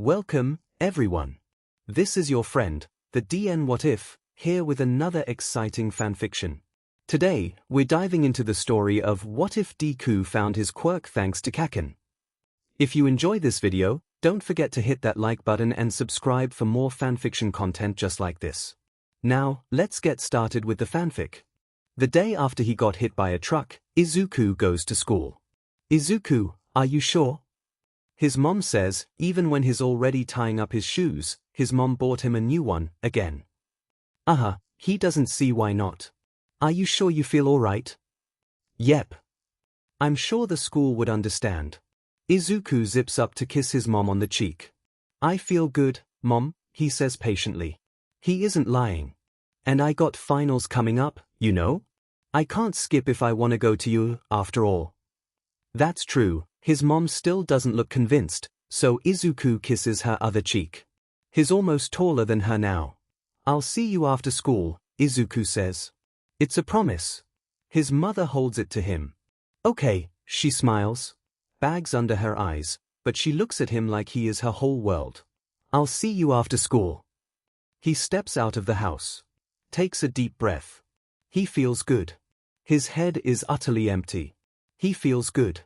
Welcome, everyone. This is your friend, the DN What If, here with another exciting fanfiction. Today, we're diving into the story of what if Deku found his quirk thanks to Kacchan. If you enjoy this video, don't forget to hit that like button and subscribe for more fanfiction content just like this. Now, let's get started with the fanfic. The day after he got hit by a truck, Izuku goes to school. Izuku, are you sure? His mom says, even when he's already tying up his shoes, his mom bought him a new one, again. He doesn't see why not. Are you sure you feel alright? Yep. I'm sure the school would understand. Izuku zips up to kiss his mom on the cheek. I feel good, Mom, he says patiently. He isn't lying. And I got finals coming up, you know? I can't skip if I want to go to you, after all. That's true. His mom still doesn't look convinced, so Izuku kisses her other cheek. He's almost taller than her now. I'll see you after school, Izuku says. It's a promise. His mother holds it to him. Okay, she smiles. Bags under her eyes, but she looks at him like he is her whole world. I'll see you after school. He steps out of the house. Takes a deep breath. He feels good. His head is utterly empty. He feels good.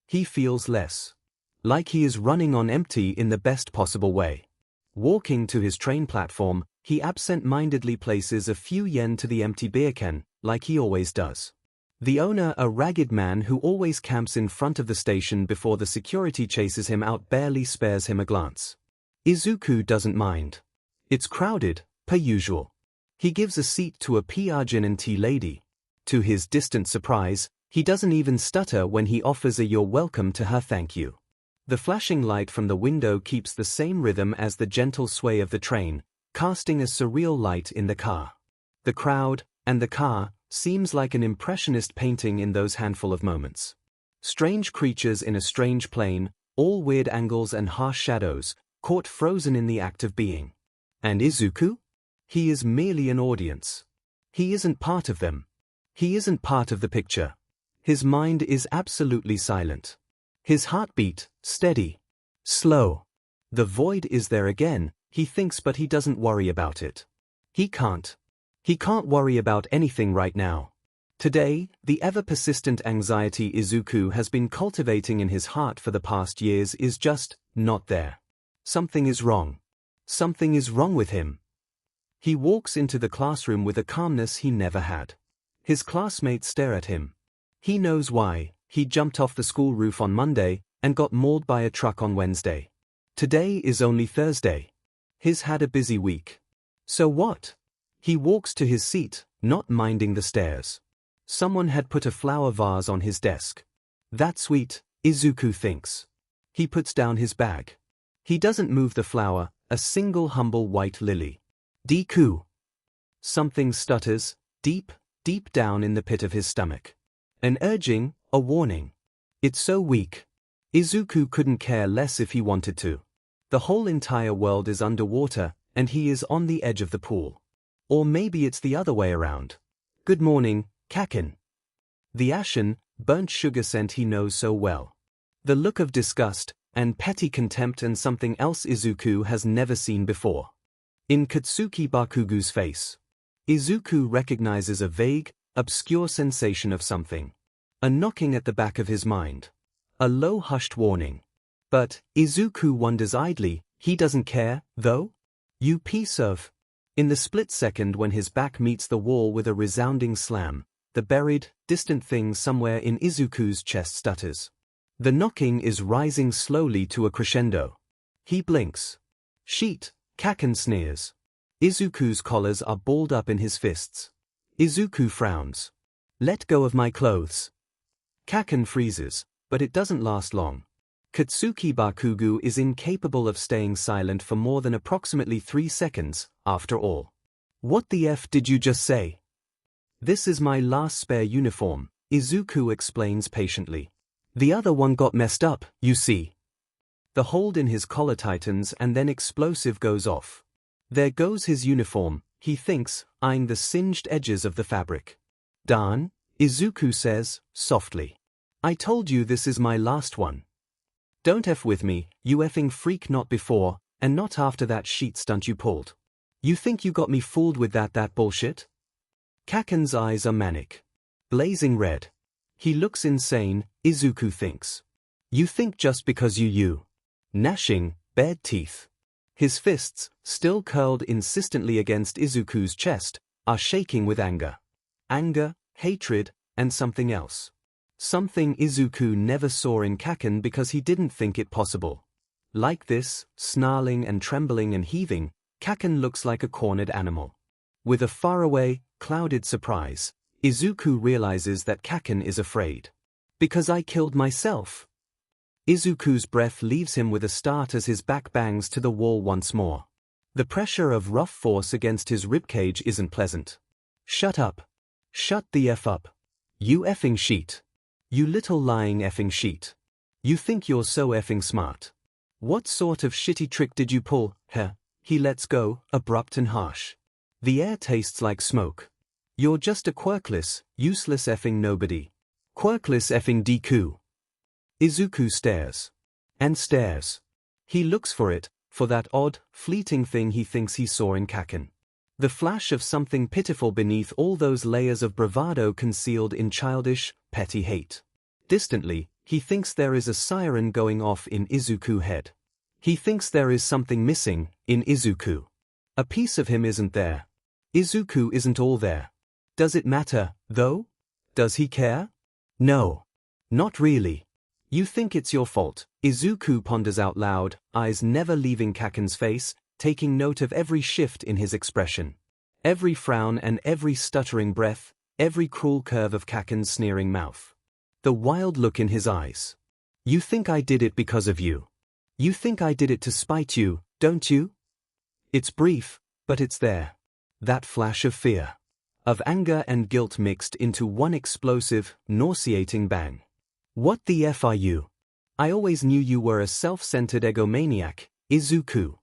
He feels less. Like he is running on empty in the best possible way. Walking to his train platform, he absent-mindedly places a few yen to the empty beer can, like he always does. The owner, a ragged man who always camps in front of the station before the security chases him out, barely spares him a glance. Izuku doesn't mind. It's crowded, per usual. He gives a seat to a PR gin and tea lady. To his distant surprise, he doesn't even stutter when he offers a "you're welcome" to her thank you. The flashing light from the window keeps the same rhythm as the gentle sway of the train, casting a surreal light in the car. The crowd, and the car, seems like an impressionist painting in those handful of moments. Strange creatures in a strange plane, all weird angles and harsh shadows, caught frozen in the act of being. And Izuku? He is merely an audience. He isn't part of them. He isn't part of the picture. His mind is absolutely silent. His heartbeat, steady. Slow. The void is there again, he thinks, but he doesn't worry about it. He can't. He can't worry about anything right now. Today, the ever-persistent anxiety Izuku has been cultivating in his heart for the past years is just not there. Something is wrong. Something is wrong with him. He walks into the classroom with a calmness he never had. His classmates stare at him. He knows why. He jumped off the school roof on Monday and got mauled by a truck on Wednesday. Today is only Thursday. He's had a busy week. So what? He walks to his seat, not minding the stares. Someone had put a flower vase on his desk. That's sweet, Izuku thinks. He puts down his bag. He doesn't move the flower, a single humble white lily. Deku. Something stutters, deep down in the pit of his stomach. An urging, a warning. It's so weak. Izuku couldn't care less if he wanted to. The whole entire world is underwater, and he is on the edge of the pool. Or maybe it's the other way around. Good morning, Kacchan. The ashen, burnt sugar scent he knows so well. The look of disgust, and petty contempt, and something else Izuku has never seen before. In Katsuki Bakugu's face. Izuku recognizes a vague, obscure sensation of something. A knocking at the back of his mind. A low hushed warning. But, Izuku wonders idly, he doesn't care, though? You piece of... In the split second when his back meets the wall with a resounding slam, the buried, distant thing somewhere in Izuku's chest stutters. The knocking is rising slowly to a crescendo. He blinks. Sheet, Kacchan sneers. Izuku's collars are balled up in his fists. Izuku frowns. Let go of my clothes. Kacchan freezes, but it doesn't last long. Katsuki Bakugu is incapable of staying silent for more than approximately 3 seconds, after all. What the F did you just say? This is my last spare uniform, Izuku explains patiently. The other one got messed up, you see. The hold in his collar tightens and then explosive goes off. There goes his uniform, he thinks, eyeing the singed edges of the fabric. Darn, Izuku says, softly. I told you this is my last one. Don't F with me, you effing freak, not before, And not after that sheet stunt you pulled. You think you got me fooled with that bullshit? Kacchan's eyes are manic. Blazing red. He looks insane, Izuku thinks. You think just because you. Gnashing, bared teeth. His fists, still curled insistently against Izuku's chest, are shaking with anger. Anger, hatred, and something else. Something Izuku never saw in Kacchan because he didn't think it possible. Like this, snarling and trembling and heaving, Kacchan looks like a cornered animal. With a faraway, clouded surprise, Izuku realizes that Kacchan is afraid. Because I killed myself. Izuku's breath leaves him with a start as his back bangs to the wall once more. The pressure of rough force against his ribcage isn't pleasant. Shut up. Shut the F up. You effing sheet. You little lying effing sheet. You think you're so effing smart. What sort of shitty trick did you pull, huh? He lets go, abrupt and harsh. The air tastes like smoke. You're just a quirkless, useless effing nobody. Quirkless effing Deku. Izuku stares. And stares. He looks for it, for that odd, fleeting thing he thinks he saw in Kacchan. The flash of something pitiful beneath all those layers of bravado concealed in childish, petty hate. Distantly, he thinks there is a siren going off in Izuku's head. He thinks there is something missing, in Izuku. A piece of him isn't there. Izuku isn't all there. Does it matter, though? Does he care? No. Not really. You think it's your fault, Izuku ponders out loud, eyes never leaving Kacchan's face, taking note of every shift in his expression. Every frown and every stuttering breath, every cruel curve of Kacchan's sneering mouth. The wild look in his eyes. You think I did it because of you. You think I did it to spite you, don't you? It's brief, but it's there. That flash of fear. Of anger and guilt mixed into one explosive, nauseating bang. What the F are you? I always knew you were a self-centered egomaniac, Izuku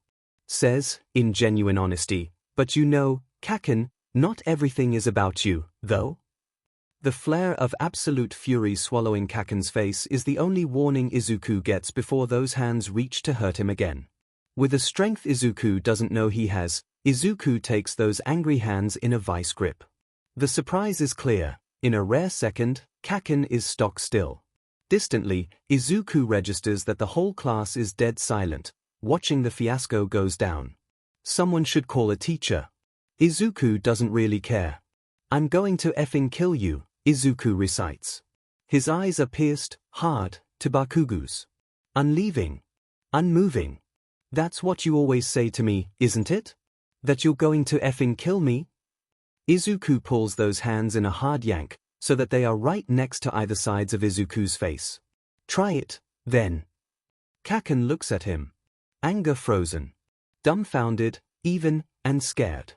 says, in genuine honesty, but you know, Kacchan, not everything is about you, though. The flare of absolute fury swallowing Kacchan's face is the only warning Izuku gets before those hands reach to hurt him again. With a strength Izuku doesn't know he has, Izuku takes those angry hands in a vice grip. The surprise is clear. In a rare second, Kacchan is stock still. Distantly, Izuku registers that the whole class is dead silent, watching the fiasco goes down. Someone should call a teacher. Izuku doesn't really care. I'm going to effing kill you, Izuku recites. His eyes are pierced, hard, to Bakugu's. Unleaving. Unmoving. That's what you always say to me, isn't it? That you're going to effing kill me? Izuku pulls those hands in a hard yank, so that they are right next to either sides of Izuku's face. Try it, then. Kacchan looks at him. Anger frozen. Dumbfounded, even, and scared.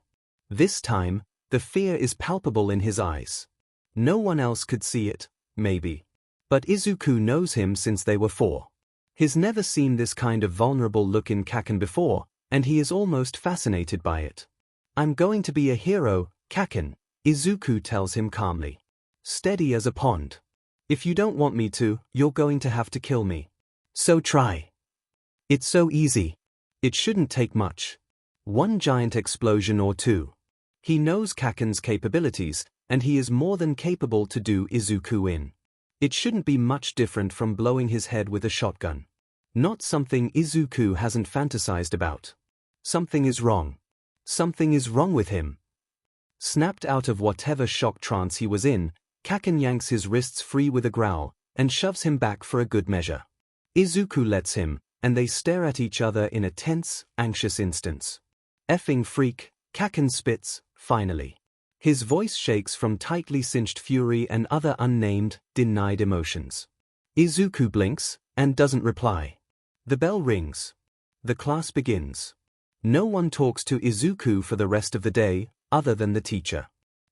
This time, the fear is palpable in his eyes. No one else could see it, maybe. But Izuku knows him since they were 4. He's never seen this kind of vulnerable look in Kacchan before, and he is almost fascinated by it. I'm going to be a hero, Kacchan, Izuku tells him calmly. Steady as a pond. If you don't want me to, you're going to have to kill me. So try. It's so easy. It shouldn't take much. One giant explosion or two. He knows Kacchan's capabilities, and he is more than capable to do Izuku in. It shouldn't be much different from blowing his head with a shotgun. Not something Izuku hasn't fantasized about. Something is wrong. Something is wrong with him. Snapped out of whatever shock trance he was in, Kacchan yanks his wrists free with a growl, and shoves him back for a good measure. Izuku lets him, and they stare at each other in a tense, anxious instance. Effing freak, Kacchan spits, finally. His voice shakes from tightly cinched fury and other unnamed, denied emotions. Izuku blinks, and doesn't reply. The bell rings. The class begins. No one talks to Izuku for the rest of the day, other than the teacher.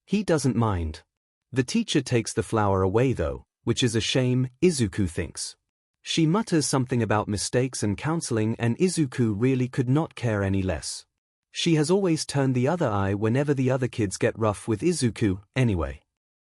He doesn't mind. The teacher takes the flower away though, which is a shame, Izuku thinks. She mutters something about mistakes and counseling, and Izuku really could not care any less. She has always turned the other eye whenever the other kids get rough with Izuku, anyway.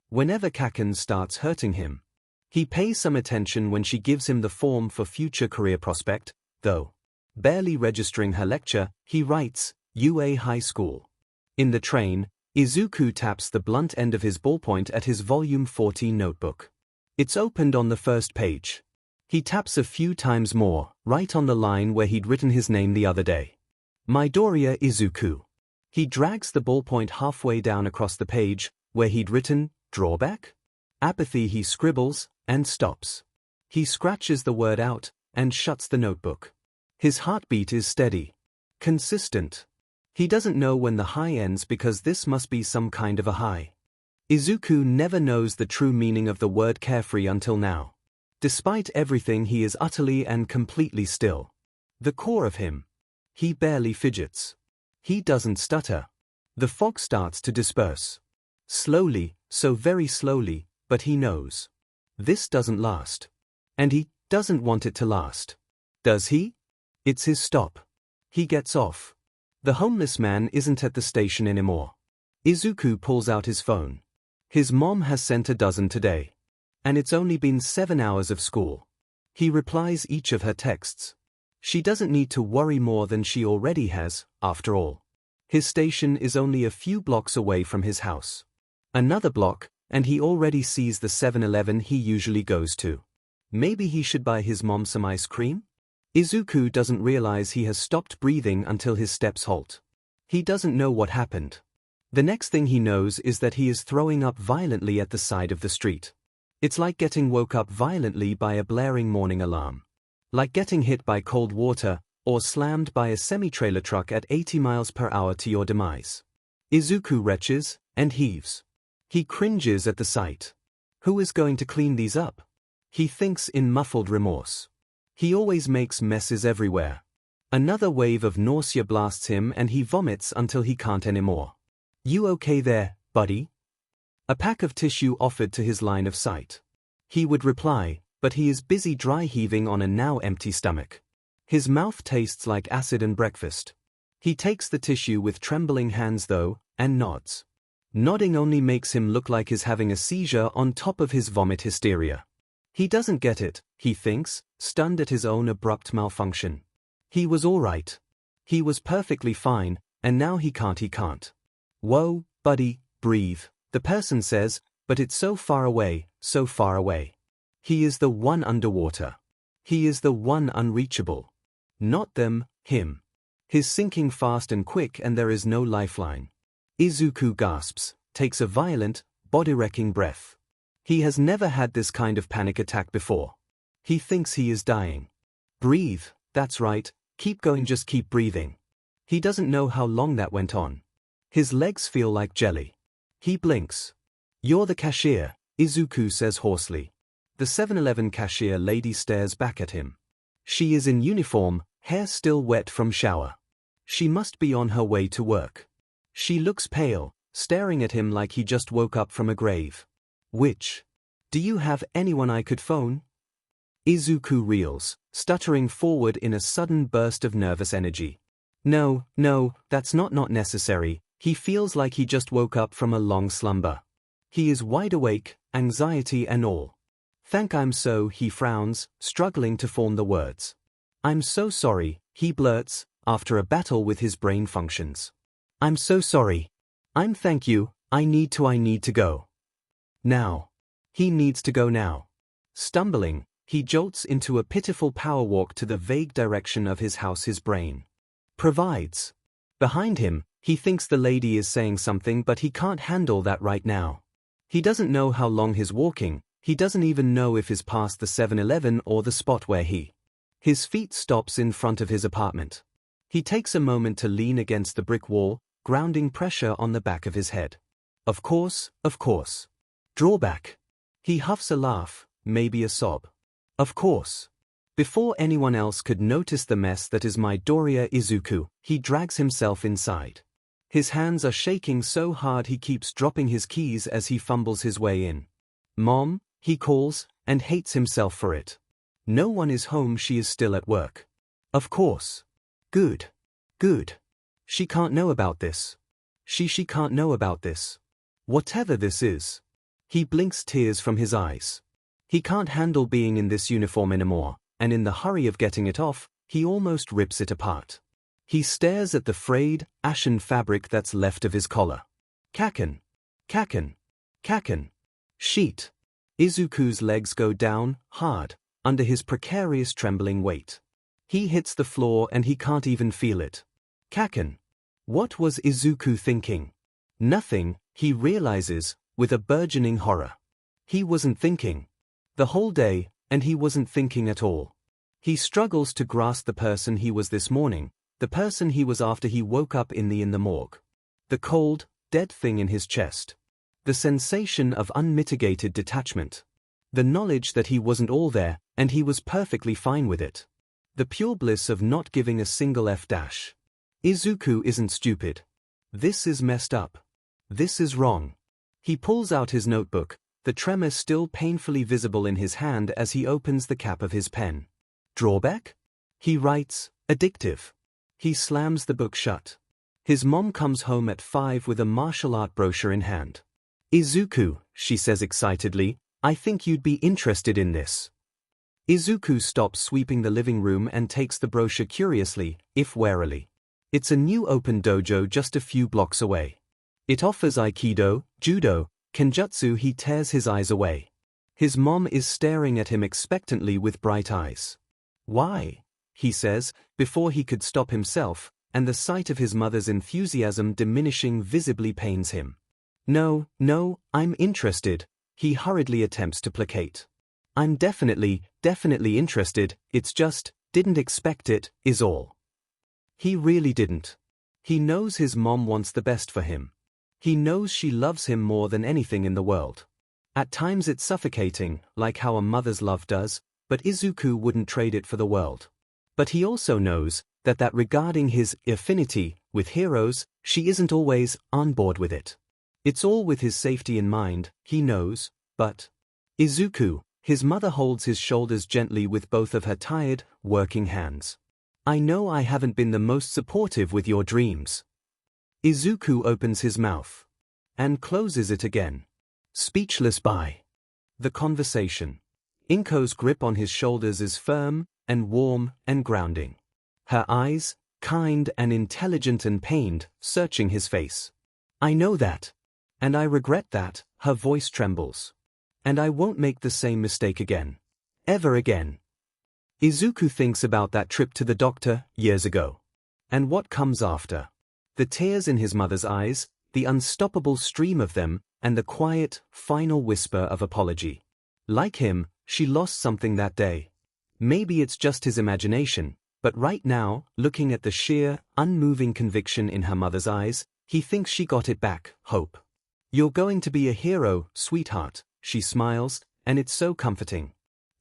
Whenever Kacchan starts hurting him. He pays some attention when she gives him the form for future career prospect, though. Barely registering her lecture, he writes, UA High School. In the train, Izuku taps the blunt end of his ballpoint at his volume 14 notebook. It's opened on the first page. He taps a few times more, right on the line where he'd written his name the other day. Midoriya Izuku. He drags the ballpoint halfway down across the page, where he'd written, drawback? Apathy. He scribbles, and stops. He scratches the word out, and shuts the notebook. His heartbeat is steady. Consistent. He doesn't know when the high ends because this must be some kind of a high. Izuku never knows the true meaning of the word carefree until now. Despite everything, he is utterly and completely still. The core of him. He barely fidgets. He doesn't stutter. The fog starts to disperse. Slowly, so very slowly, but he knows. This doesn't last. And he doesn't want it to last. Does he? It's his stop. He gets off. The homeless man isn't at the station anymore. Izuku pulls out his phone. His mom has sent a dozen today. And it's only been 7 hours of school. He replies each of her texts. She doesn't need to worry more than she already has, after all. His station is only a few blocks away from his house. Another block, and he already sees the 7-Eleven he usually goes to. Maybe he should buy his mom some ice cream? Izuku doesn't realize he has stopped breathing until his steps halt. He doesn't know what happened. The next thing he knows is that he is throwing up violently at the side of the street. It's like getting woke up violently by a blaring morning alarm. Like getting hit by cold water, or slammed by a semi-trailer truck at 80 miles per hour to your demise. Izuku retches, and heaves. He cringes at the sight. Who is going to clean these up? He thinks in muffled remorse. He always makes messes everywhere. Another wave of nausea blasts him and he vomits until he can't anymore. You okay there, buddy? A pack of tissue offered to his line of sight. He would reply, but he is busy dry heaving on a now empty stomach. His mouth tastes like acid and breakfast. He takes the tissue with trembling hands though, and nods. Nodding only makes him look like he's having a seizure on top of his vomit hysteria. He doesn't get it, he thinks, stunned at his own abrupt malfunction. He was all right. He was perfectly fine, and now he can't. Whoa, buddy, breathe, the person says, but it's so far away, so far away. He is the one underwater. He is the one unreachable. Not them, him. He's sinking fast and quick and there is no lifeline. Izuku gasps, takes a violent, body-wrecking breath. He has never had this kind of panic attack before. He thinks he is dying. Breathe, that's right, keep going, just keep breathing. He doesn't know how long that went on. His legs feel like jelly. He blinks. You're the cashier, Izuku says hoarsely. The 7-Eleven cashier lady stares back at him. She is in uniform, hair still wet from shower. She must be on her way to work. She looks pale, staring at him like he just woke up from a grave. Which? Do you have anyone I could phone? Izuku reels, stuttering forward in a sudden burst of nervous energy. No, that's not necessary. He feels like he just woke up from a long slumber. He is wide awake, anxiety and all. He frowns, struggling to form the words. I'm so sorry, he blurts, after a battle with his brain functions. I'm so sorry. Thank you, I need to go. Now. He needs to go now. Stumbling, he jolts into a pitiful power walk to the vague direction of his house his brain provides. Behind him, he thinks the lady is saying something but he can't handle that right now. He doesn't know how long he's walking, he doesn't even know if he's past the 7-Eleven or the spot where his feet stops in front of his apartment. He takes a moment to lean against the brick wall, grounding pressure on the back of his head. Of course. Drawback. He huffs a laugh, maybe a sob. Of course. Before anyone else could notice the mess that is Midoriya Izuku, he drags himself inside. His hands are shaking so hard he keeps dropping his keys as he fumbles his way in. Mom, he calls, and hates himself for it. No one is home, she is still at work. Of course. Good. She can't know about this. She can't know about this. Whatever this is. He blinks tears from his eyes. He can't handle being in this uniform anymore, and in the hurry of getting it off, he almost rips it apart. He stares at the frayed, ashen fabric that's left of his collar. Kacchan! Kacchan! Kacchan! Sheet! Izuku's legs go down, hard, under his precarious trembling weight. He hits the floor and he can't even feel it. Kacchan! What was Izuku thinking? Nothing, he realizes, with a burgeoning horror. He wasn't thinking. The whole day, and he wasn't thinking at all. He struggles to grasp the person he was this morning, the person he was after he woke up in the morgue. The cold, dead thing in his chest. The sensation of unmitigated detachment. The knowledge that he wasn't all there, and he was perfectly fine with it. The pure bliss of not giving a single F dash. Izuku isn't stupid. This is messed up. This is wrong. He pulls out his notebook, the tremor still painfully visible in his hand as he opens the cap of his pen. Drawback? He writes, addictive. He slams the book shut. His mom comes home at 5 with a martial art brochure in hand. Izuku, she says excitedly, I think you'd be interested in this. Izuku stops sweeping the living room and takes the brochure curiously, if warily. It's a new open dojo just a few blocks away. It offers aikido, judo, kenjutsu. He tears his eyes away. His mom is staring at him expectantly with bright eyes. Why? He says, before he could stop himself, and the sight of his mother's enthusiasm diminishing visibly pains him. No, I'm interested, he hurriedly attempts to placate. I'm definitely interested, it's just, didn't expect it, is all. He really didn't. He knows his mom wants the best for him. He knows she loves him more than anything in the world. At times it's suffocating, like how a mother's love does, but Izuku wouldn't trade it for the world. But he also knows that regarding his affinity with heroes, she isn't always on board with it. It's all with his safety in mind, he knows, but... Izuku, his mother holds his shoulders gently with both of her tired, working hands. I know I haven't been the most supportive with your dreams. Izuku opens his mouth. And closes it again. Speechless by the conversation. Inko's grip on his shoulders is firm, and warm, and grounding. Her eyes, kind and intelligent and pained, searching his face. I know that. And I regret that, her voice trembles. And I won't make the same mistake again. Ever again. Izuku thinks about that trip to the doctor, years ago. And what comes after. The tears in his mother's eyes, the unstoppable stream of them, and the quiet, final whisper of apology. Like him, she lost something that day. Maybe it's just his imagination, but right now, looking at the sheer, unmoving conviction in her mother's eyes, he thinks she got it back, hope. You're going to be a hero, sweetheart, she smiles, and it's so comforting.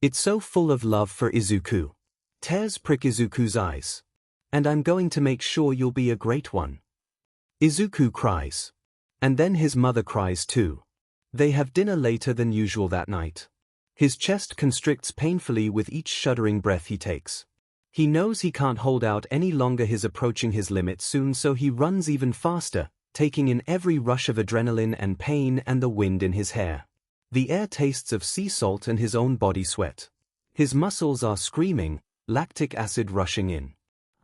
It's so full of love for Izuku. Tears prick Izuku's eyes. And I'm going to make sure you'll be a great one. Izuku cries. And then his mother cries too. They have dinner later than usual that night. His chest constricts painfully with each shuddering breath he takes. He knows he can't hold out any longer. He's approaching his limit soon, so he runs even faster, taking in every rush of adrenaline and pain and the wind in his hair. The air tastes of sea salt and his own body sweat. His muscles are screaming, lactic acid rushing in.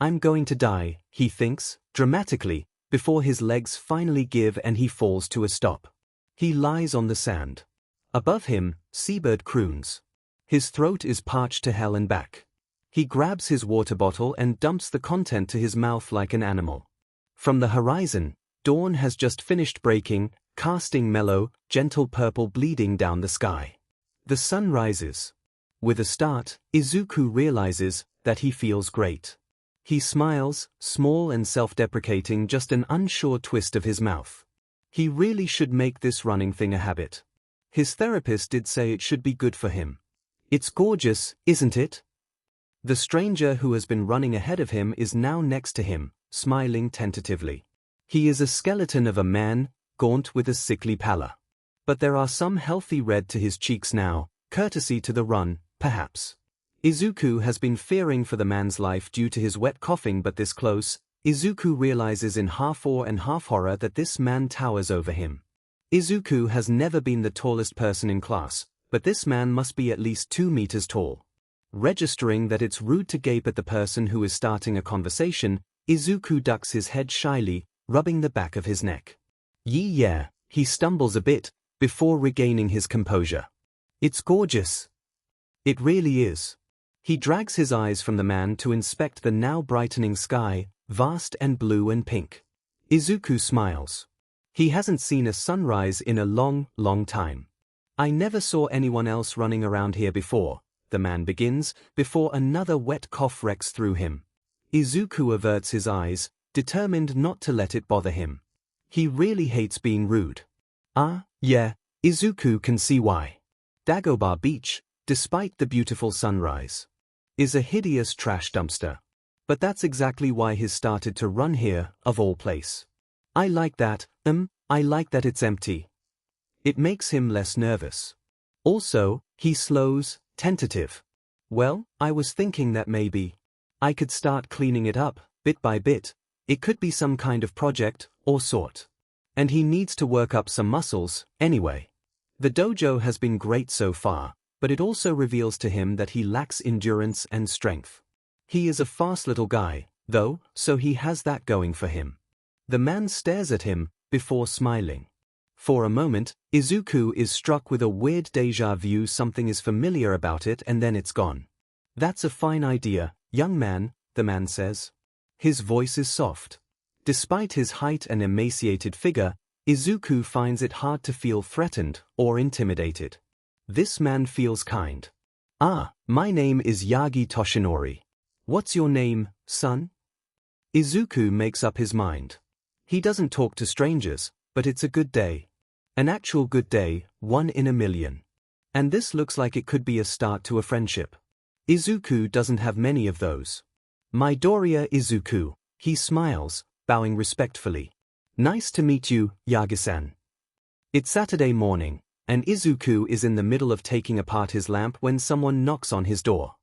I'm going to die, he thinks, dramatically, before his legs finally give and he falls to a stop. He lies on the sand. Above him, seabird croons. His throat is parched to hell and back. He grabs his water bottle and dumps the content to his mouth like an animal. From the horizon, dawn has just finished breaking, casting mellow, gentle purple bleeding down the sky. The sun rises. With a start, Izuku realizes that he feels great. He smiles, small and self-deprecating, just an unsure twist of his mouth. He really should make this running thing a habit. His therapist did say it should be good for him. It's gorgeous, isn't it? The stranger who has been running ahead of him is now next to him, smiling tentatively. He is a skeleton of a man, gaunt with a sickly pallor. But there are some healthy red to his cheeks now, courtesy to the run, perhaps. Izuku has been fearing for the man's life due to his wet coughing, but this close, Izuku realizes in half awe and half horror that this man towers over him. Izuku has never been the tallest person in class, but this man must be at least 2 meters tall. Registering that it's rude to gape at the person who is starting a conversation, Izuku ducks his head shyly, rubbing the back of his neck. Yeah, he stumbles a bit, before regaining his composure. It's gorgeous. It really is. He drags his eyes from the man to inspect the now brightening sky, vast and blue and pink. Izuku smiles. He hasn't seen a sunrise in a long, long time. I never saw anyone else running around here before, the man begins, before another wet cough wrecks through him. Izuku averts his eyes, determined not to let it bother him. He really hates being rude. Yeah, Izuku can see why. Dagobah Beach, despite the beautiful sunrise, is a hideous trash dumpster. But that's exactly why he's started to run here, of all place. I like that it's empty. It makes him less nervous. Also, he slows, tentative. Well, I was thinking that maybe I could start cleaning it up, bit by bit. It could be some kind of project, or sort. And he needs to work up some muscles, anyway. The dojo has been great so far, but it also reveals to him that he lacks endurance and strength. He is a fast little guy, though, so he has that going for him. The man stares at him, before smiling. For a moment, Izuku is struck with a weird déjà vu. Something is familiar about it and then it's gone. That's a fine idea, young man, the man says. His voice is soft. Despite his height and emaciated figure, Izuku finds it hard to feel threatened or intimidated. This man feels kind. My name is Yagi Toshinori. What's your name, son? Izuku makes up his mind. He doesn't talk to strangers, but it's a good day. An actual good day, 1 in a million. And this looks like it could be a start to a friendship. Izuku doesn't have many of those. Midoriya Izuku, he smiles, bowing respectfully. Nice to meet you, Yagi-san. It's Saturday morning, and Izuku is in the middle of taking apart his lamp when someone knocks on his door.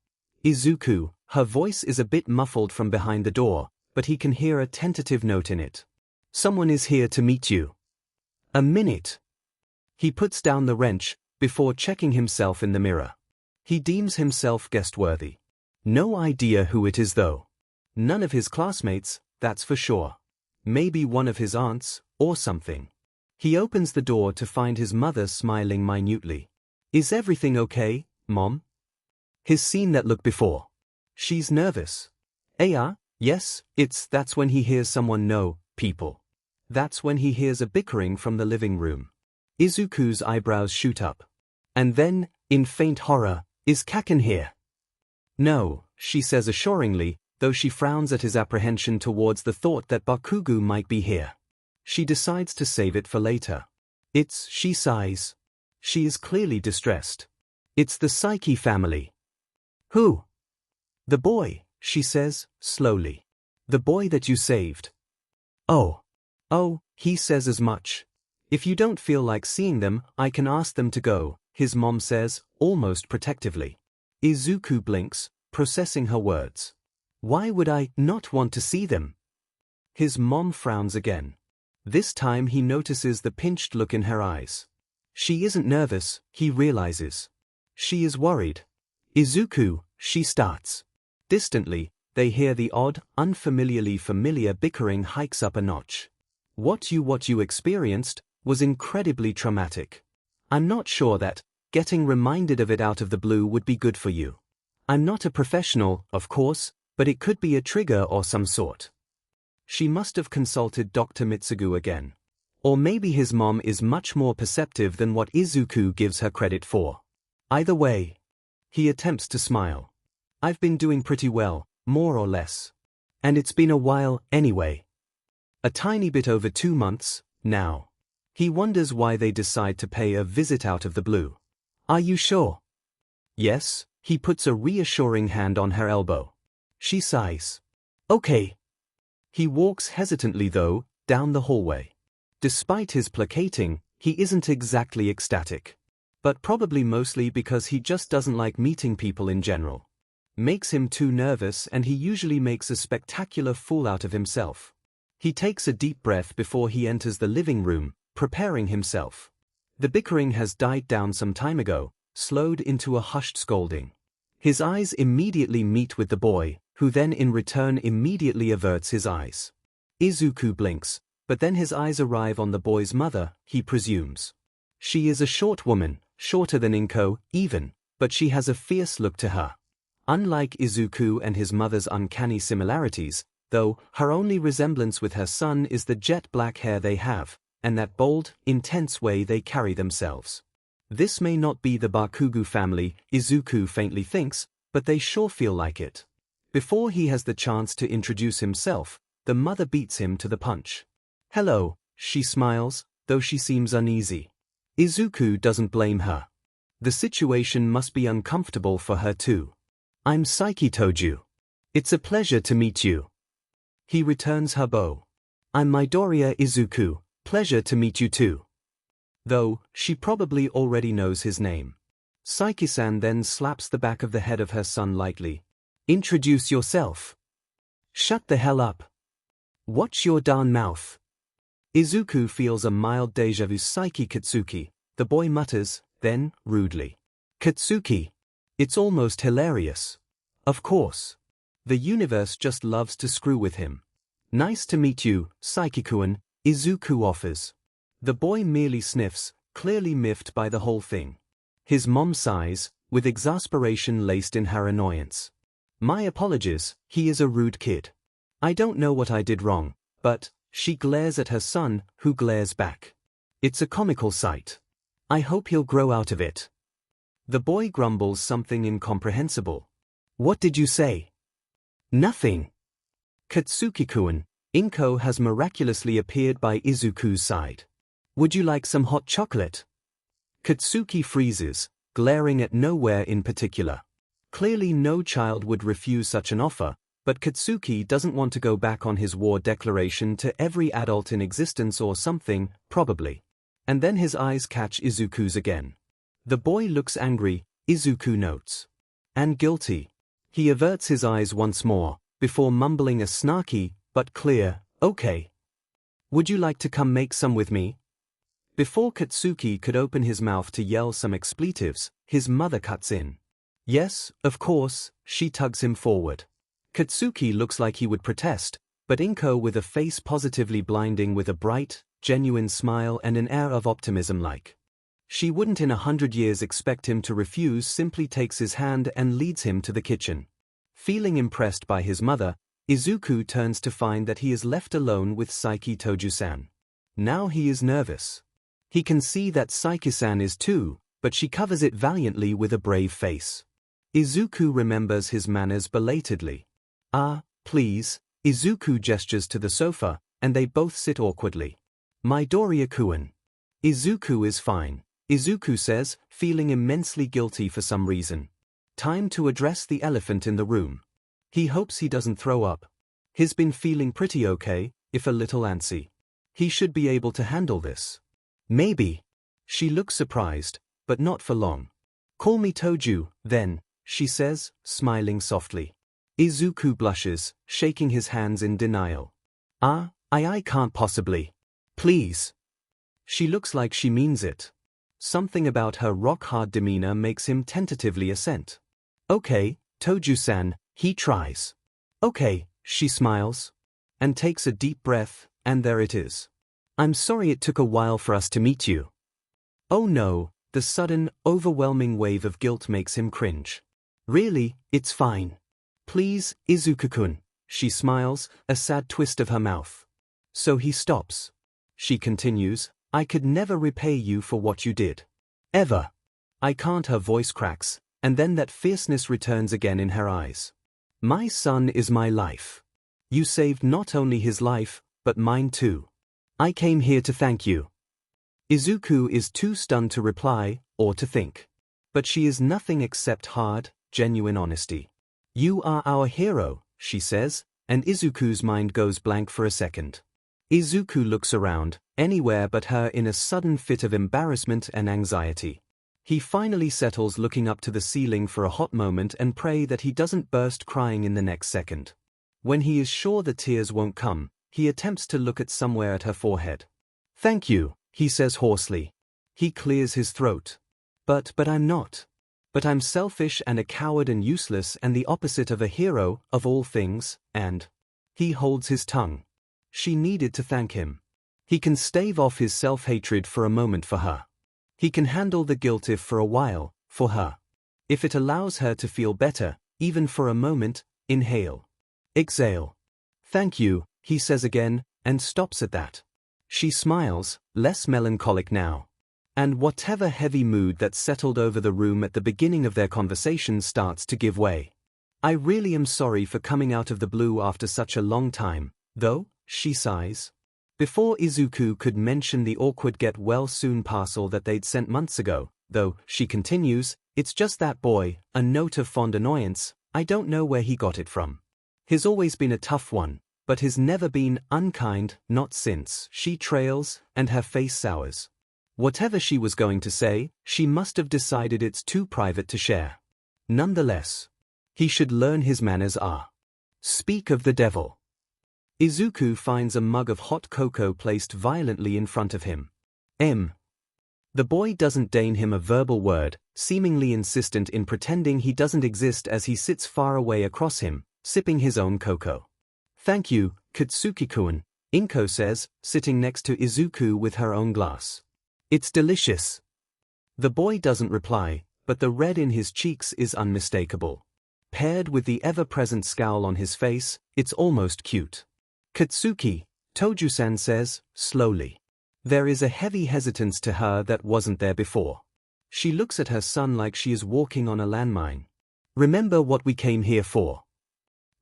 Izuku, her voice is a bit muffled from behind the door, but he can hear a tentative note in it. Someone is here to meet you. A minute. He puts down the wrench, before checking himself in the mirror. He deems himself guest-worthy. No idea who it is though. None of his classmates, that's for sure. Maybe one of his aunts, or something. He opens the door to find his mother smiling minutely. Is everything okay, Mom? He's seen that look before. She's nervous. Yes, that's when he hears someone know, people. That's when he hears a bickering from the living room. Izuku's eyebrows shoot up. And then, in faint horror, is Kacchan here? No, she says assuringly, though she frowns at his apprehension towards the thought that Bakugo might be here. She decides to save it for later. She sighs. She is clearly distressed. It's the Psyche family. Who? The boy, she says, slowly. The boy that you saved. Oh, he says as much. If you don't feel like seeing them, I can ask them to go, his mom says, almost protectively. Izuku blinks, processing her words. Why would I not want to see them? His mom frowns again. This time he notices the pinched look in her eyes. She isn't nervous, he realizes. She is worried. Izuku, she starts. Distantly, they hear the odd, unfamiliarly familiar bickering hikes up a notch. What you experienced was incredibly traumatic. I'm not sure that getting reminded of it out of the blue would be good for you. I'm not a professional, of course, but it could be a trigger or some sort. She must have consulted Dr. Mitsugu again. Or maybe his mom is much more perceptive than what Izuku gives her credit for. Either way, he attempts to smile. I've been doing pretty well, more or less. And it's been a while, anyway. A tiny bit over 2 months, now. He wonders why they decide to pay a visit out of the blue. Are you sure? Yes, he puts a reassuring hand on her elbow. She sighs. Okay. He walks hesitantly though, down the hallway. Despite his placating, he isn't exactly ecstatic. But probably mostly because he just doesn't like meeting people in general. Makes him too nervous and he usually makes a spectacular fool out of himself. He takes a deep breath before he enters the living room, preparing himself. The bickering has died down some time ago, slowed into a hushed scolding. His eyes immediately meet with the boy, who then in return immediately averts his eyes. Izuku blinks, but then his eyes arrive on the boy's mother, he presumes. She is a short woman, shorter than Inko, even, but she has a fierce look to her. Unlike Izuku and his mother's uncanny similarities, though, her only resemblance with her son is the jet black hair they have, and that bold, intense way they carry themselves. This may not be the Bakugo family, Izuku faintly thinks, but they sure feel like it. Before he has the chance to introduce himself, the mother beats him to the punch. Hello, she smiles, though she seems uneasy. Izuku doesn't blame her. The situation must be uncomfortable for her too. I'm Saiki Toju. It's a pleasure to meet you. He returns her bow. I'm Midoriya Izuku, pleasure to meet you too. Though, she probably already knows his name. Saiki-san then slaps the back of the head of her son lightly. Introduce yourself. Shut the hell up. Watch your darn mouth. Izuku feels a mild deja vu. Saiki Katsuki, the boy mutters, then, rudely. Katsuki. It's almost hilarious. Of course. The universe just loves to screw with him. Nice to meet you, Saiki-kun, Izuku offers. The boy merely sniffs, clearly miffed by the whole thing. His mom sighs, with exasperation laced in her annoyance. My apologies, he is a rude kid. I don't know what I did wrong, but, she glares at her son, who glares back. It's a comical sight. I hope he'll grow out of it. The boy grumbles something incomprehensible. What did you say? Nothing. Katsuki-kun, Inko has miraculously appeared by Izuku's side. Would you like some hot chocolate? Katsuki freezes, glaring at nowhere in particular. Clearly no child would refuse such an offer, but Katsuki doesn't want to go back on his war declaration to every adult in existence or something, probably. And then his eyes catch Izuku's again. The boy looks angry, Izuku notes. And guilty. He averts his eyes once more, before mumbling a snarky, but clear, okay. Would you like to come make some with me? Before Katsuki could open his mouth to yell some expletives, his mother cuts in. Yes, of course, she tugs him forward. Katsuki looks like he would protest, but Inko with a face positively blinding with a bright, genuine smile and an air of optimism like. She wouldn't in 100 years expect him to refuse, simply takes his hand and leads him to the kitchen. Feeling impressed by his mother, Izuku turns to find that he is left alone with Saiki Toju-san. Now he is nervous. He can see that Saiki-san is too, but she covers it valiantly with a brave face. Izuku remembers his manners belatedly. Ah, please, Izuku gestures to the sofa, and they both sit awkwardly. Midoriya-kun. Izuku is fine, Izuku says, feeling immensely guilty for some reason. Time to address the elephant in the room. He hopes he doesn't throw up. He's been feeling pretty okay, if a little antsy. He should be able to handle this. Maybe. She looks surprised, but not for long. Call me Toju, then, she says, smiling softly. Izuku blushes, shaking his hands in denial. I can't possibly. Please. She looks like she means it. Something about her rock-hard demeanor makes him tentatively assent. Okay, Toju-san, he tries. Okay, she smiles. And takes a deep breath, and there it is. I'm sorry it took a while for us to meet you. Oh no, the sudden, overwhelming wave of guilt makes him cringe. Really, it's fine. Please, Izuku-kun, she smiles, a sad twist of her mouth. So he stops. She continues, I could never repay you for what you did. Ever. I can't. Her voice cracks, and then that fierceness returns again in her eyes. My son is my life. You saved not only his life, but mine too. I came here to thank you. Izuku is too stunned to reply, or to think. But she is nothing except hard, genuine honesty. You are our hero, she says, and Izuku's mind goes blank for a second. Izuku looks around, anywhere but her in a sudden fit of embarrassment and anxiety. He finally settles looking up to the ceiling for a hot moment and pray that he doesn't burst crying in the next second. When he is sure the tears won't come, he attempts to look at somewhere at her forehead. Thank you, he says hoarsely. He clears his throat. But I'm not. But I'm selfish and a coward and useless and the opposite of a hero, of all things, and… He holds his tongue. She needed to thank him. He can stave off his self-hatred for a moment for her. He can handle the guilt if for a while, for her. If it allows her to feel better, even for a moment, inhale. Exhale. Thank you, he says again, and stops at that. She smiles, less melancholic now. And whatever heavy mood that settled over the room at the beginning of their conversation starts to give way. I really am sorry for coming out of the blue after such a long time, though, she sighs. Before Izuku could mention the awkward get-well-soon parcel that they'd sent months ago, though, she continues, it's just that boy, a note of fond annoyance, I don't know where he got it from. He's always been a tough one, but he's never been unkind, not since. She trails, and her face sours. Whatever she was going to say, she must have decided it's too private to share. Nonetheless, he should learn his manners are. Speak of the devil. Izuku finds a mug of hot cocoa placed violently in front of him. The boy doesn't deign him a verbal word, seemingly insistent in pretending he doesn't exist as he sits far away across him, sipping his own cocoa. Thank you, Katsuki-kun, Inko says, sitting next to Izuku with her own glass. It's delicious. The boy doesn't reply, but the red in his cheeks is unmistakable. Paired with the ever-present scowl on his face, it's almost cute. Katsuki, Toju-san says, slowly. There is a heavy hesitance to her that wasn't there before. She looks at her son like she is walking on a landmine. Remember what we came here for.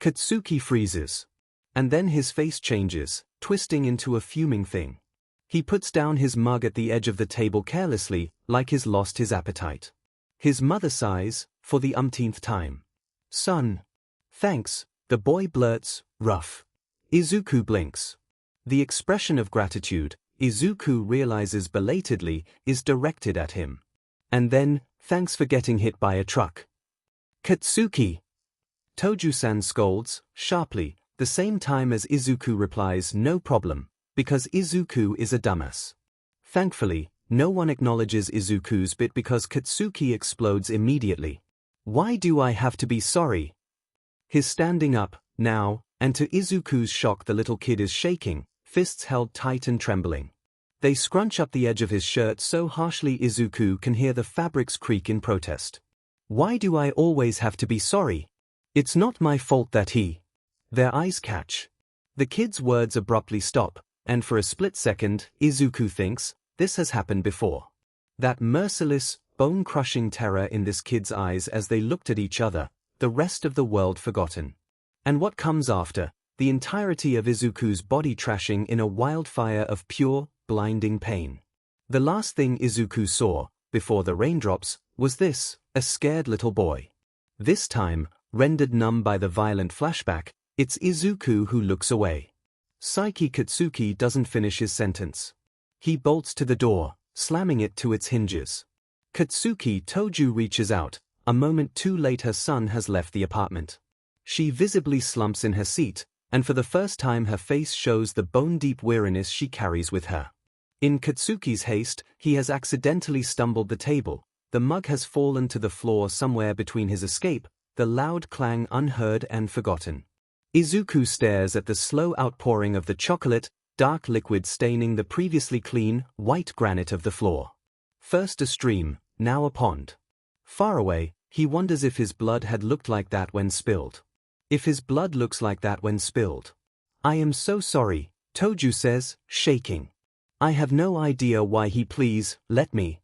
Katsuki freezes. And then his face changes, twisting into a fuming thing. He puts down his mug at the edge of the table carelessly, like he's lost his appetite. His mother sighs, for the umpteenth time. Son. Thanks, the boy blurts, rough. Izuku blinks. The expression of gratitude, Izuku realizes belatedly, is directed at him. And then, thanks for getting hit by a truck. Katsuki. Toju-san scolds, sharply, the same time as Izuku replies no problem, because Izuku is a dumbass. Thankfully, no one acknowledges Izuku's bit because Katsuki explodes immediately. Why do I have to be sorry? He's standing up, now, and to Izuku's shock the little kid is shaking, fists held tight and trembling. They scrunch up the edge of his shirt so harshly Izuku can hear the fabrics creak in protest. Why do I always have to be sorry? It's not my fault that he… Their eyes catch. The kid's words abruptly stop, and for a split second, Izuku thinks, this has happened before. That merciless, bone-crushing terror in this kid's eyes as they looked at each other, the rest of the world forgotten. And what comes after, the entirety of Izuku's body trashing in a wildfire of pure, blinding pain. The last thing Izuku saw, before the raindrops, was this, a scared little boy. This time, rendered numb by the violent flashback, it's Izuku who looks away. Saiki Katsuki doesn't finish his sentence. He bolts to the door, slamming it to its hinges. Katsuki Toju reaches out, a moment too late her son has left the apartment. She visibly slumps in her seat, and for the first time her face shows the bone-deep weariness she carries with her. In Katsuki's haste, he has accidentally stumbled the table, the mug has fallen to the floor somewhere between his escape, the loud clang unheard and forgotten. Izuku stares at the slow outpouring of the chocolate, dark liquid staining the previously clean, white granite of the floor. First a stream, now a pond. Far away, he wonders if his blood had looked like that when spilled. If his blood looks like that when spilled. I am so sorry, Toju says, shaking. I have no idea why he please, let me.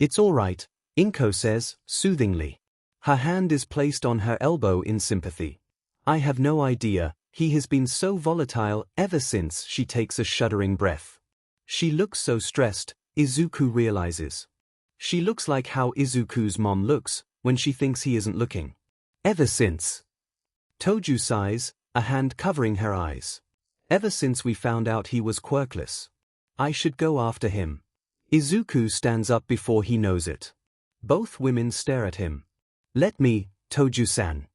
It's all right, Inko says, soothingly. Her hand is placed on her elbow in sympathy. I have no idea, he has been so volatile ever since. She takes a shuddering breath. She looks so stressed, Izuku realizes. She looks like how Izuku's mom looks, when she thinks he isn't looking. Ever since. Toju sighs, a hand covering her eyes. Ever since we found out he was quirkless. I should go after him. Izuku stands up before he knows it. Both women stare at him. Let me, Toju-san.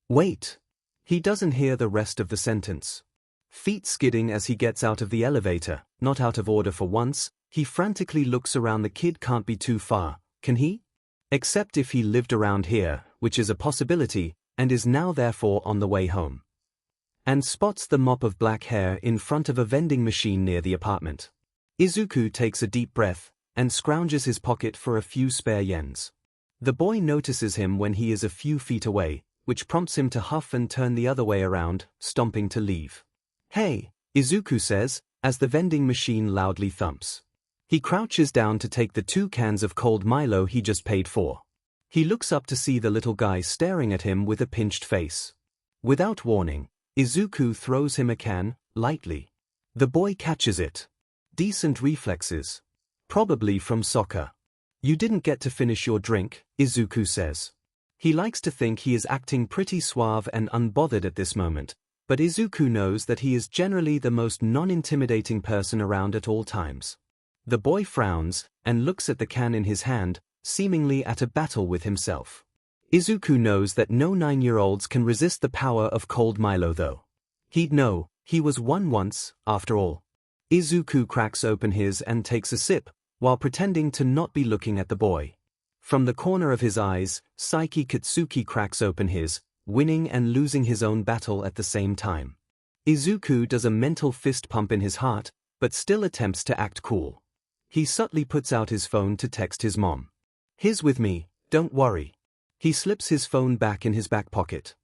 Wait. He doesn't hear the rest of the sentence. Feet skidding as he gets out of the elevator, not out of order for once, he frantically looks around. The kid can't be too far, can he? Except if he lived around here, which is a possibility, and is now therefore on the way home. And spots the mop of black hair in front of a vending machine near the apartment. Izuku takes a deep breath, and scrounges his pocket for a few spare yens. The boy notices him when he is a few feet away, which prompts him to huff and turn the other way around, stomping to leave. "Hey," Izuku says, as the vending machine loudly thumps. He crouches down to take the 2 cans of cold Milo he just paid for. He looks up to see the little guy staring at him with a pinched face. Without warning, Izuku throws him a can, lightly. The boy catches it. Decent reflexes. Probably from soccer. "You didn't get to finish your drink," Izuku says. He likes to think he is acting pretty suave and unbothered at this moment, but Izuku knows that he is generally the most non-intimidating person around at all times. The boy frowns, and looks at the can in his hand, seemingly at a battle with himself. Izuku knows that no 9-year-olds can resist the power of cold Milo though. He'd know, he was one once, after all. Izuku cracks open his and takes a sip, while pretending to not be looking at the boy. From the corner of his eyes, Saiki Katsuki cracks open his, winning and losing his own battle at the same time. Izuku does a mental fist pump in his heart, but still attempts to act cool. He subtly puts out his phone to text his mom. "He's with me, don't worry." He slips his phone back in his back pocket.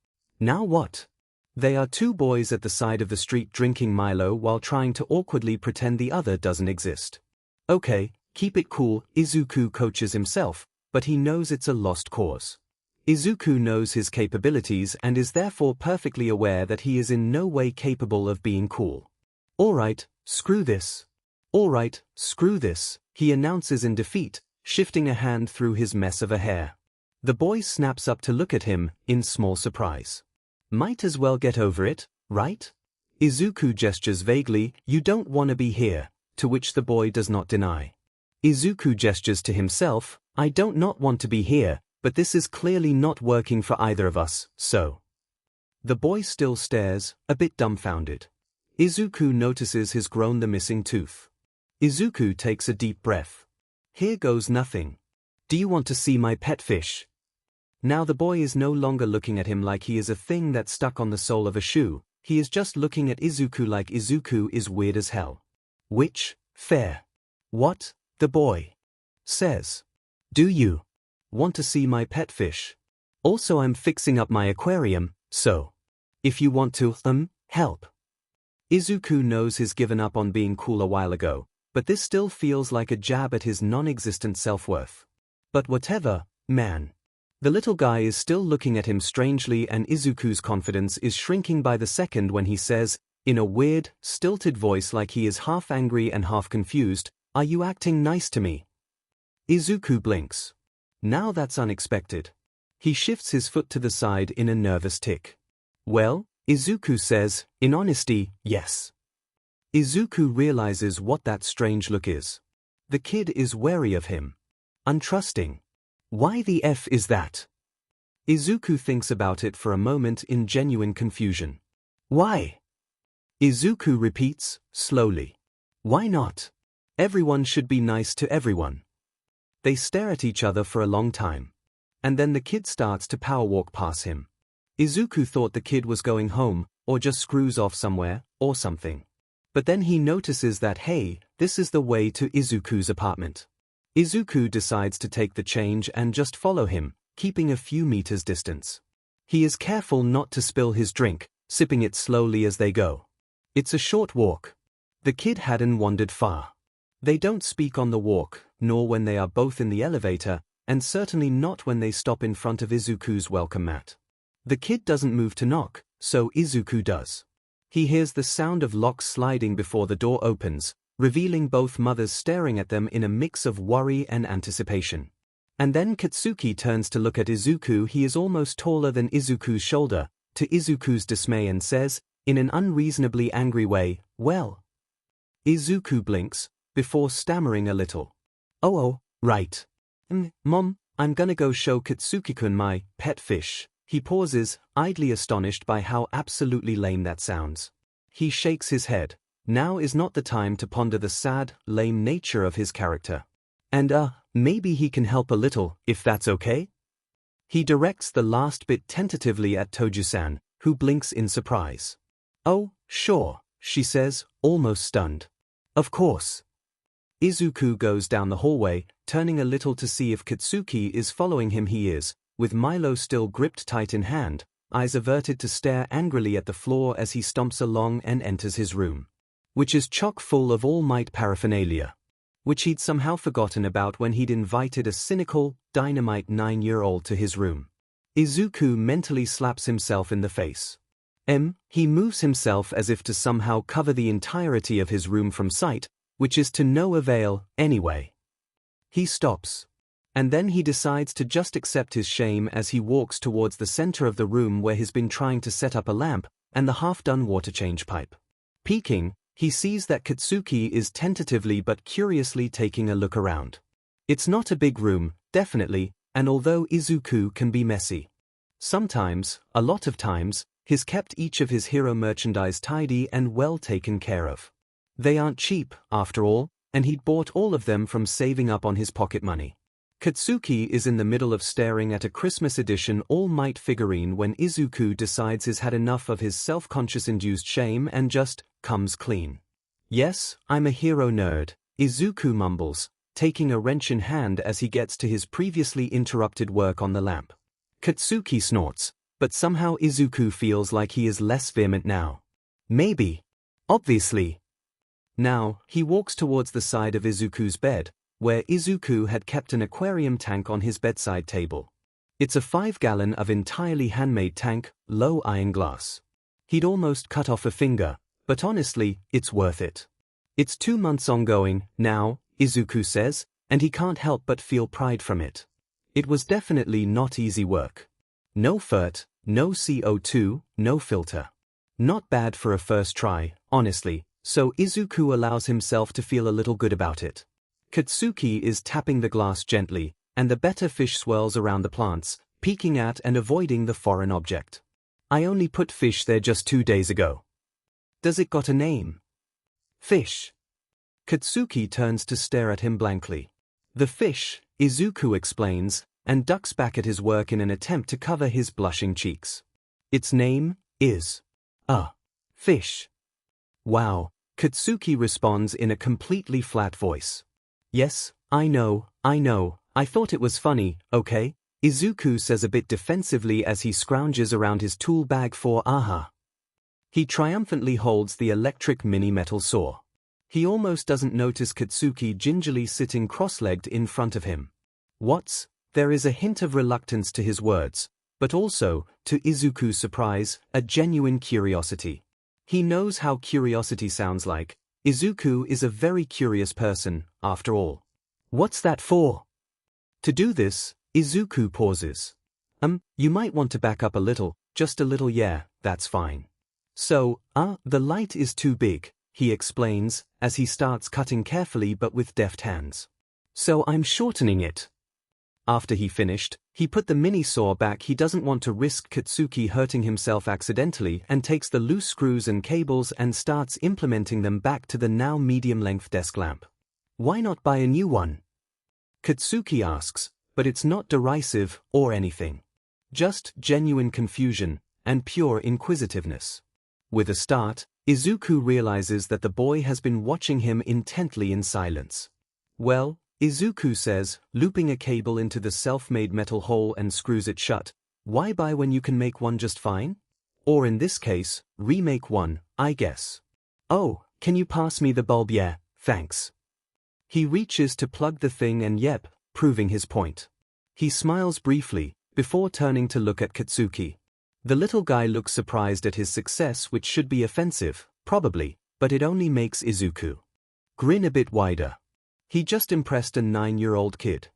Now what? They are 2 boys at the side of the street drinking Milo while trying to awkwardly pretend the other doesn't exist. "Okay, keep it cool," Izuku coaches himself, but he knows it's a lost cause. Izuku knows his capabilities and is therefore perfectly aware that he is in no way capable of being cool. "Alright, screw this. Alright, screw this," he announces in defeat, shifting a hand through his mess of a hair. The boy snaps up to look at him, in small surprise. "Might as well get over it, right?" Izuku gestures vaguely, "You don't want to be here," to which the boy does not deny. Izuku gestures to himself, "I don't not want to be here, but this is clearly not working for either of us, so." The boy still stares, a bit dumbfounded. Izuku notices his grown the missing tooth. Izuku takes a deep breath. "Here goes nothing. Do you want to see my pet fish?" Now the boy is no longer looking at him like he is a thing that's stuck on the sole of a shoe, he is just looking at Izuku like Izuku is weird as hell. "Which, fair. What?" the boy says. "Do you want to see my pet fish? Also I'm fixing up my aquarium, so if you want to, help." Izuku knows he's given up on being cool a while ago, but this still feels like a jab at his non-existent self-worth. But whatever, man. The little guy is still looking at him strangely and Izuku's confidence is shrinking by the second when he says, in a weird, stilted voice like he is half angry and half confused, "Are you acting nice to me?" Izuku blinks. Now that's unexpected. He shifts his foot to the side in a nervous tick. "Well," Izuku says, in honesty, "yes." Izuku realizes what that strange look is. The kid is wary of him. Untrusting. Why the F is that? Izuku thinks about it for a moment in genuine confusion. "Why?" Izuku repeats, slowly. "Why not? Everyone should be nice to everyone." They stare at each other for a long time. And then the kid starts to power walk past him. Izuku thought the kid was going home, or just screws off somewhere, or something. But then he notices that hey, this is the way to Izuku's apartment. Izuku decides to take the change and just follow him, keeping a few meters distance. He is careful not to spill his drink, sipping it slowly as they go. It's a short walk. The kid hadn't wandered far. They don't speak on the walk, nor when they are both in the elevator, and certainly not when they stop in front of Izuku's welcome mat. The kid doesn't move to knock, so Izuku does. He hears the sound of locks sliding before the door opens, revealing both mothers staring at them in a mix of worry and anticipation. And then Katsuki turns to look at Izuku. He is almost taller than Izuku's shoulder, to Izuku's dismay, and says, in an unreasonably angry way, "Well." Izuku blinks, before stammering a little. Oh, right. Mom, I'm gonna go show Katsuki-kun my pet fish." He pauses, idly astonished by how absolutely lame that sounds. He shakes his head. Now is not the time to ponder the sad, lame nature of his character. And maybe he can help a little, if that's okay? He directs the last bit tentatively at Toju-san, who blinks in surprise. Oh, sure, she says, almost stunned. Of course. Izuku goes down the hallway, turning a little to see if Katsuki is following him. He is, with Milo still gripped tight in hand, eyes averted to stare angrily at the floor as he stomps along and enters his room, which is chock full of All Might paraphernalia, which he'd somehow forgotten about when he'd invited a cynical, dynamite 9-year-old to his room. Izuku mentally slaps himself in the face. He moves himself as if to somehow cover the entirety of his room from sight, which is to no avail, anyway. He stops. And then he decides to just accept his shame as he walks towards the center of the room where he's been trying to set up a lamp and the half-done water change pipe. Peeking, he sees that Katsuki is tentatively but curiously taking a look around. It's not a big room, definitely, and although Izuku can be messy sometimes, a lot of times, he's kept each of his hero merchandise tidy and well taken care of. They aren't cheap, after all, and he'd bought all of them from saving up on his pocket money. Katsuki is in the middle of staring at a Christmas edition All Might figurine when Izuku decides he's had enough of his self-conscious induced shame and just comes clean. Yes, I'm a hero nerd, Izuku mumbles, taking a wrench in hand as he gets to his previously interrupted work on the lamp. Katsuki snorts, but somehow Izuku feels like he is less vehement now. Maybe. Obviously. Now, he walks towards the side of Izuku's bed, where Izuku had kept an aquarium tank on his bedside table. It's a 5-gallon of entirely handmade tank, low iron glass. He'd almost cut off a finger, but honestly, it's worth it. It's 2 months ongoing, now, Izuku says, and he can't help but feel pride from it. It was definitely not easy work. No furt, no CO2, no filter. Not bad for a first try, honestly, so Izuku allows himself to feel a little good about it. Katsuki is tapping the glass gently, and the better fish swirls around the plants, peeking at and avoiding the foreign object. I only put fish there just 2 days ago. Does it got a name? Fish. Katsuki turns to stare at him blankly. The fish, Izuku explains, and ducks back at his work in an attempt to cover his blushing cheeks. Its name is fish. Wow, Katsuki responds in a completely flat voice. Yes, I know, I thought it was funny, okay? Izuku says a bit defensively as he scrounges around his tool bag for He triumphantly holds the electric mini-metal saw. He almost doesn't notice Katsuki gingerly sitting cross-legged in front of him. There is a hint of reluctance to his words, but also, to Izuku's surprise, a genuine curiosity. He knows how curiosity sounds like. Izuku is a very curious person, after all. What's that for? To do this, Izuku pauses. You might want to back up a little, just a little. Yeah, that's fine. So, the light is too big, he explains, as he starts cutting carefully but with deft hands. So I'm shortening it. After he finished, he put the mini-saw back. He doesn't want to risk Katsuki hurting himself accidentally and takes the loose screws and cables and starts implementing them back to the now medium-length desk lamp. Why not buy a new one? Katsuki asks, but it's not derisive or anything. Just genuine confusion and pure inquisitiveness. With a start, Izuku realizes that the boy has been watching him intently in silence. Well, Izuku says, looping a cable into the self-made metal hole and screws it shut, why buy when you can make one just fine? Or in this case, remake one, I guess. Oh, can you pass me the bulb? Yeah, thanks. He reaches to plug the thing and proving his point. He smiles briefly, before turning to look at Katsuki. The little guy looks surprised at his success, which should be offensive, probably, but it only makes Izuku grin a bit wider. He just impressed a 9-year-old kid.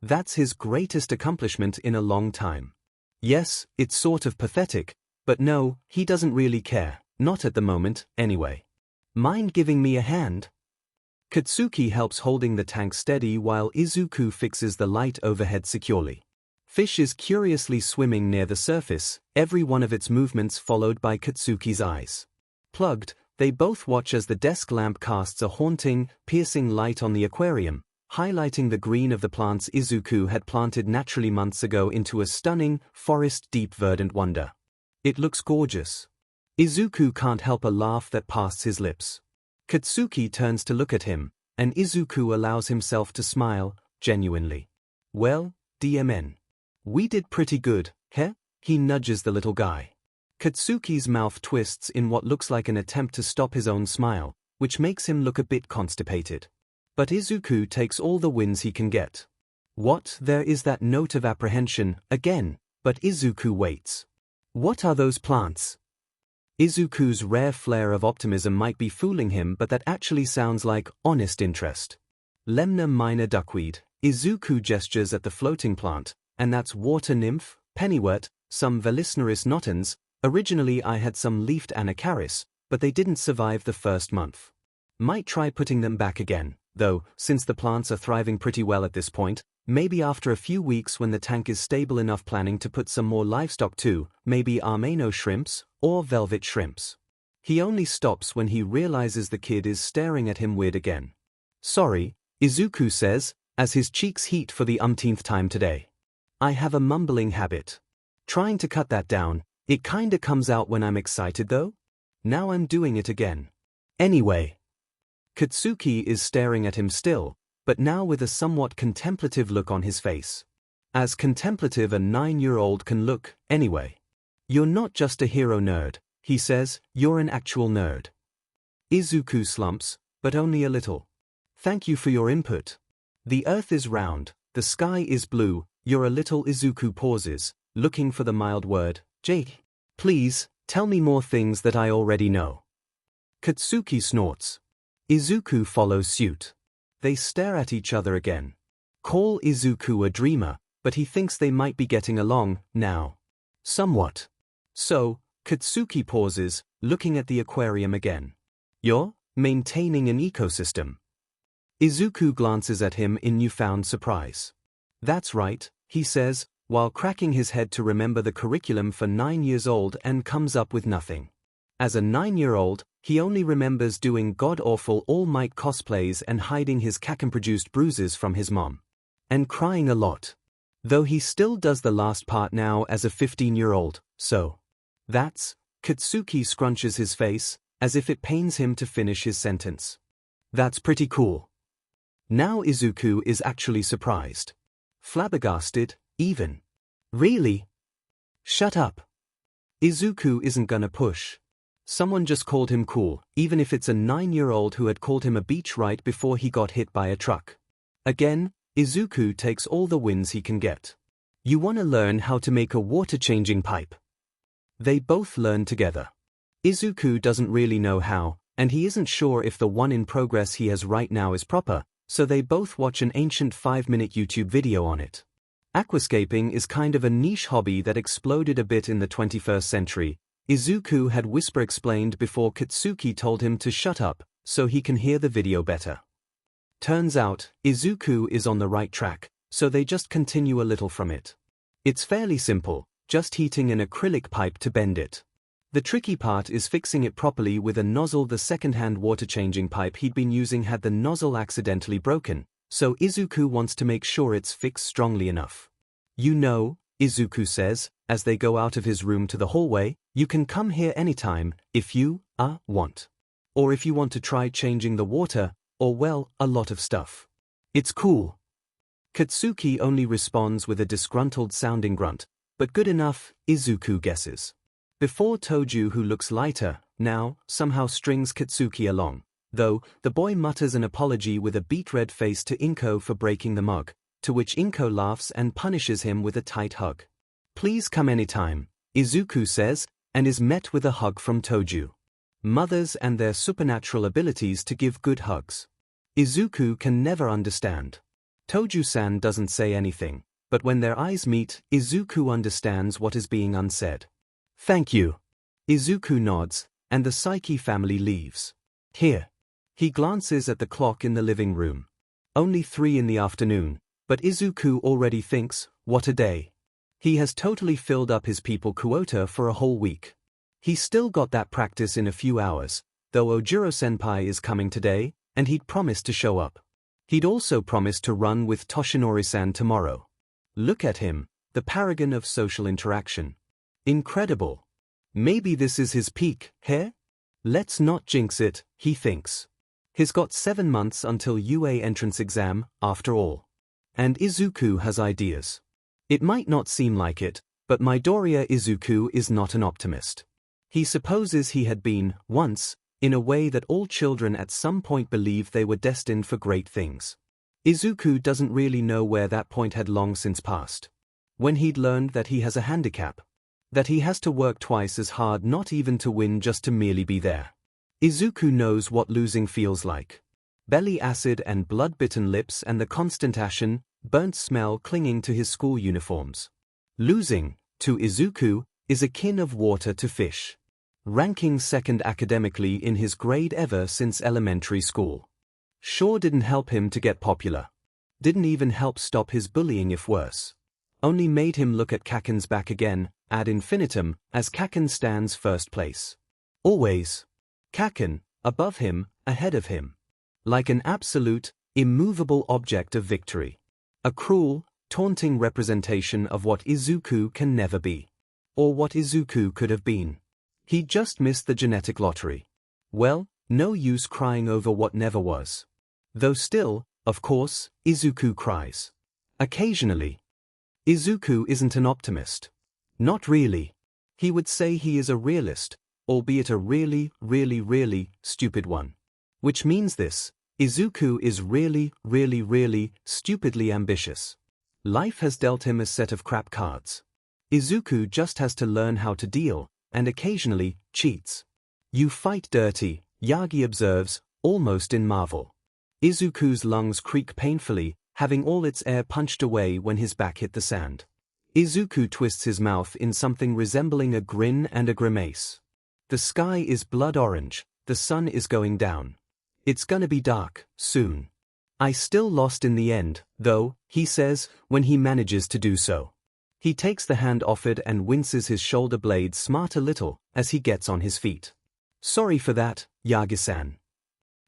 That's his greatest accomplishment in a long time. Yes, it's sort of pathetic, but no, he doesn't really care, not at the moment, anyway. Mind giving me a hand? Katsuki helps holding the tank steady while Izuku fixes the light overhead securely. Fish is curiously swimming near the surface, every one of its movements followed by Katsuki's eyes. Plugged, they both watch as the desk lamp casts a haunting, piercing light on the aquarium, highlighting the green of the plants Izuku had planted naturally months ago into a stunning, forest-deep verdant wonder. It looks gorgeous. Izuku can't help a laugh that passes his lips. Katsuki turns to look at him, and Izuku allows himself to smile, genuinely. Well, DMN. We did pretty good, heh? He nudges the little guy. Katsuki's mouth twists in what looks like an attempt to stop his own smile, which makes him look a bit constipated. But Izuku takes all the wins he can get. What? There is that note of apprehension, again, but Izuku waits. What are those plants? Izuku's rare flair of optimism might be fooling him, but that actually sounds like honest interest. Lemna minor duckweed. Izuku gestures at the floating plant, and that's water nymph, pennywort, some Velisneris notans. Originally I had some leafed anacharis, but they didn't survive the first month. Might try putting them back again, though, since the plants are thriving pretty well at this point, maybe after a few weeks when the tank is stable enough, planning to put some more livestock too, maybe Armeno shrimps, or velvet shrimps. He only stops when he realizes the kid is staring at him weird again. Sorry, Izuku says, as his cheeks heat for the umpteenth time today. I have a mumbling habit. Trying to cut that down, it kinda comes out when I'm excited though. Now I'm doing it again. Anyway. Katsuki is staring at him still, but now with a somewhat contemplative look on his face. As contemplative a 9-year-old can look, anyway. You're not just a hero nerd, he says, you're an actual nerd. Izuku slumps, but only a little. Thank you for your input. The earth is round, the sky is blue, you're a little. Izuku pauses, looking for the mild word, Jake. Please, tell me more things that I already know. Katsuki snorts. Izuku follows suit. They stare at each other again. Call Izuku a dreamer, but he thinks they might be getting along, now. Somewhat. So, Katsuki pauses, looking at the aquarium again. You're maintaining an ecosystem. Izuku glances at him in newfound surprise. That's right, he says, while cracking his head to remember the curriculum for 9 years old and comes up with nothing. As a 9-year-old, he only remembers doing god-awful All Might cosplays and hiding his Kacchan-produced bruises from his mom. And crying a lot. Though he still does the last part now as a 15-year-old, so. That's. Katsuki scrunches his face, as if it pains him to finish his sentence. That's pretty cool. Now Izuku is actually surprised. Flabbergasted, even. Really? Shut up. Izuku isn't gonna push. Someone just called him cool, even if it's a 9-year-old who had called him a beach right before he got hit by a truck. Again, Izuku takes all the wins he can get. You wanna learn how to make a water-changing pipe? They both learn together. Izuku doesn't really know how, and he isn't sure if the one in progress he has right now is proper, so they both watch an ancient 5-minute YouTube video on it. Aquascaping is kind of a niche hobby that exploded a bit in the 21st century. Izuku had whisper explained before Katsuki told him to shut up, so he can hear the video better. Turns out, Izuku is on the right track, so they just continue a little from it. It's fairly simple, just heating an acrylic pipe to bend it. The tricky part is fixing it properly with a nozzle. The second-hand water-changing pipe he'd been using had the nozzle accidentally broken, so Izuku wants to make sure it's fixed strongly enough. You know, Izuku says, as they go out of his room to the hallway, you can come here anytime, if you, want. Or if you want to try changing the water, or well, a lot of stuff. It's cool. Katsuki only responds with a disgruntled-sounding grunt, but good enough, Izuku guesses. Before Toju, who looks lighter, now, somehow strings Katsuki along, though, the boy mutters an apology with a beet-red face to Inko for breaking the mug, to which Inko laughs and punishes him with a tight hug. Please come anytime, Izuku says, and is met with a hug from Toju. Mothers and their supernatural abilities to give good hugs. Izuku can never understand. Toju-san doesn't say anything, but when their eyes meet, Izuku understands what is being unsaid. Thank you. Izuku nods, and the Saiki family leaves. Here. He glances at the clock in the living room. Only 3 in the afternoon, but Izuku already thinks, what a day. He has totally filled up his people quota for a whole week. He's still got that practice in a few hours, though Ojiro-senpai is coming today, and he'd promised to show up. He'd also promised to run with Toshinori-san tomorrow. Look at him, the paragon of social interaction. Incredible. Maybe this is his peak, huh? Let's not jinx it, he thinks. He's got 7 months until UA entrance exam, after all. And Izuku has ideas. It might not seem like it, but Midoriya Izuku is not an optimist. He supposes he had been, once, in a way that all children at some point believe they were destined for great things. Izuku doesn't really know where that point had long since passed. When he'd learned that he has a handicap. That he has to work twice as hard not even to win just to merely be there. Izuku knows what losing feels like. Belly acid and blood-bitten lips and the constant ashen, burnt smell clinging to his school uniforms. Losing, to Izuku, is akin of water to fish. Ranking second academically in his grade ever since elementary school. Sure didn't help him to get popular. Didn't even help stop his bullying if worse. Only made him look at Kacchan's back again, ad infinitum, as Kacchan stands first place. Always. Kacchan, above him, ahead of him. Like an absolute, immovable object of victory. A cruel, taunting representation of what Izuku can never be. Or what Izuku could have been. He just missed the genetic lottery. Well, no use crying over what never was. Though still, of course, Izuku cries. Occasionally. Izuku isn't an optimist. Not really. He would say he is a realist, albeit a really, really, really stupid one. Which means this, Izuku is really, really, really stupidly ambitious. Life has dealt him a set of crap cards. Izuku just has to learn how to deal, and occasionally, cheats. You fight dirty, Yagi observes, almost in marvel. Izuku's lungs creak painfully, having all its air punched away when his back hit the sand. Izuku twists his mouth in something resembling a grin and a grimace. The sky is blood orange, the sun is going down. It's gonna be dark, soon. I still lost in the end, though, he says, when he manages to do so. He takes the hand offered and winces his shoulder blade smart a little, as he gets on his feet. Sorry for that, Yagi-san.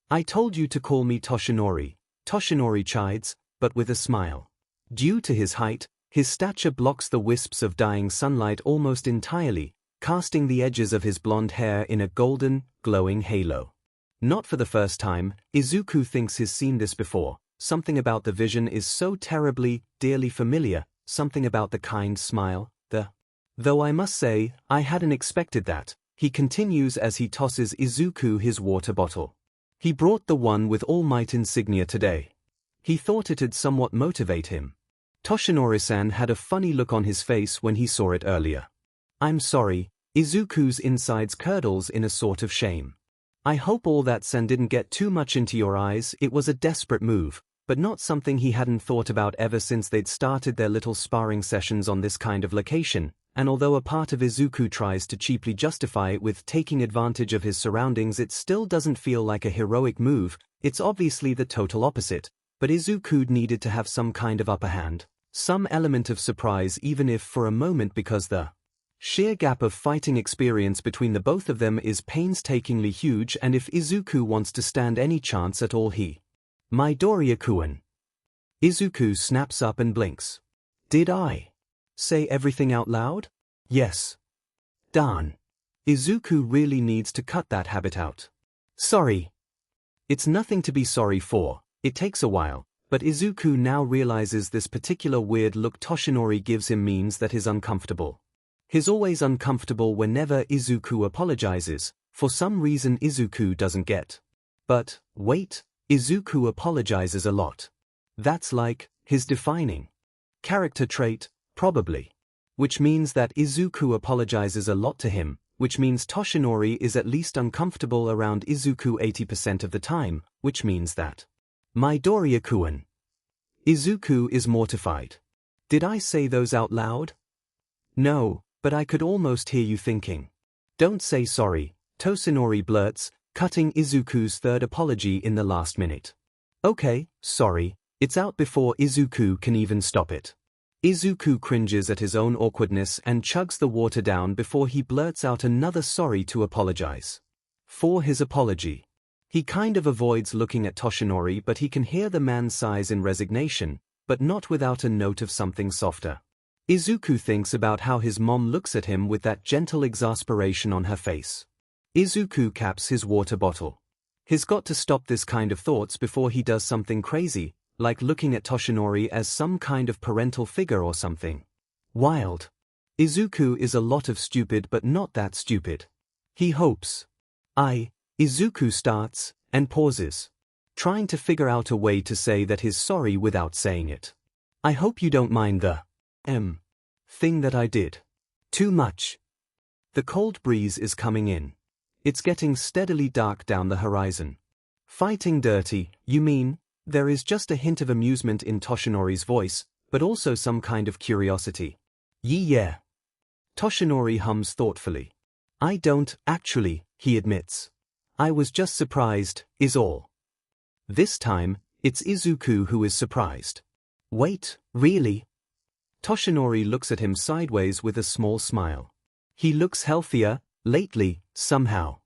I told you to call me Toshinori, Toshinori chides, but with a smile. Due to his height, his stature blocks the wisps of dying sunlight almost entirely, casting the edges of his blonde hair in a golden, glowing halo. Not for the first time, Izuku thinks he's seen this before. Something about the vision is so terribly, dearly familiar, something about the kind smile, Though I must say, I hadn't expected that, he continues as he tosses Izuku his water bottle. He brought the one with All Might insignia today. He thought it'd somewhat motivate him. Toshinori-san had a funny look on his face when he saw it earlier. I'm sorry, Izuku's insides curdles in a sort of shame. I hope all that sen didn't get too much into your eyes. It was a desperate move, but not something he hadn't thought about ever since they'd started their little sparring sessions on this kind of location, and although a part of Izuku tries to cheaply justify it with taking advantage of his surroundings, it still doesn't feel like a heroic move. It's obviously the total opposite, but Izuku needed to have some kind of upper hand, some element of surprise even if for a moment, because the sheer gap of fighting experience between the both of them is painstakingly huge, and if Izuku wants to stand any chance at all, Midoriya-kun. Izuku snaps up and blinks. Did I say everything out loud? Yes. Darn. Izuku really needs to cut that habit out. Sorry. It's nothing to be sorry for, it takes a while, but Izuku now realizes this particular weird look Toshinori gives him means that he's uncomfortable. He's always uncomfortable whenever Izuku apologizes. For some reason Izuku doesn't get. But, wait, Izuku apologizes a lot. That's like his defining character trait, probably. Which means that Izuku apologizes a lot to him, which means Toshinori is at least uncomfortable around Izuku 80% of the time, which means that Midoriya-kun. Izuku is mortified. Did I say those out loud? No, but I could almost hear you thinking. Don't say sorry, Toshinori blurts, cutting Izuku's third apology in the last minute. Okay, sorry, it's out before Izuku can even stop it. Izuku cringes at his own awkwardness and chugs the water down before he blurts out another sorry to apologize for his apology. He kind of avoids looking at Toshinori, but he can hear the man's sighs in resignation, but not without a note of something softer. Izuku thinks about how his mom looks at him with that gentle exasperation on her face. Izuku caps his water bottle. He's got to stop this kind of thoughts before he does something crazy, like looking at Toshinori as some kind of parental figure or something. Wild. Izuku is a lot of stupid, but not that stupid. He hopes. Izuku starts, and pauses, trying to figure out a way to say that he's sorry without saying it. I hope you don't mind the thing that I did. Too much. The cold breeze is coming in. It's getting steadily dark down the horizon. Fighting dirty, you mean? There is just a hint of amusement in Toshinori's voice, but also some kind of curiosity. Yeah. Toshinori hums thoughtfully. I don't, actually, he admits. I was just surprised, is all. This time, it's Izuku who is surprised. Wait, really? Toshinori looks at him sideways with a small smile. He looks healthier, lately, somehow.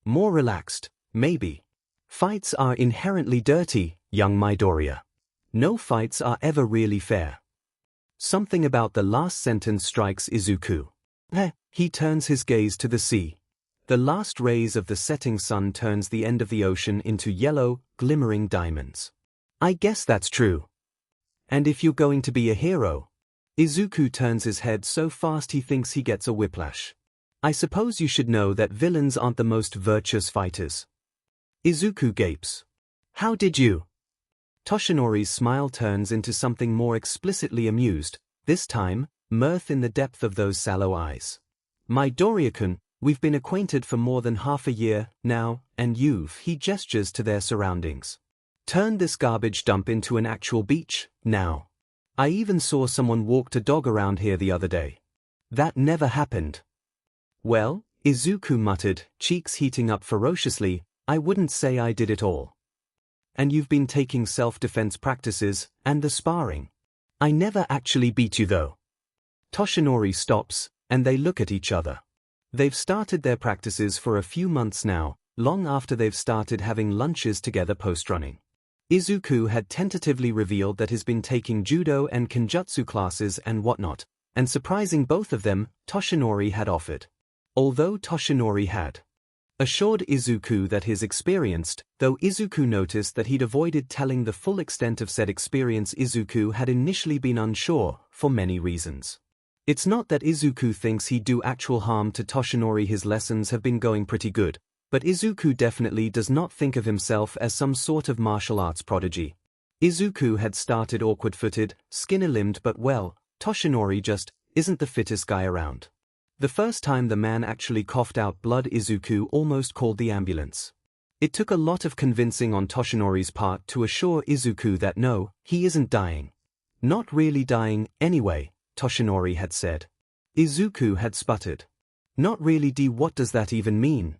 More relaxed, maybe. Fights are inherently dirty, young Midoriya. No fights are ever really fair. Something about the last sentence strikes Izuku. He turns his gaze to the sea. The last rays of the setting sun turns the end of the ocean into yellow, glimmering diamonds. I guess that's true. And if you're going to be a hero? Izuku turns his head so fast he thinks he gets a whiplash. I suppose you should know that villains aren't the most virtuous fighters. Izuku gapes. How did you? Toshinori's smile turns into something more explicitly amused, this time, mirth in the depth of those sallow eyes. Midoriya-kun, we've been acquainted for more than half a year, now, and he gestures to their surroundings. Turned this garbage dump into an actual beach, now. I even saw someone walk a dog around here the other day. That never happened. Well, Izuku muttered, cheeks heating up ferociously, I wouldn't say I did it all. And you've been taking self-defense practices, and the sparring. I never actually beat you though. Toshinori stops, and they look at each other. They've started their practices for a few months now, long after they've started having lunches together post-running. Izuku had tentatively revealed that he's been taking judo and kenjutsu classes and whatnot, and surprising both of them, Toshinori had offered. Although Toshinori had assured Izuku that he's experienced, though Izuku noticed that he'd avoided telling the full extent of said experience. Izuku had initially been unsure, for many reasons. It's not that Izuku thinks he'd do actual harm to Toshinori. His lessons have been going pretty good, but Izuku definitely does not think of himself as some sort of martial arts prodigy. Izuku had started awkward-footed, skinny-limbed, but well, Toshinori just isn't the fittest guy around. The first time the man actually coughed out blood, Izuku almost called the ambulance. It took a lot of convincing on Toshinori's part to assure Izuku that no, he isn't dying. Not really dying, anyway, Toshinori had said. Izuku had sputtered. Not really. What does that even mean?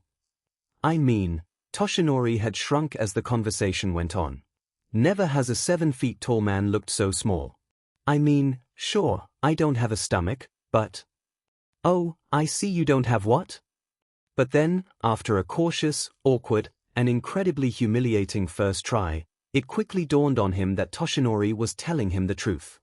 I mean, Toshinori had shrunk as the conversation went on. Never has a 7-feet-tall man looked so small. I mean, sure, I don't have a stomach, but... Oh, I see you don't have what? But then, after a cautious, awkward, and incredibly humiliating first try, it quickly dawned on him that Toshinori was telling him the truth.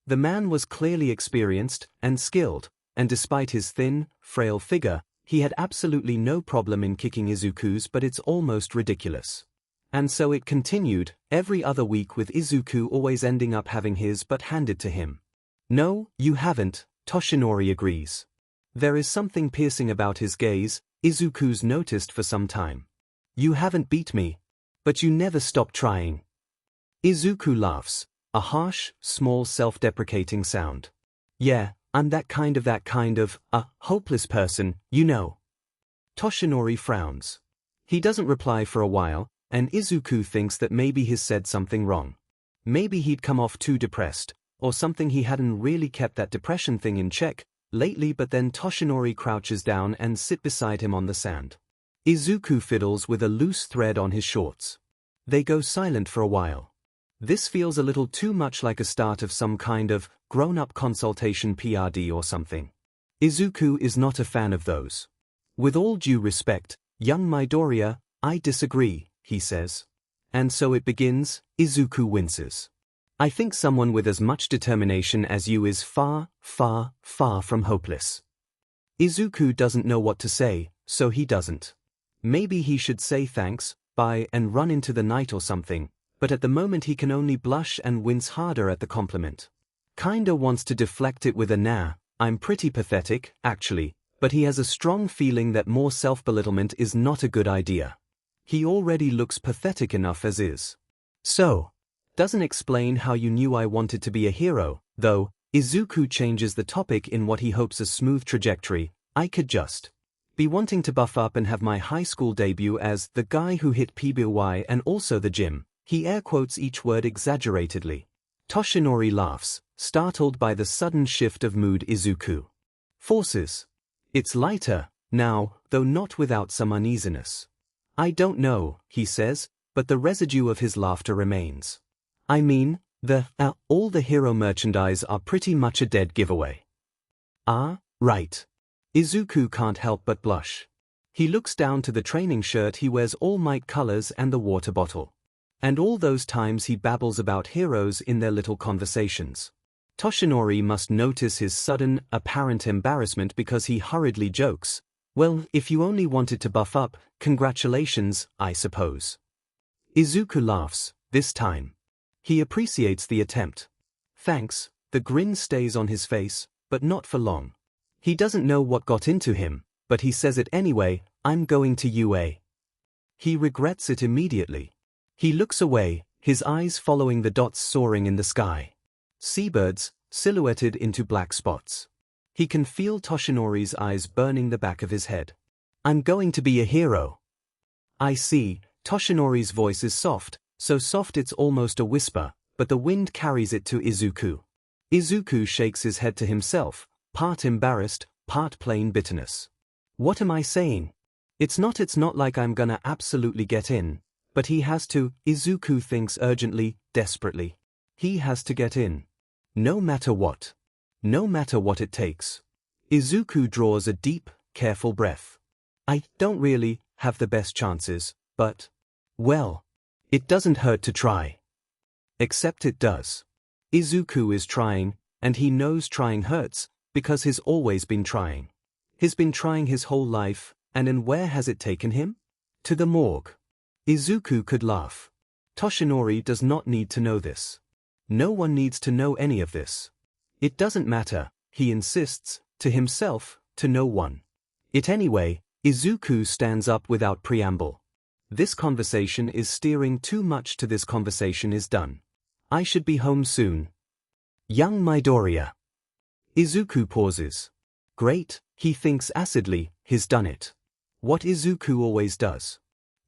The man was clearly experienced and skilled, and despite his thin, frail figure, he had absolutely no problem in kicking Izuku's. But it's almost ridiculous. And so it continued, every other week, with Izuku always ending up having his butt handed to him. No, you haven't, Toshinori agrees. There is something piercing about his gaze, Izuku's noticed for some time. You haven't beat me. But you never stop trying. Izuku laughs, a harsh, small self-deprecating sound. Yeah, I'm that kind of, hopeless person, you know. Toshinori frowns. He doesn't reply for a while, and Izuku thinks that maybe he's said something wrong. Maybe he'd come off too depressed, or something. He hadn't really kept that depression thing in check lately. But then Toshinori crouches down and sits beside him on the sand. Izuku fiddles with a loose thread on his shorts. They go silent for a while. This feels a little too much like a start of some kind of grown-up consultation PRD or something. Izuku is not a fan of those. With all due respect, young Midoriya, I disagree, he says. And so it begins. Izuku winces. I think someone with as much determination as you is far, far, far from hopeless. Izuku doesn't know what to say, so he doesn't. Maybe he should say thanks, bye, and run into the night or something, but at the moment he can only blush and wince harder at the compliment. Kinda wants to deflect it with a nah, I'm pretty pathetic, actually, but he has a strong feeling that more self-belittlement is not a good idea. He already looks pathetic enough as is. So, doesn't explain how you knew I wanted to be a hero, though. Izuku changes the topic in what he hopes a smooth trajectory. I could just be wanting to buff up and have my high school debut as the guy who hit PBY and also the gym. He air quotes each word exaggeratedly. Toshinori laughs, startled by the sudden shift of mood Izuku forces. It's lighter now, though not without some uneasiness. I don't know, he says, but the residue of his laughter remains. I mean, all the hero merchandise are pretty much a dead giveaway. Ah, right. Izuku can't help but blush. He looks down to the training shirt he wears, All Might colors, and the water bottle. And all those times he babbles about heroes in their little conversations. Toshinori must notice his sudden, apparent embarrassment because he hurriedly jokes, well, if you only wanted to buff up, congratulations, I suppose. Izuku laughs, this time. He appreciates the attempt. Thanks, the grin stays on his face, but not for long. He doesn't know what got into him, but he says it anyway, I'm going to UA. He regrets it immediately. He looks away, his eyes following the dots soaring in the sky. Seabirds, silhouetted into black spots. He can feel Toshinori's eyes burning the back of his head. I'm going to be a hero. I see, Toshinori's voice is soft, so soft it's almost a whisper, but the wind carries it to Izuku. Izuku shakes his head to himself, part embarrassed, part plain bitterness. What am I saying? It's not like I'm gonna absolutely get in, but he has to. Izuku thinks urgently, desperately. He has to get in. No matter what. No matter what it takes. Izuku draws a deep, careful breath. I don't really have the best chances, but, well, it doesn't hurt to try. Except it does. Izuku is trying, and he knows trying hurts, because he's always been trying. He's been trying his whole life, and where has it taken him? To the morgue. Izuku could laugh. Toshinori does not need to know this. No one needs to know any of this. It doesn't matter, he insists, to himself, to no one. It anyway. Izuku stands up without preamble. This conversation is steering too much to this conversation is done. I should be home soon. Young Midoriya. Izuku pauses. Great, he thinks acidly, he's done it. What Izuku always does.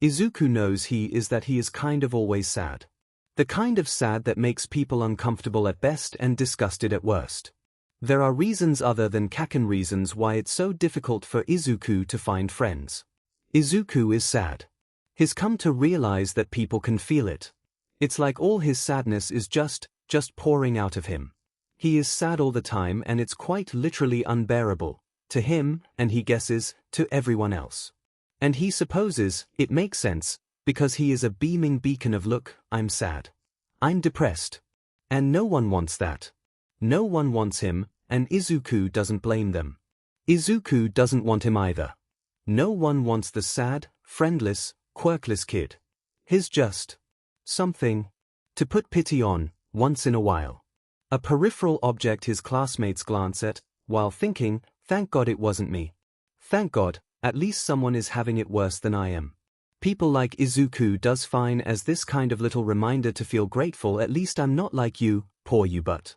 Izuku knows he is kind of always sad. The kind of sad that makes people uncomfortable at best and disgusted at worst. There are reasons other than Kacchan reasons why it's so difficult for Izuku to find friends. Izuku is sad. He's come to realize that people can feel it. It's like all his sadness is just pouring out of him. He is sad all the time and it's quite literally unbearable, to him, and he guesses, to everyone else. And he supposes, it makes sense, because he is a beaming beacon of look, I'm sad. I'm depressed. And no one wants that. No one wants him, and Izuku doesn't blame them. Izuku doesn't want him either. No one wants the sad, friendless, quirkless kid. He's just something to put pity on, once in a while. A peripheral object his classmates glance at, while thinking, thank God it wasn't me. Thank God, at least someone is having it worse than I am. People like Izuku does fine as this kind of little reminder to feel grateful, at least I'm not like you, poor you, but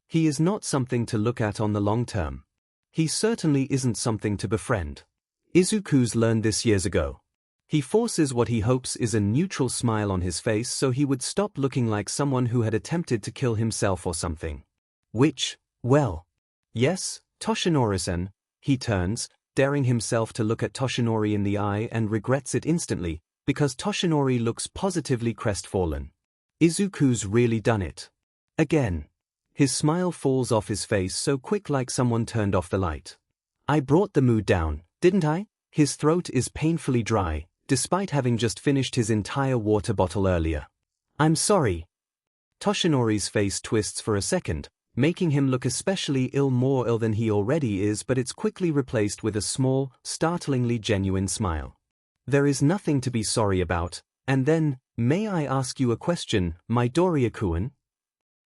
he is not something to look at on the long term. He certainly isn't something to befriend. Izuku's learned this years ago. He forces what he hopes is a neutral smile on his face so he would stop looking like someone who had attempted to kill himself or something. Which, well, yes, Toshinori-san, he turns, daring himself to look at Toshinori in the eye and regrets it instantly, because Toshinori looks positively crestfallen. Izuku's really done it. Again. His smile falls off his face so quick like someone turned off the light. I brought the mood down, didn't I? His throat is painfully dry, despite having just finished his entire water bottle earlier. I'm sorry. Toshinori's face twists for a second, making him look especially more ill than he already is, but it's quickly replaced with a small, startlingly genuine smile. There is nothing to be sorry about, and then, may I ask you a question, Midoriya-kun?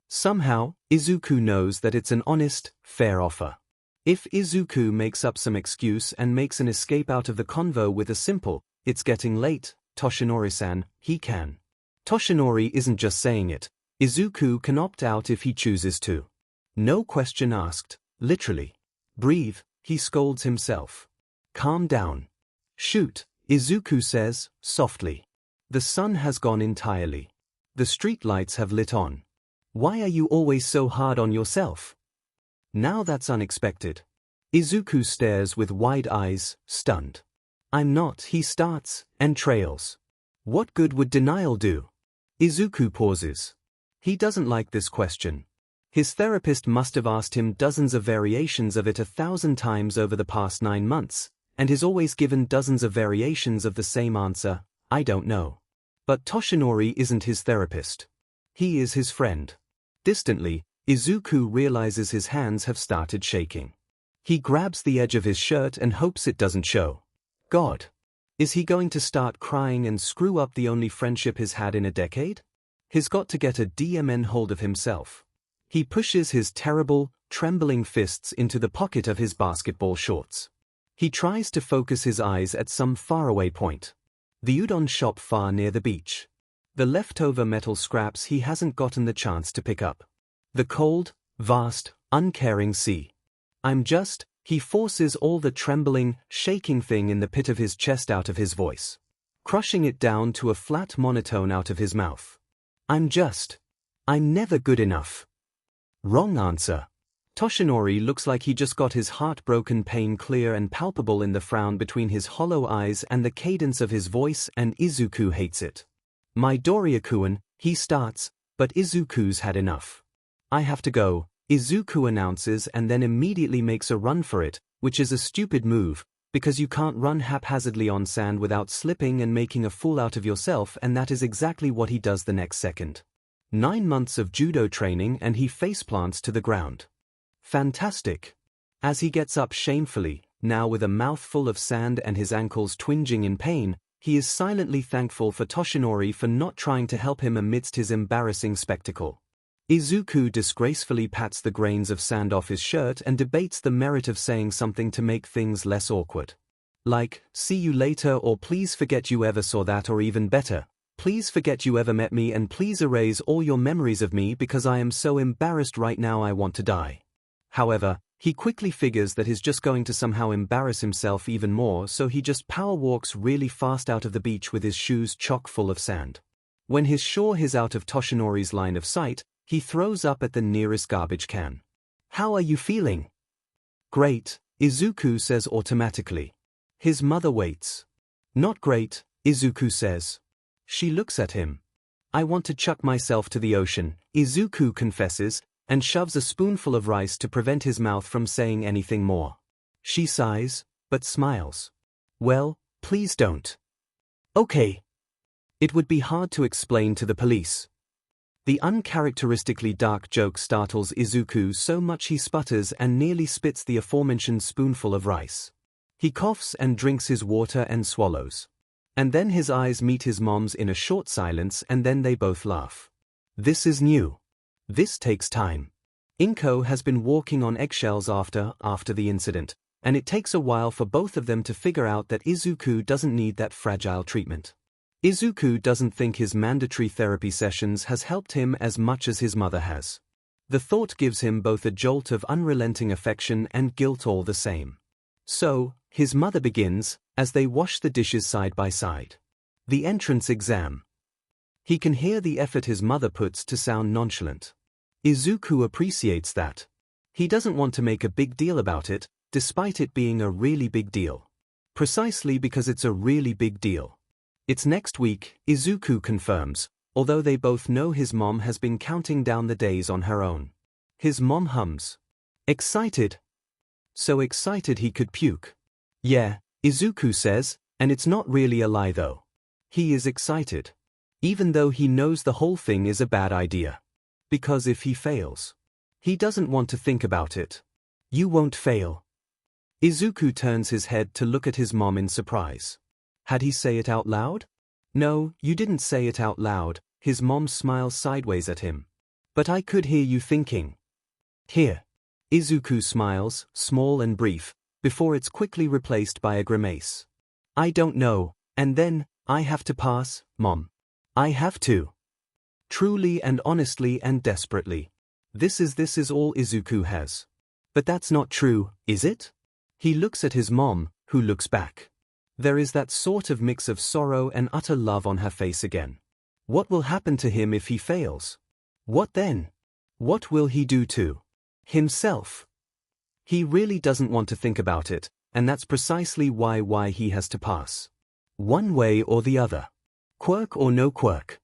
Somehow, Izuku knows that it's an honest, fair offer. If Izuku makes up some excuse and makes an escape out of the convo with a simple, "It's getting late, Toshinori-san," he can. Toshinori isn't just saying it. Izuku can opt out if he chooses to. No question asked, literally. Breathe, he scolds himself. Calm down. Shoot, Izuku says, softly. The sun has gone entirely. The street lights have lit on. Why are you always so hard on yourself? Now that's unexpected. Izuku stares with wide eyes, stunned. I'm not, he starts, and trails. What good would denial do? Izuku pauses. He doesn't like this question. His therapist must have asked him dozens of variations of it 1,000 times over the past 9 months, and has always given dozens of variations of the same answer, I don't know. But Toshinori isn't his therapist. He is his friend. Distantly, Izuku realizes his hands have started shaking. He grabs the edge of his shirt and hopes it doesn't show. God. Is he going to start crying and screw up the only friendship he's had in a decade? He's got to get a DMN hold of himself. He pushes his terrible, trembling fists into the pocket of his basketball shorts. He tries to focus his eyes at some faraway point. The udon shop far near the beach. The leftover metal scraps he hasn't gotten the chance to pick up. The cold, vast, uncaring sea. He forces all the trembling, shaking thing in the pit of his chest out of his voice, crushing it down to a flat monotone out of his mouth. I'm never good enough. Wrong answer. Toshinori looks like he just got his heartbroken pain clear and palpable in the frown between his hollow eyes and the cadence of his voice, and Izuku hates it. Midoriya-kun, he starts, but Izuku's had enough. I have to go, Izuku announces, and then immediately makes a run for it, which is a stupid move, because you can't run haphazardly on sand without slipping and making a fool out of yourself, and that is exactly what he does the next second. 9 months of judo training and he faceplants to the ground. Fantastic. As he gets up shamefully, now with a mouthful of sand and his ankles twinging in pain, he is silently thankful for Toshinori for not trying to help him amidst his embarrassing spectacle. Izuku disgracefully pats the grains of sand off his shirt and debates the merit of saying something to make things less awkward. Like, see you later, or please forget you ever saw that, or even better, please forget you ever met me, and please erase all your memories of me because I am so embarrassed right now I want to die. However, he quickly figures that he's just going to somehow embarrass himself even more, so he just power walks really fast out of the beach with his shoes chock full of sand. When he's sure he's out of Toshinori's line of sight, he throws up at the nearest garbage can. How are you feeling? Great, Izuku says automatically. His mother waits. Not great, Izuku says. She looks at him. I want to chuck myself to the ocean, Izuku confesses, and shoves a spoonful of rice to prevent his mouth from saying anything more. She sighs, but smiles. Well, please don't. Okay. It would be hard to explain to the police. The uncharacteristically dark joke startles Izuku so much he sputters and nearly spits the aforementioned spoonful of rice. He coughs and drinks his water and swallows. And then his eyes meet his mom's in a short silence, and then they both laugh. This is new. This takes time. Inko has been walking on eggshells after the incident, and it takes a while for both of them to figure out that Izuku doesn't need that fragile treatment. Izuku doesn't think his mandatory therapy sessions has helped him as much as his mother has. The thought gives him both a jolt of unrelenting affection and guilt all the same. So, his mother begins, as they wash the dishes side by side. The entrance exam. He can hear the effort his mother puts to sound nonchalant. Izuku appreciates that. He doesn't want to make a big deal about it, despite it being a really big deal. Precisely because it's a really big deal. It's next week, Izuku confirms, although they both know his mom has been counting down the days on her own. His mom hums. Excited. So excited he could puke. Yeah, Izuku says, And it's not really a lie though. He is excited. Even though he knows the whole thing is a bad idea. Because if he fails, he doesn't want to think about it. You won't fail. Izuku turns his head to look at his mom in surprise. Had he say it out loud? No, you didn't say it out loud. His mom smiles sideways at him. But I could hear you thinking. Here. Izuku smiles, small and brief, before it's quickly replaced by a grimace. I don't know, and then, I have to pass, Mom. I have to. Truly and honestly and desperately. This is all Izuku has. But that's not true, is it? He looks at his mom, who looks back. There is that sort of mix of sorrow and utter love on her face again. What will happen to him if he fails? What then? What will he do to himself? He really doesn't want to think about it, and that's precisely why he has to pass. One way or the other. Quirk or no quirk.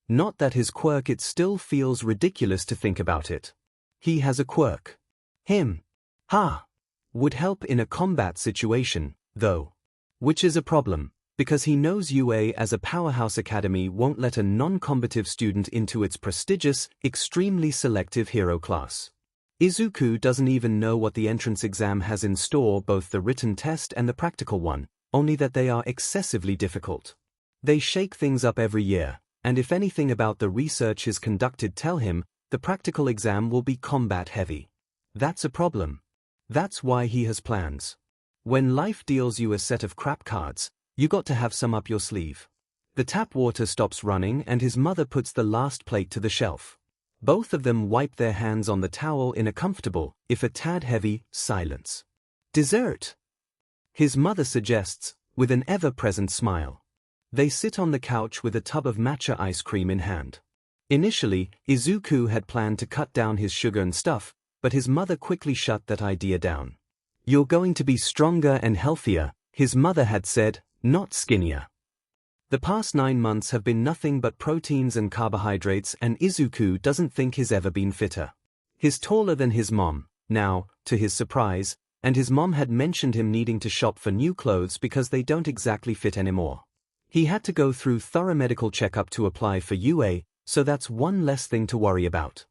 Not that his quirk, it still feels ridiculous to think about it. He has a quirk. Him. Ha! Would help in a combat situation, though. Which is a problem, because he knows UA as a powerhouse academy won't let a non-combative student into its prestigious, extremely selective hero class. Izuku doesn't even know what the entrance exam has in store, both the written test and the practical one, only that they are excessively difficult. They shake things up every year, and if anything about the research is conducted tell him, the practical exam will be combat heavy. That's a problem. That's why he has plans. When life deals you a set of crap cards, you got to have some up your sleeve. The tap water stops running and his mother puts the last plate to the shelf. Both of them wipe their hands on the towel in a comfortable, if a tad heavy, silence. Dessert! His mother suggests, with an ever-present smile. They sit on the couch with a tub of matcha ice cream in hand. Initially, Izuku had planned to cut down his sugar and stuff, but his mother quickly shut that idea down. You're going to be stronger and healthier, his mother had said, not skinnier. The past 9 months have been nothing but proteins and carbohydrates, and Izuku doesn't think he's ever been fitter. He's taller than his mom, now, to his surprise, and his mom had mentioned him needing to shop for new clothes because they don't exactly fit anymore. He had to go through thorough medical checkup to apply for UA, so that's one less thing to worry about.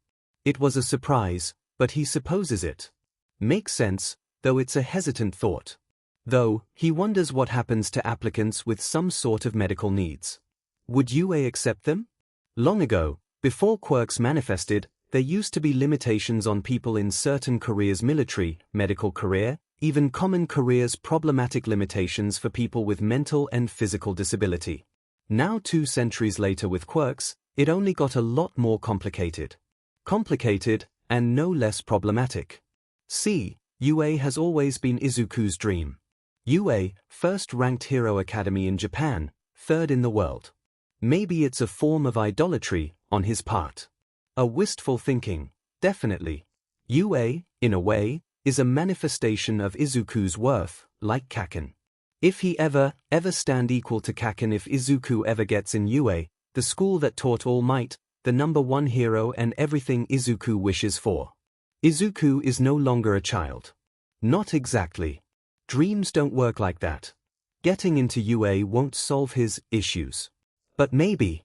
It was a surprise, but he supposes it makes sense, though it's a hesitant thought. Though, he wonders what happens to applicants with some sort of medical needs. Would UA accept them? Long ago, before quirks manifested, there used to be limitations on people in certain careers, military, medical career, even common careers, problematic limitations for people with mental and physical disability. Now 2 centuries later with quirks, it only got a lot more complicated. Complicated, and no less problematic. See, UA has always been Izuku's dream. UA, first-ranked hero academy in Japan, 3rd in the world. Maybe it's a form of idolatry, on his part. A wistful thinking, definitely. UA, in a way, is a manifestation of Izuku's worth, like Kacchan. If he ever stand equal to Kacchan, if Izuku ever gets in UA, the school that taught All Might, the #1 hero and everything Izuku wishes for. Izuku is no longer a child. Not exactly. Dreams don't work like that. Getting into UA won't solve his issues. But maybe,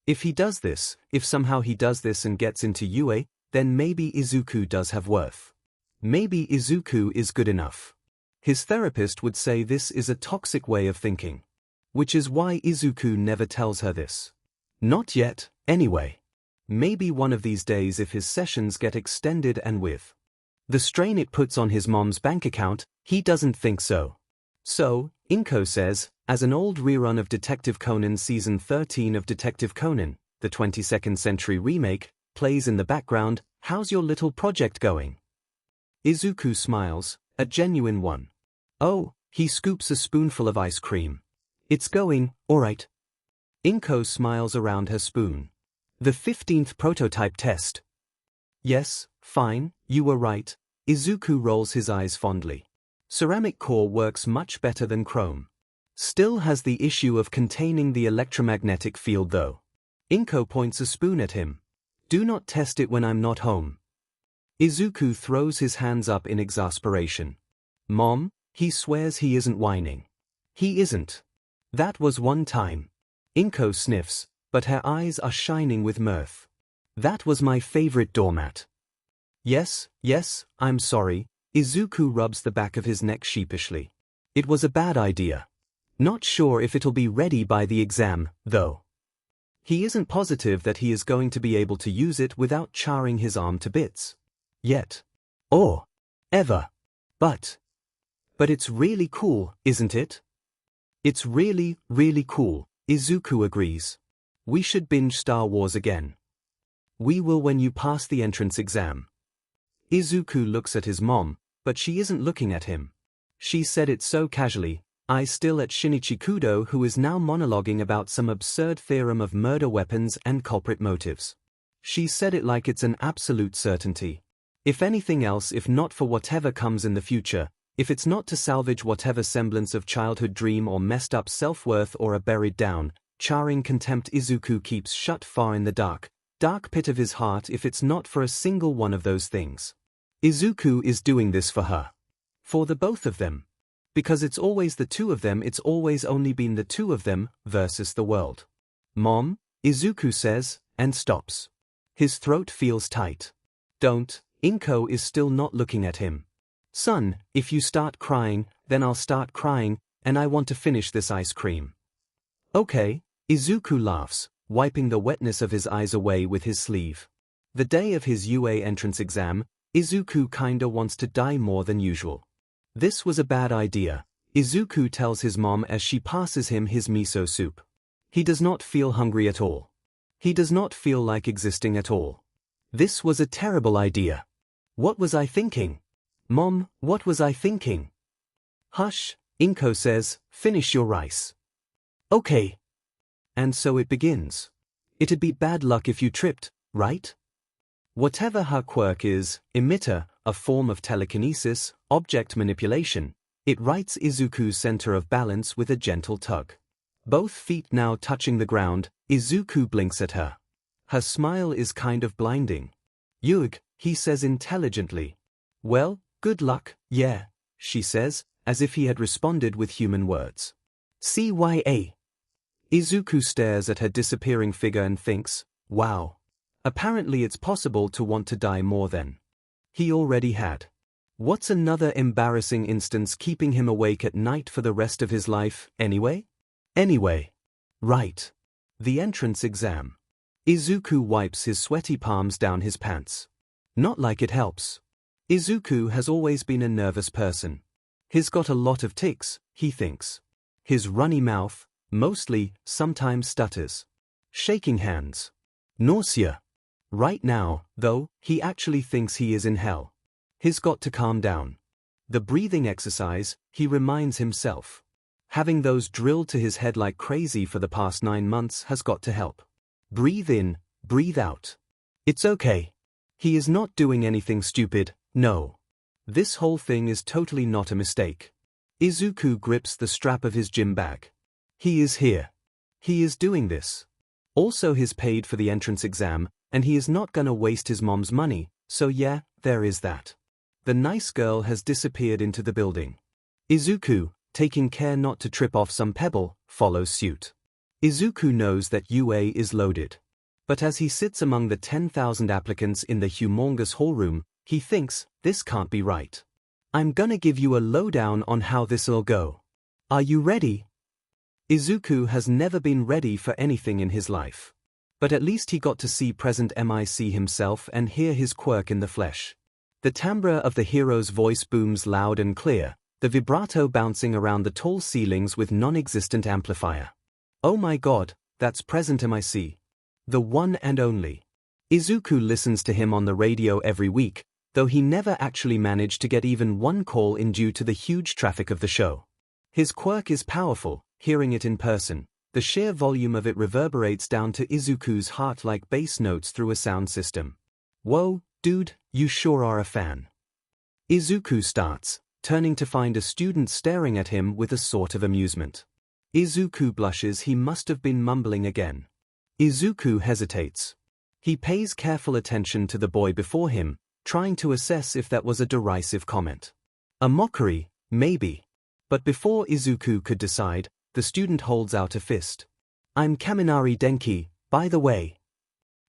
if he does this, if somehow he does this and gets into UA, then maybe Izuku does have worth. Maybe Izuku is good enough. His therapist would say this is a toxic way of thinking. Which is why Izuku never tells her this. Not yet, anyway. Maybe one of these days if his sessions get extended and with the strain it puts on his mom's bank account, he doesn't think so. So, Inko says, as an old rerun of Detective Conan Season 13 of Detective Conan, the 22nd century remake, plays in the background, how's your little project going? Izuku smiles, a genuine one. Oh, he scoops a spoonful of ice cream. It's going, alright. Inko smiles around her spoon. The 15th prototype test. Yes, fine, you were right. Izuku rolls his eyes fondly. Ceramic core works much better than chrome. Still has the issue of containing the electromagnetic field though. Inko points a spoon at him. Do not test it when I'm not home. Izuku throws his hands up in exasperation. Mom, he swears he isn't whining. He isn't. That was one time. Inko sniffs, but her eyes are shining with mirth. That was my favorite doormat. Yes, I'm sorry. Izuku rubs the back of his neck sheepishly. It was a bad idea. Not sure if it'll be ready by the exam, though. He isn't positive that he is going to be able to use it without charring his arm to bits. Yet. Or. Ever. But it's really cool, isn't it? It's really, really cool, Izuku agrees. We should binge Star Wars again. We will when you pass the entrance exam. Izuku looks at his mom, but she isn't looking at him. She said it so casually, eyes still at Shinichi Kudo, who is now monologuing about some absurd theorem of murder weapons and culprit motives. She said it like it's an absolute certainty. If anything else, if not for whatever comes in the future, if it's not to salvage whatever semblance of childhood dream or messed up self-worth or a buried down, charring contempt Izuku keeps shut far in the dark pit of his heart, if it's not for a single one of those things. Izuku is doing this for her. For the both of them. Because it's always the two of them, it's always only been the two of them, versus the world. Mom, Izuku says, and stops. His throat feels tight. Don't, Inko is still not looking at him. Son, if you start crying, then I'll start crying, and I want to finish this ice cream. Okay, Izuku laughs, wiping the wetness of his eyes away with his sleeve. The day of his UA entrance exam, Izuku kinda wants to die more than usual. This was a bad idea, Izuku tells his mom as she passes him his miso soup. He does not feel hungry at all. He does not feel like existing at all. This was a terrible idea. What was I thinking? Mom, what was I thinking? Hush, Inko says, finish your rice. Okay. And so it begins. It'd be bad luck if you tripped, right? Whatever her quirk is, emitter, a form of telekinesis, object manipulation, it rights Izuku's center of balance with a gentle tug. Both feet now touching the ground, Izuku blinks at her. Her smile is kind of blinding. Yug, he says intelligently. Well, good luck, yeah, she says, as if he had responded with human words. CYA. Izuku stares at her disappearing figure and thinks, wow. Apparently it's possible to want to die more than he already had. What's another embarrassing instance keeping him awake at night for the rest of his life, anyway? Right. The entrance exam. Izuku wipes his sweaty palms down his pants. Not like it helps. Izuku has always been a nervous person. He's got a lot of tics, he thinks. His runny mouth, mostly, sometimes stutters. Shaking hands. Nausea. Right now, though, he actually thinks he is in hell. He's got to calm down. The breathing exercise, he reminds himself. Having those drilled to his head like crazy for the past 9 months has got to help. Breathe in, breathe out. It's okay. He is not doing anything stupid, no. This whole thing is totally not a mistake. Izuku grips the strap of his gym bag. He is here. He is doing this. Also he's paid for the entrance exam, and he is not gonna waste his mom's money, so yeah, there is that. The nice girl has disappeared into the building. Izuku, taking care not to trip off some pebble, follows suit. Izuku knows that UA is loaded. But as he sits among the 10,000 applicants in the humongous hallroom, he thinks, this can't be right. I'm gonna give you a lowdown on how this'll go. Are you ready? Izuku has never been ready for anything in his life. But at least he got to see present MIC himself and hear his quirk in the flesh. The timbre of the hero's voice booms loud and clear, the vibrato bouncing around the tall ceilings with non-existent amplifier. Oh my god, that's present MIC. The one and only. Izuku listens to him on the radio every week, though he never actually managed to get even one call in due to the huge traffic of the show. His quirk is powerful, hearing it in person. The sheer volume of it reverberates down to Izuku's heart like bass notes through a sound system. Whoa, dude, you sure are a fan. Izuku starts, turning to find a student staring at him with a sort of amusement. Izuku blushes. He must have been mumbling again. Izuku hesitates. He pays careful attention to the boy before him, trying to assess if that was a derisive comment. A mockery, maybe. But before Izuku could decide, the student holds out a fist. I'm Kaminari Denki, by the way.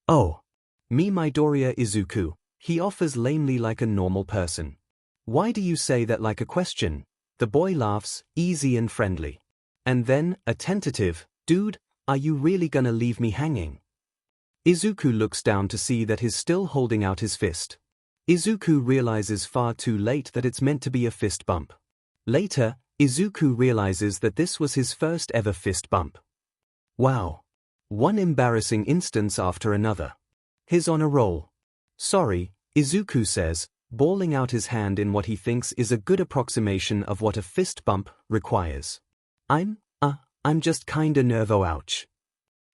Oh. Me Midoriya Izuku, he offers lamely like a normal person. Why do you say that like a question? The boy laughs, easy and friendly. And then, a tentative, dude, are you really gonna leave me hanging? Izuku looks down to see that he's still holding out his fist. Izuku realizes far too late that it's meant to be a fist bump. Later, Izuku realizes that this was his first ever fist bump. Wow. One embarrassing instance after another. He's on a roll. Sorry, Izuku says, balling out his hand in what he thinks is a good approximation of what a fist bump requires. I'm just kinda nervo ouch.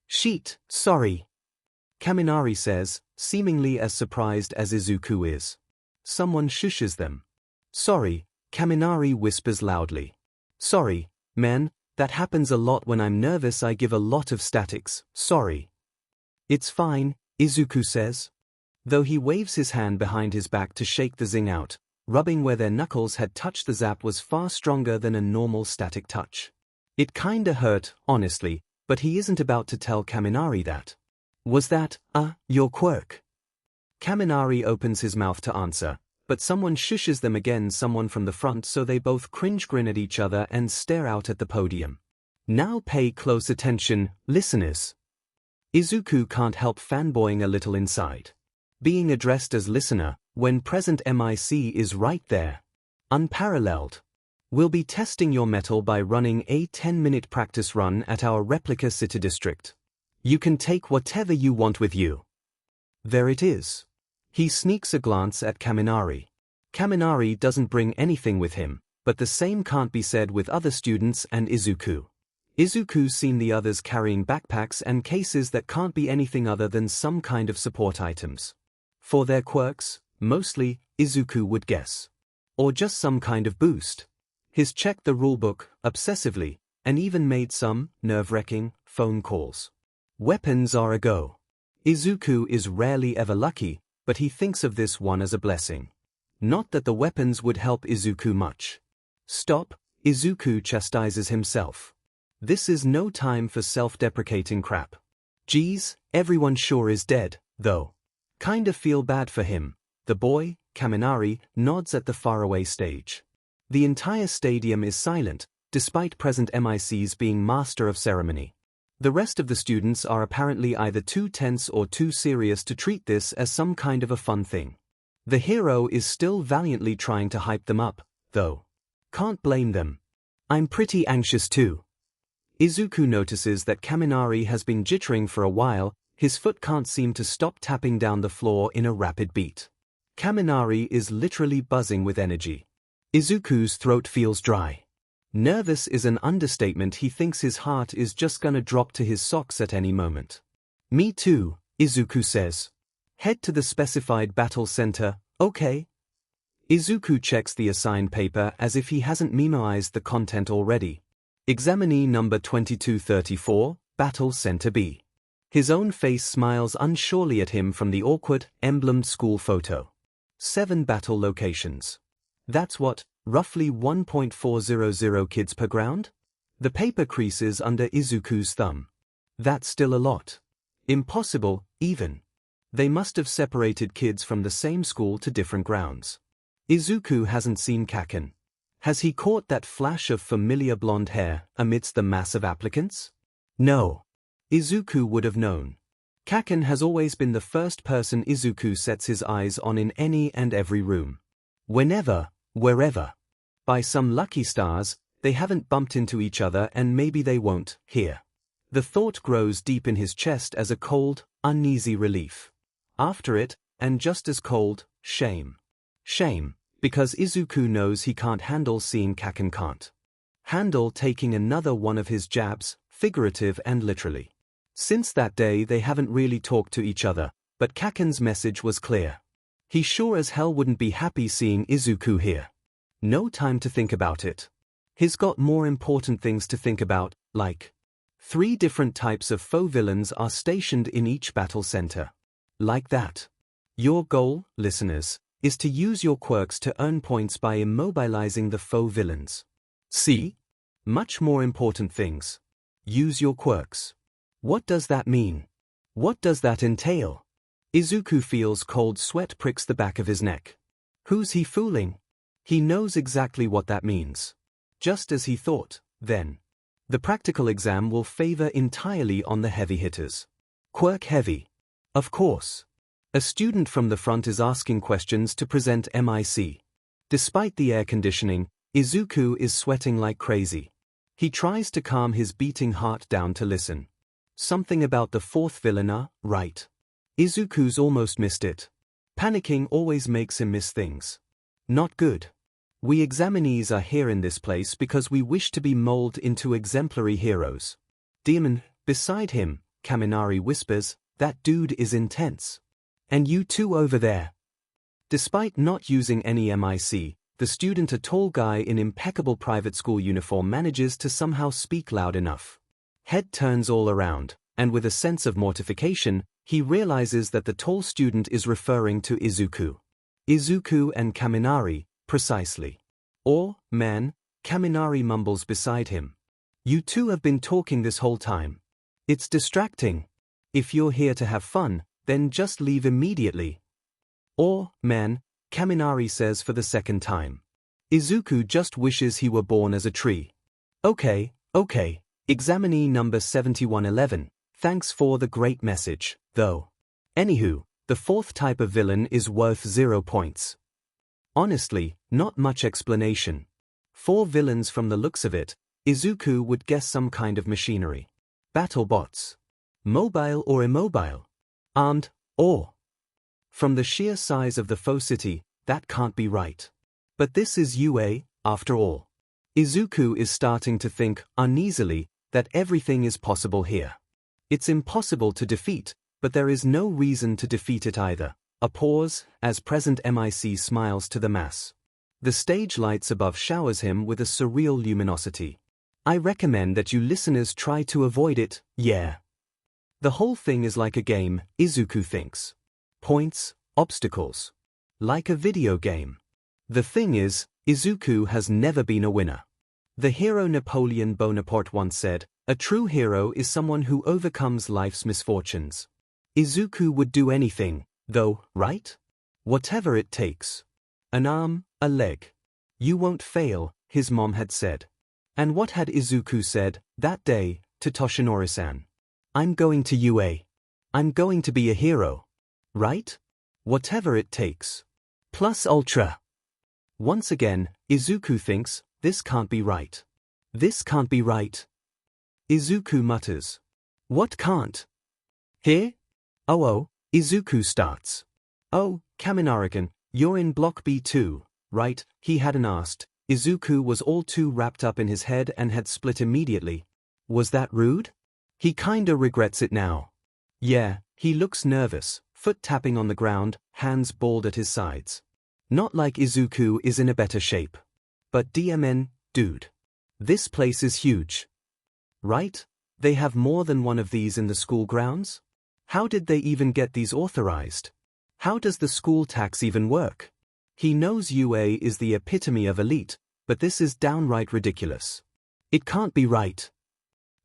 Sheet, sorry. Kaminari says, seemingly as surprised as Izuku is. Someone shushes them. Sorry, Kaminari whispers loudly. Sorry, man, that happens a lot when I'm nervous. I give a lot of statics, sorry. It's fine, Izuku says. Though he waves his hand behind his back to shake the zing out, rubbing where their knuckles had touched the zap was far stronger than a normal static touch. It kinda hurt, honestly, but he isn't about to tell Kaminari that. Was that, your quirk? Kaminari opens his mouth to answer, but someone shushes them again, someone from the front, so they both cringe, grin at each other and stare out at the podium. Now pay close attention, listeners. Izuku can't help fanboying a little inside. Being addressed as listener, when present MIC is right there. Unparalleled. We'll be testing your mettle by running a 10-minute practice run at our replica city district. You can take whatever you want with you. There it is. He sneaks a glance at Kaminari. Kaminari doesn't bring anything with him, but the same can't be said with other students and Izuku. Izuku's seen the others carrying backpacks and cases that can't be anything other than some kind of support items. For their quirks, mostly, Izuku would guess. Or just some kind of boost. He's checked the rulebook, obsessively, and even made some, nerve-wracking, phone calls. Weapons are a go. Izuku is rarely ever lucky, but he thinks of this one as a blessing. Not that the weapons would help Izuku much. Stop, Izuku chastises himself. This is no time for self-deprecating crap. Geez, everyone sure is dead, though. Kinda feel bad for him. The boy, Kaminari, nods at the faraway stage. The entire stadium is silent, despite present MICs being master of ceremony. The rest of the students are apparently either too tense or too serious to treat this as some kind of a fun thing. The hero is still valiantly trying to hype them up, though. Can't blame them. I'm pretty anxious too. Izuku notices that Kaminari has been jittering for a while. His foot can't seem to stop tapping down the floor in a rapid beat. Kaminari is literally buzzing with energy. Izuku's throat feels dry. Nervous is an understatement. He thinks his heart is just gonna drop to his socks at any moment. Me too, Izuku says. Head to the specified battle center, okay? Izuku checks the assigned paper as if he hasn't memorized the content already. Examinee number 2234, Battle Center B. His own face smiles unsurely at him from the awkward, emblemed school photo. 7 battle locations. That's what, roughly 1.400 kids per ground? The paper creases under Izuku's thumb. That's still a lot. Impossible, even. They must have separated kids from the same school to different grounds. Izuku hasn't seen Kacchan. Has he caught that flash of familiar blonde hair amidst the mass of applicants? No. Izuku would have known. Kacchan has always been the first person Izuku sets his eyes on in any and every room. Whenever, wherever. By some lucky stars, they haven't bumped into each other, and maybe they won't, here. The thought grows deep in his chest as a cold, uneasy relief. After it, and just as cold, shame. Shame, because Izuku knows he can't handle seeing Kacchan can't handle taking another one of his jabs, figurative and literally. Since that day they haven't really talked to each other, but Kacchan's message was clear. He sure as hell wouldn't be happy seeing Izuku here. No time to think about it. He's got more important things to think about, like 3 different types of faux villains are stationed in each battle center. Like that. Your goal, listeners, is to use your quirks to earn points by immobilizing the faux villains. See? Much more important things. Use your quirks. What does that mean? What does that entail? Izuku feels cold sweat pricks the back of his neck. Who's he fooling? He knows exactly what that means. Just as he thought, then. The practical exam will favor entirely on the heavy hitters. Quirk heavy. Of course. A student from the front is asking questions to present MIC. Despite the air conditioning, Izuku is sweating like crazy. He tries to calm his beating heart down to listen. Something about the fourth villain, right? Izuku's almost missed it. Panicking always makes him miss things. Not good. We examinees are here in this place because we wish to be molded into exemplary heroes. Demon, beside him, Kaminari whispers, that dude is intense. And you two over there. Despite not using any MIC, the student, a tall guy in impeccable private school uniform, manages to somehow speak loud enough. Head turns all around, and with a sense of mortification, he realizes that the tall student is referring to Izuku. Izuku and Kaminari, precisely. Or, man, Kaminari mumbles beside him. You two have been talking this whole time. It's distracting. If you're here to have fun, then just leave immediately. Or, man, Kaminari says for the second time. Izuku just wishes he were born as a tree. Okay. Examinee number 7111, thanks for the great message, though. Anywho, the fourth type of villain is worth 0 points. Honestly, not much explanation. 4 villains from the looks of it, Izuku would guess some kind of machinery. Battle bots. Mobile or immobile. Armed, or. From the sheer size of the faux city, that can't be right. But this is UA, after all. Izuku is starting to think, uneasily, that everything is possible here. It's impossible to defeat, but there is no reason to defeat it either. A pause, as present MIC smiles to the mass. The stage lights above showers him with a surreal luminosity. I recommend that you listeners try to avoid it, yeah. The whole thing is like a game, Izuku thinks. Points, obstacles. Like a video game. The thing is, Izuku has never been a winner. The hero Napoleon Bonaparte once said, a true hero is someone who overcomes life's misfortunes. Izuku would do anything, though, right? Whatever it takes. An arm, a leg. You won't fail, his mom had said. And what had Izuku said, that day, to Toshinori-san? I'm going to UA. I'm going to be a hero. Right? Whatever it takes. Plus ultra. Once again, Izuku thinks, this can't be right. This can't be right. Izuku mutters. What can't? Here? Oh, Izuku starts. Oh, Kaminari-kun, you're in block B2, right? He hadn't asked. Izuku was all too wrapped up in his head and had split immediately. Was that rude? He kinda regrets it now. Yeah, he looks nervous, foot tapping on the ground, hands balled at his sides. Not like Izuku is in a better shape. But DMN, dude. This place is huge. Right? They have more than one of these in the school grounds? How did they even get these authorized? How does the school tax even work? He knows UA is the epitome of elite, but this is downright ridiculous. It can't be right.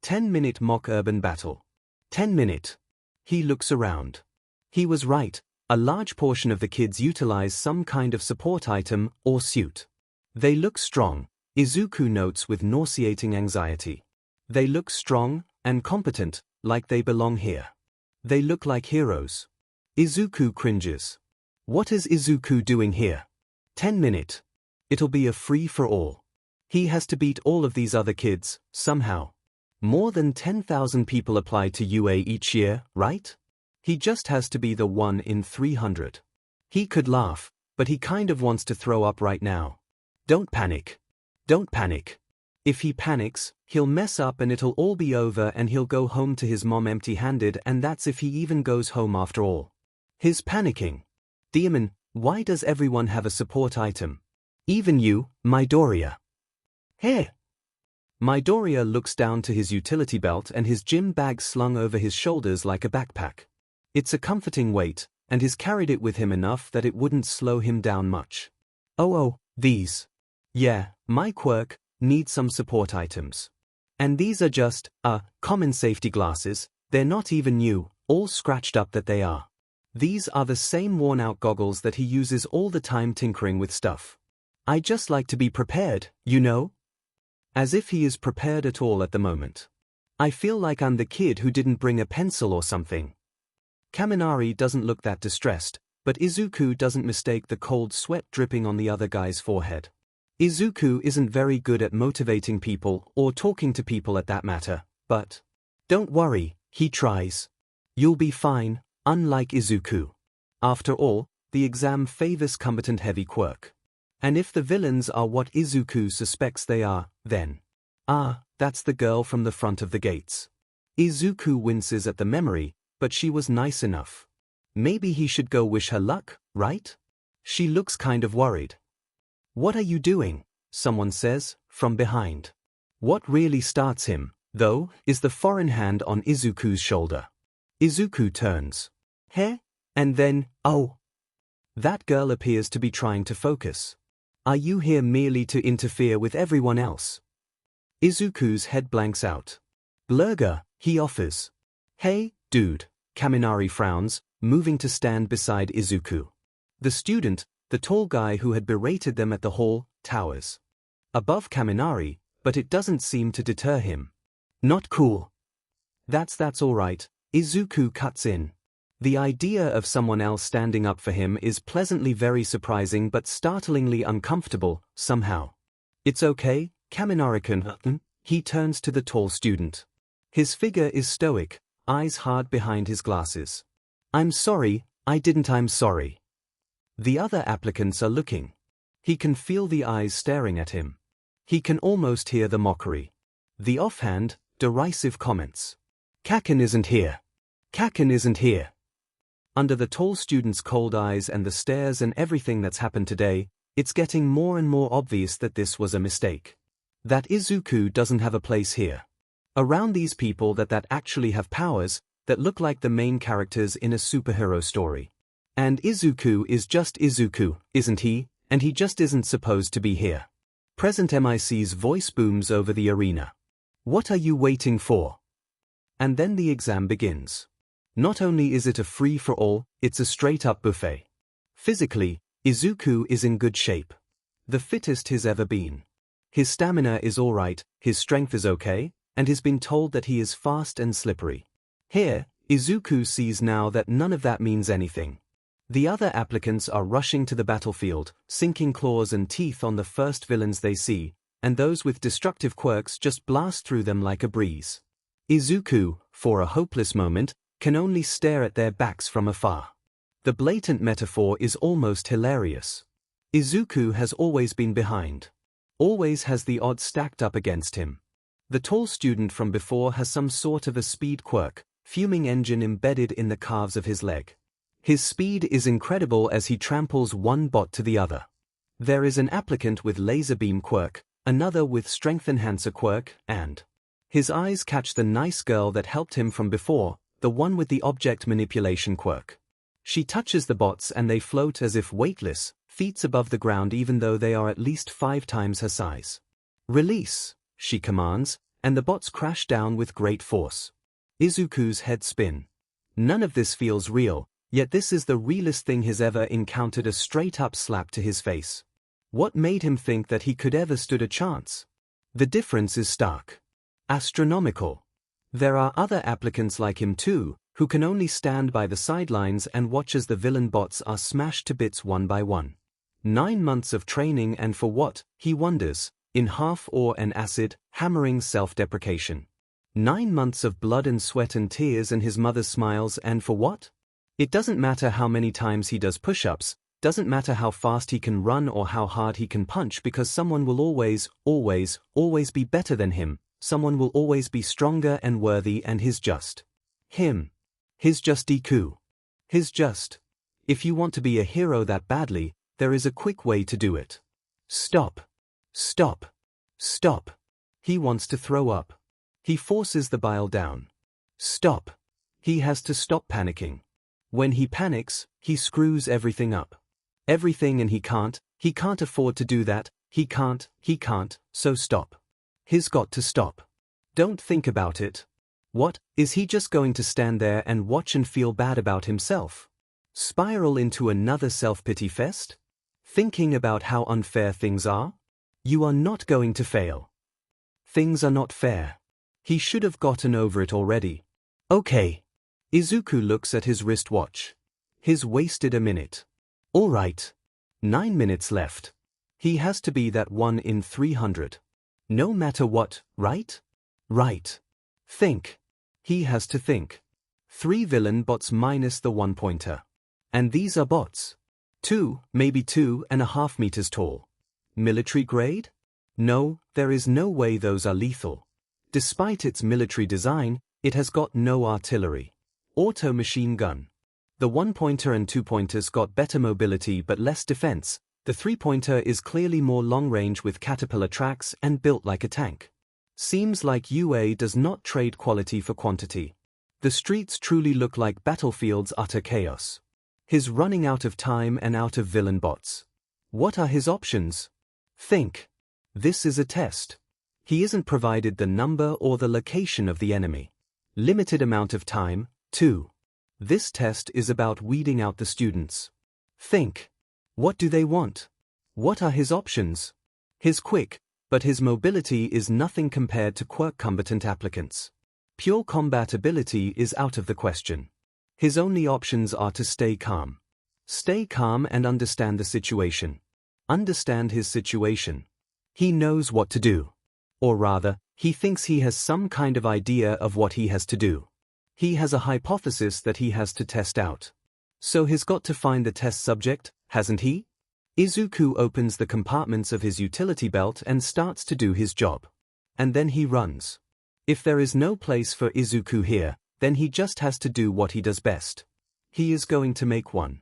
10-minute mock urban battle. 10-minute. He looks around. He was right, a large portion of the kids utilize some kind of support item or suit. They look strong, Izuku notes with nauseating anxiety. They look strong and competent, like they belong here. They look like heroes. Izuku cringes. What is Izuku doing here? 10-minute. It'll be a free-for-all. He has to beat all of these other kids, somehow. More than 10,000 people apply to UA each year, right? He just has to be the 1 in 300. He could laugh, but he kind of wants to throw up right now. Don't panic. Don't panic. If he panics, he'll mess up and it'll all be over and he'll go home to his mom empty-handed, and that's if he even goes home after all. His panicking. Demon, why does everyone have a support item? Even you, Midoriya. Hey! Midoriya looks down to his utility belt and his gym bag slung over his shoulders like a backpack. It's a comforting weight, and he's carried it with him enough that it wouldn't slow him down much. Oh, these. Yeah, my quirk, need some support items. And these are just, common safety glasses, they're not even new, all scratched up that they are. These are the same worn-out goggles that he uses all the time tinkering with stuff. I just like to be prepared, you know? As if he is prepared at all at the moment. I feel like I'm the kid who didn't bring a pencil or something. Kaminari doesn't look that distressed, but Izuku doesn't mistake the cold sweat dripping on the other guy's forehead. Izuku isn't very good at motivating people or talking to people at that matter, but don't worry, he tries. You'll be fine, unlike Izuku. After all, the exam favors combatant heavy Quirk. And if the villains are what Izuku suspects they are, then that's the girl from the front of the gates. Izuku winces at the memory, but she was nice enough. Maybe he should go wish her luck, right? She looks kind of worried. What are you doing? Someone says, from behind. What really starts him, though, is the foreign hand on Izuku's shoulder. Izuku turns. Heh? And then, oh! That girl appears to be trying to focus. Are you here merely to interfere with everyone else? Izuku's head blanks out. Blurger, he offers. Hey, dude, Kaminari frowns, moving to stand beside Izuku. The student, the tall guy who had berated them at the hall, towers above Kaminari, but it doesn't seem to deter him. Not cool. That's all right, Izuku cuts in. The idea of someone else standing up for him is pleasantly very surprising but startlingly uncomfortable, somehow. It's okay, Kaminari-kun. He turns to the tall student. His figure is stoic, eyes hard behind his glasses. I'm sorry, I'm sorry. The other applicants are looking. He can feel the eyes staring at him. He can almost hear the mockery. The offhand, derisive comments. Kacchan isn't here. Kacchan isn't here. Under the tall student's cold eyes and the stares and everything that's happened today, it's getting more and more obvious that this was a mistake. That Izuku doesn't have a place here. Around these people that actually have powers, that look like the main characters in a superhero story. And Izuku is just Izuku, isn't he? And he just isn't supposed to be here. Present MIC's voice booms over the arena. What are you waiting for? And then the exam begins. Not only is it a free-for-all, it's a straight-up buffet. Physically, Izuku is in good shape. The fittest he's ever been. His stamina is alright, his strength is okay, and he's been told that he is fast and slippery. Here, Izuku sees now that none of that means anything. The other applicants are rushing to the battlefield, sinking claws and teeth on the first villains they see, and those with destructive quirks just blast through them like a breeze. Izuku, for a hopeless moment, can only stare at their backs from afar. The blatant metaphor is almost hilarious. Izuku has always been behind. Always has the odds stacked up against him. The tall student from before has some sort of a speed quirk, fuming engine embedded in the calves of his leg. His speed is incredible as he tramples one bot to the other. There is an applicant with laser beam quirk, another with strength enhancer quirk, and his eyes catch the nice girl that helped him from before, the one with the object manipulation quirk. She touches the bots and they float as if weightless, feet above the ground even though they are at least 5 times her size. Release, she commands, and the bots crash down with great force. Izuku's head spin. None of this feels real, yet this is the realest thing he's ever encountered, a straight-up slap to his face. What made him think that he could ever stood a chance? The difference is stark. Astronomical. There are other applicants like him too, who can only stand by the sidelines and watch as the villain bots are smashed to bits one by one. 9 months of training, and for what, he wonders, in half ore and acid, hammering self-deprecation. 9 months of blood and sweat and tears and his mother's smiles, and for what? It doesn't matter how many times he does push-ups, doesn't matter how fast he can run or how hard he can punch, because someone will always be better than him, someone will always be stronger and worthy, and he's just him. He's just Deku. He's just. If you want to be a hero that badly, there is a quick way to do it. Stop. Stop. Stop. He wants to throw up. He forces the bile down. Stop. He has to stop panicking. When he panics, he screws everything up. Everything, and he can't afford to do that, He can't, so stop. He's got to stop. Don't think about it. What, is he just going to stand there and watch and feel bad about himself? Spiral into another self-pity fest? Thinking about how unfair things are? You are not going to fail. Things are not fair. He should have gotten over it already. Okay. Izuku looks at his wristwatch. He's wasted a minute. All right. 9 minutes left. He has to be that 1 in 300. No matter what, right? Right. Think. He has to think. 3 villain bots minus the 1-pointer. And these are bots. 2, maybe 2.5 meters tall. Military grade? No, there is no way those are lethal. Despite its military design, it has got no artillery. Auto machine gun. The 1-pointer and 2-pointers got better mobility but less defense. The 3-pointer is clearly more long-range with caterpillar tracks and built like a tank. Seems like UA does not trade quality for quantity. The streets truly look like battlefields utter chaos. He's running out of time and out of villain bots. What are his options? Think. This is a test. He isn't provided the number or the location of the enemy. Limited amount of time, too. This test is about weeding out the students. Think. What do they want? What are his options? He's quick, but his mobility is nothing compared to Quirk combatant applicants. Pure combat ability is out of the question. His only options are to stay calm. Stay calm and understand the situation. Understand his situation. He knows what to do. Or rather, he thinks he has some kind of idea of what he has to do. He has a hypothesis that he has to test out. So he's got to find the test subject, hasn't he? Izuku opens the compartments of his utility belt and starts to do his job. And then he runs. If there is no place for Izuku here, then he just has to do what he does best. He is going to make one.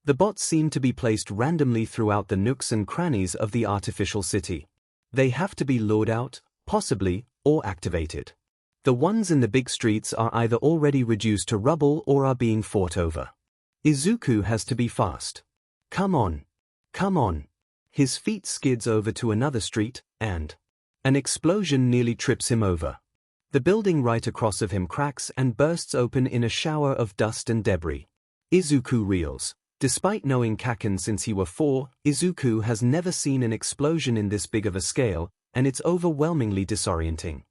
The bots seem to be placed randomly throughout the nooks and crannies of the artificial city. They have to be lured out, possibly, or activated. The ones in the big streets are either already reduced to rubble or are being fought over. Izuku has to be fast. Come on. Come on. His feet skids over to another street, and an explosion nearly trips him over. The building right across of him cracks and bursts open in a shower of dust and debris. Izuku reels. Despite knowing Kacchan since he was 4, Izuku has never seen an explosion in this big of a scale, and it's overwhelmingly disorienting.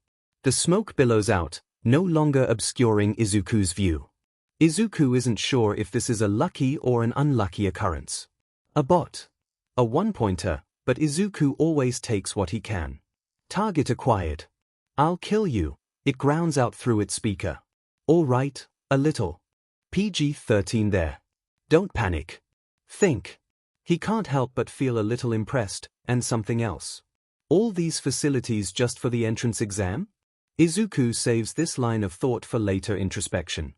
The smoke billows out, no longer obscuring Izuku's view. Izuku isn't sure if this is a lucky or an unlucky occurrence. A bot. A 1-pointer, but Izuku always takes what he can. Target acquired. I'll kill you. It grounds out through its speaker. All right, a little. PG-13 there. Don't panic. Think. He can't help but feel a little impressed, and something else. All these facilities just for the entrance exam? Izuku saves this line of thought for later introspection.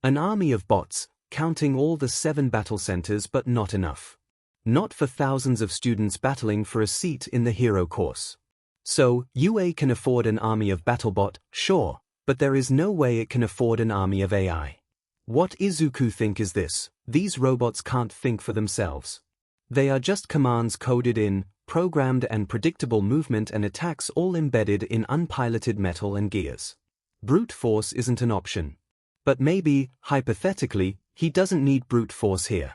An army of bots, counting all the 7 battle centers, but not enough. Not for thousands of students battling for a seat in the hero course. So, UA can afford an army of BattleBot, sure, but there is no way it can afford an army of AI. What Izuku think is this: these robots can't think for themselves. They are just commands coded in, programmed and predictable movement and attacks all embedded in unpiloted metal and gears. Brute force isn't an option. But maybe, hypothetically, he doesn't need brute force here.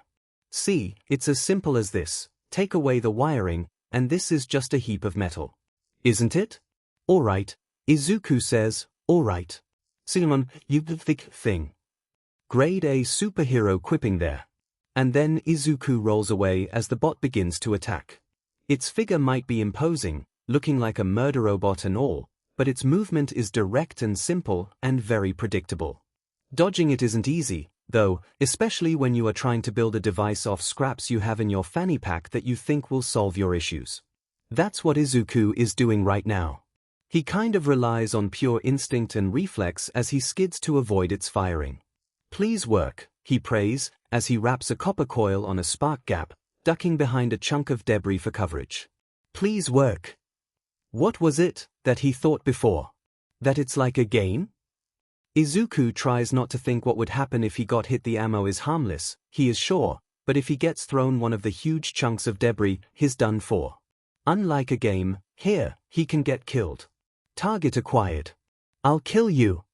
See, it's as simple as this: take away the wiring, and this is just a heap of metal. Isn't it? Alright, Izuku says, alright. Simon, you thick thing. Grade A superhero quipping there. And then Izuku rolls away as the bot begins to attack. Its figure might be imposing, looking like a murder robot and all, but its movement is direct and simple and very predictable. Dodging it isn't easy, though, especially when you are trying to build a device off scraps you have in your fanny pack that you think will solve your issues. That's what Izuku is doing right now. He kind of relies on pure instinct and reflex as he skids to avoid its firing. Please work, he prays, as he wraps a copper coil on a spark gap, ducking behind a chunk of debris for coverage. Please work. What was it that he thought before? That it's like a game? Izuku tries not to think what would happen if he got hit. The ammo is harmless, he is sure, but if he gets thrown one of the huge chunks of debris, he's done for. Unlike a game, here, he can get killed. Target acquired. I'll kill you.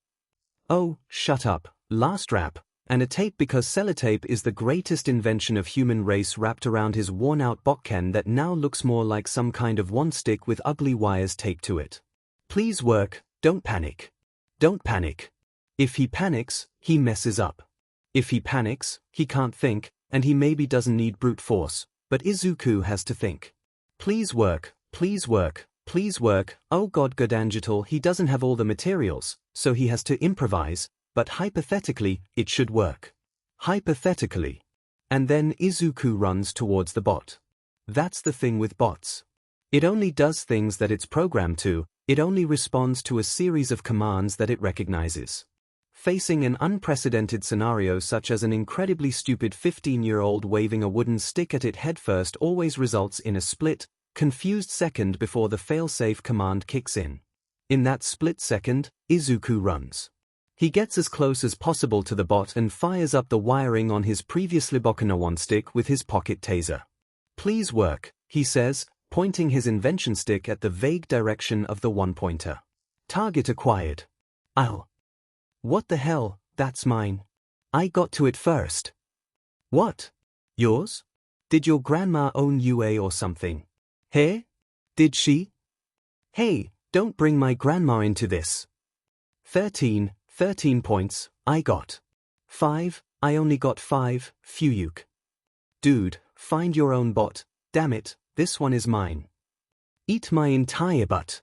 Oh, shut up, last rap. And a tape because sellotape is the greatest invention of human race wrapped around his worn-out Kacchan that now looks more like some kind of wand stick with ugly wires taped to it. Please work, don't panic. Don't panic. If he panics, he messes up. If he panics, he can't think, and he maybe doesn't need brute force, but Izuku has to think. Please work, please work, please work. Oh god Godangital, he doesn't have all the materials, so he has to improvise. But hypothetically, it should work. Hypothetically. And then Izuku runs towards the bot. That's the thing with bots. It only does things that it's programmed to, it only responds to a series of commands that it recognizes. Facing an unprecedented scenario such as an incredibly stupid 15-year-old waving a wooden stick at it headfirst always results in a split, confused second before the failsafe command kicks in. In that split second, Izuku runs. He gets as close as possible to the bot and fires up the wiring on his previously broken wand stick with his pocket taser. Please work, he says, pointing his invention stick at the vague direction of the one-pointer. Target acquired. Ow. What the hell, that's mine. I got to it first. What? Yours? Did your grandma own UA or something? Hey? Did she? Hey, don't bring my grandma into this. 13 points, I got. 5, I only got 5, Fuyuk. Dude, find your own bot, damn it, this one is mine. Eat my entire butt.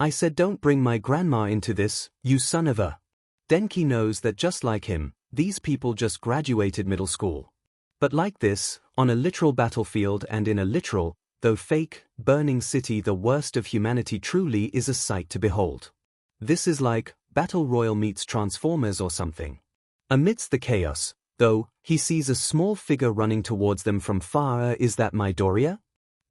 I said don't bring my grandma into this, you son of a. Denki knows that just like him, these people just graduated middle school. But like this, on a literal battlefield and in a literal, though fake, burning city, the worst of humanity truly is a sight to behold. This is like Battle Royale meets Transformers or something. Amidst the chaos, though, he sees a small figure running towards them from far. Is that Midoriya?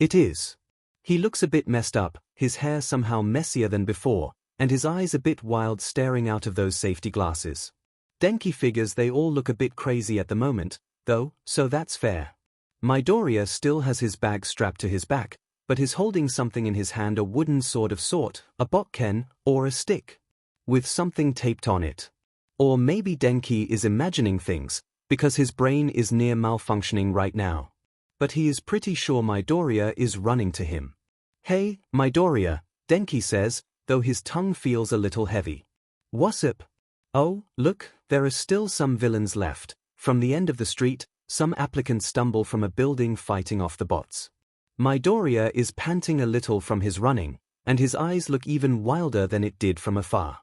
It is. He looks a bit messed up, his hair somehow messier than before, and his eyes a bit wild staring out of those safety glasses. Denki figures they all look a bit crazy at the moment, though, so that's fair. Midoriya still has his bag strapped to his back, but is holding something in his hand, a wooden sword of sort, a Kacchan, or a stick. With something taped on it. Or maybe Denki is imagining things, because his brain is near malfunctioning right now. But he is pretty sure Midoriya is running to him. Hey, Midoriya, Denki says, though his tongue feels a little heavy. What's up? Oh, look, there are still some villains left. From the end of the street, some applicants stumble from a building fighting off the bots. Midoriya is panting a little from his running, and his eyes look even wilder than it did from afar.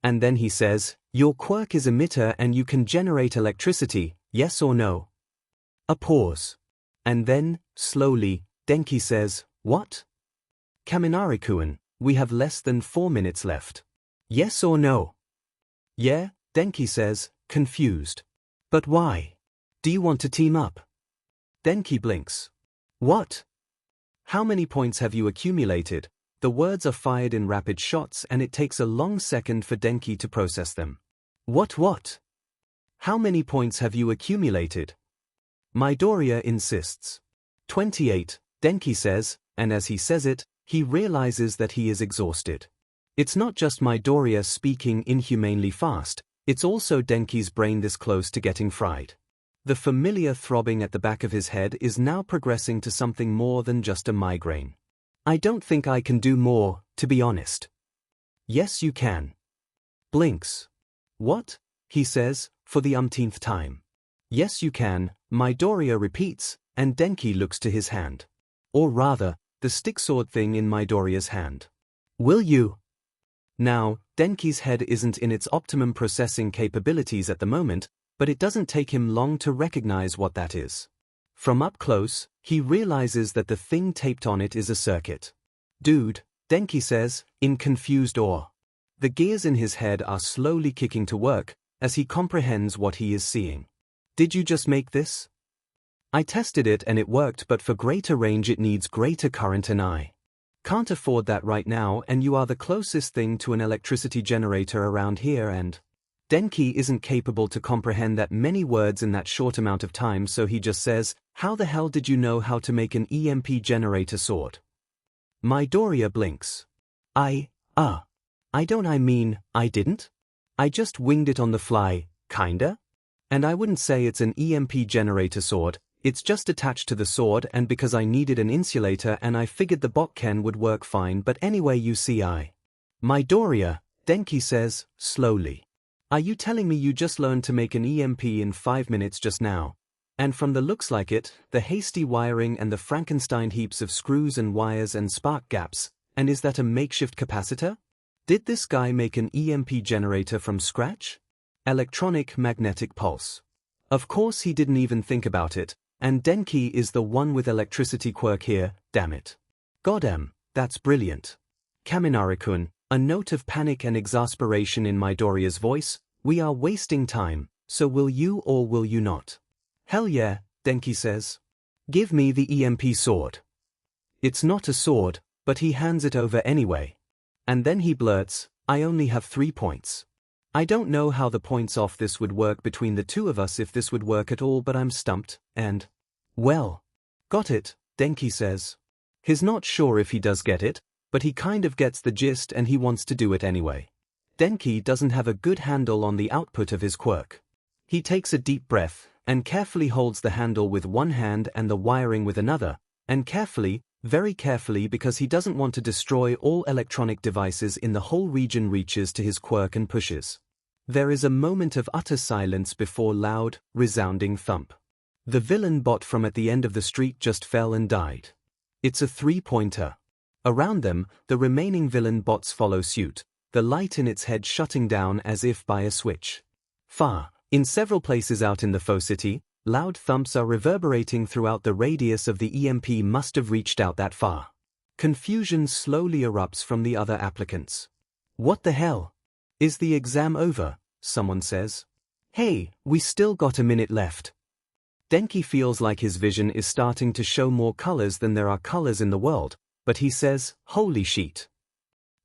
And then he says, your quirk is emitter and you can generate electricity, yes or no? A pause. And then, slowly, Denki says, what? Kaminari-kun, we have less than 4 minutes left. Yes or no? Yeah, Denki says, confused. But why? Do you want to team up? Denki blinks. What? How many points have you accumulated? The words are fired in rapid shots and it takes a long second for Denki to process them. What? How many points have you accumulated? Midoriya insists. 28, Denki says, and as he says it, he realizes that he is exhausted. It's not just Midoriya speaking inhumanely fast, it's also Denki's brain this close to getting fried. The familiar throbbing at the back of his head is now progressing to something more than just a migraine. I don't think I can do more, to be honest. Yes you can. Blinks. What? He says, for the umpteenth time. Yes you can, Midoriya repeats, and Denki looks to his hand. Or rather, the stick sword thing in Midoriya's hand. Will you? Now, Denki's head isn't in its optimum processing capabilities at the moment, but it doesn't take him long to recognize what that is. From up close, he realizes that the thing taped on it is a circuit. Dude, Denki says, in confused awe. The gears in his head are slowly kicking to work, as he comprehends what he is seeing. Did you just make this? I tested it and it worked, but for greater range it needs greater current and I can't afford that right now, and you are the closest thing to an electricity generator around here, and Denki isn't capable to comprehend that many words in that short amount of time, so he just says, how the hell did you know how to make an EMP generator sword? Midoriya blinks. I mean, I didn't? I just winged it on the fly, kinda? And I wouldn't say it's an EMP generator sword, it's just attached to the sword and because I needed an insulator and I figured the botken would work fine but anyway you see Midoriya, Denki says, slowly. Are you telling me you just learned to make an EMP in 5 minutes just now? And from the looks like it, the hasty wiring and the Frankenstein heaps of screws and wires and spark gaps, and is that a makeshift capacitor? Did this guy make an EMP generator from scratch? Electronic magnetic pulse. Of course he didn't even think about it, and Denki is the one with electricity quirk here, damn it. Goddamn, that's brilliant. Kaminari-kun, a note of panic and exasperation in Midoriya's voice, we are wasting time, so will you or will you not? Hell yeah, Denki says. Give me the EMP sword. It's not a sword, but he hands it over anyway. And then he blurts, I only have 3 points. I don't know how the points off this would work between the two of us if this would work at all but I'm stumped, and… Well. Got it, Denki says. He's not sure if he does get it, but he kind of gets the gist and he wants to do it anyway. Denki doesn't have a good handle on the output of his quirk. He takes a deep breath, and carefully holds the handle with one hand and the wiring with another, and carefully, very carefully because he doesn't want to destroy all electronic devices in the whole region reaches to his quirk and pushes. There is a moment of utter silence before loud, resounding thump. The villain bot from at the end of the street just fell and died. It's a 3-pointer. Around them, the remaining villain bots follow suit, the light in its head shutting down as if by a switch. Far, in several places out in the faux city, loud thumps are reverberating throughout the radius of the EMP must have reached out that far. Confusion slowly erupts from the other applicants. What the hell? Is the exam over? Someone says. Hey, we still got a minute left. Denki feels like his vision is starting to show more colors than there are colors in the world, but he says, holy shit.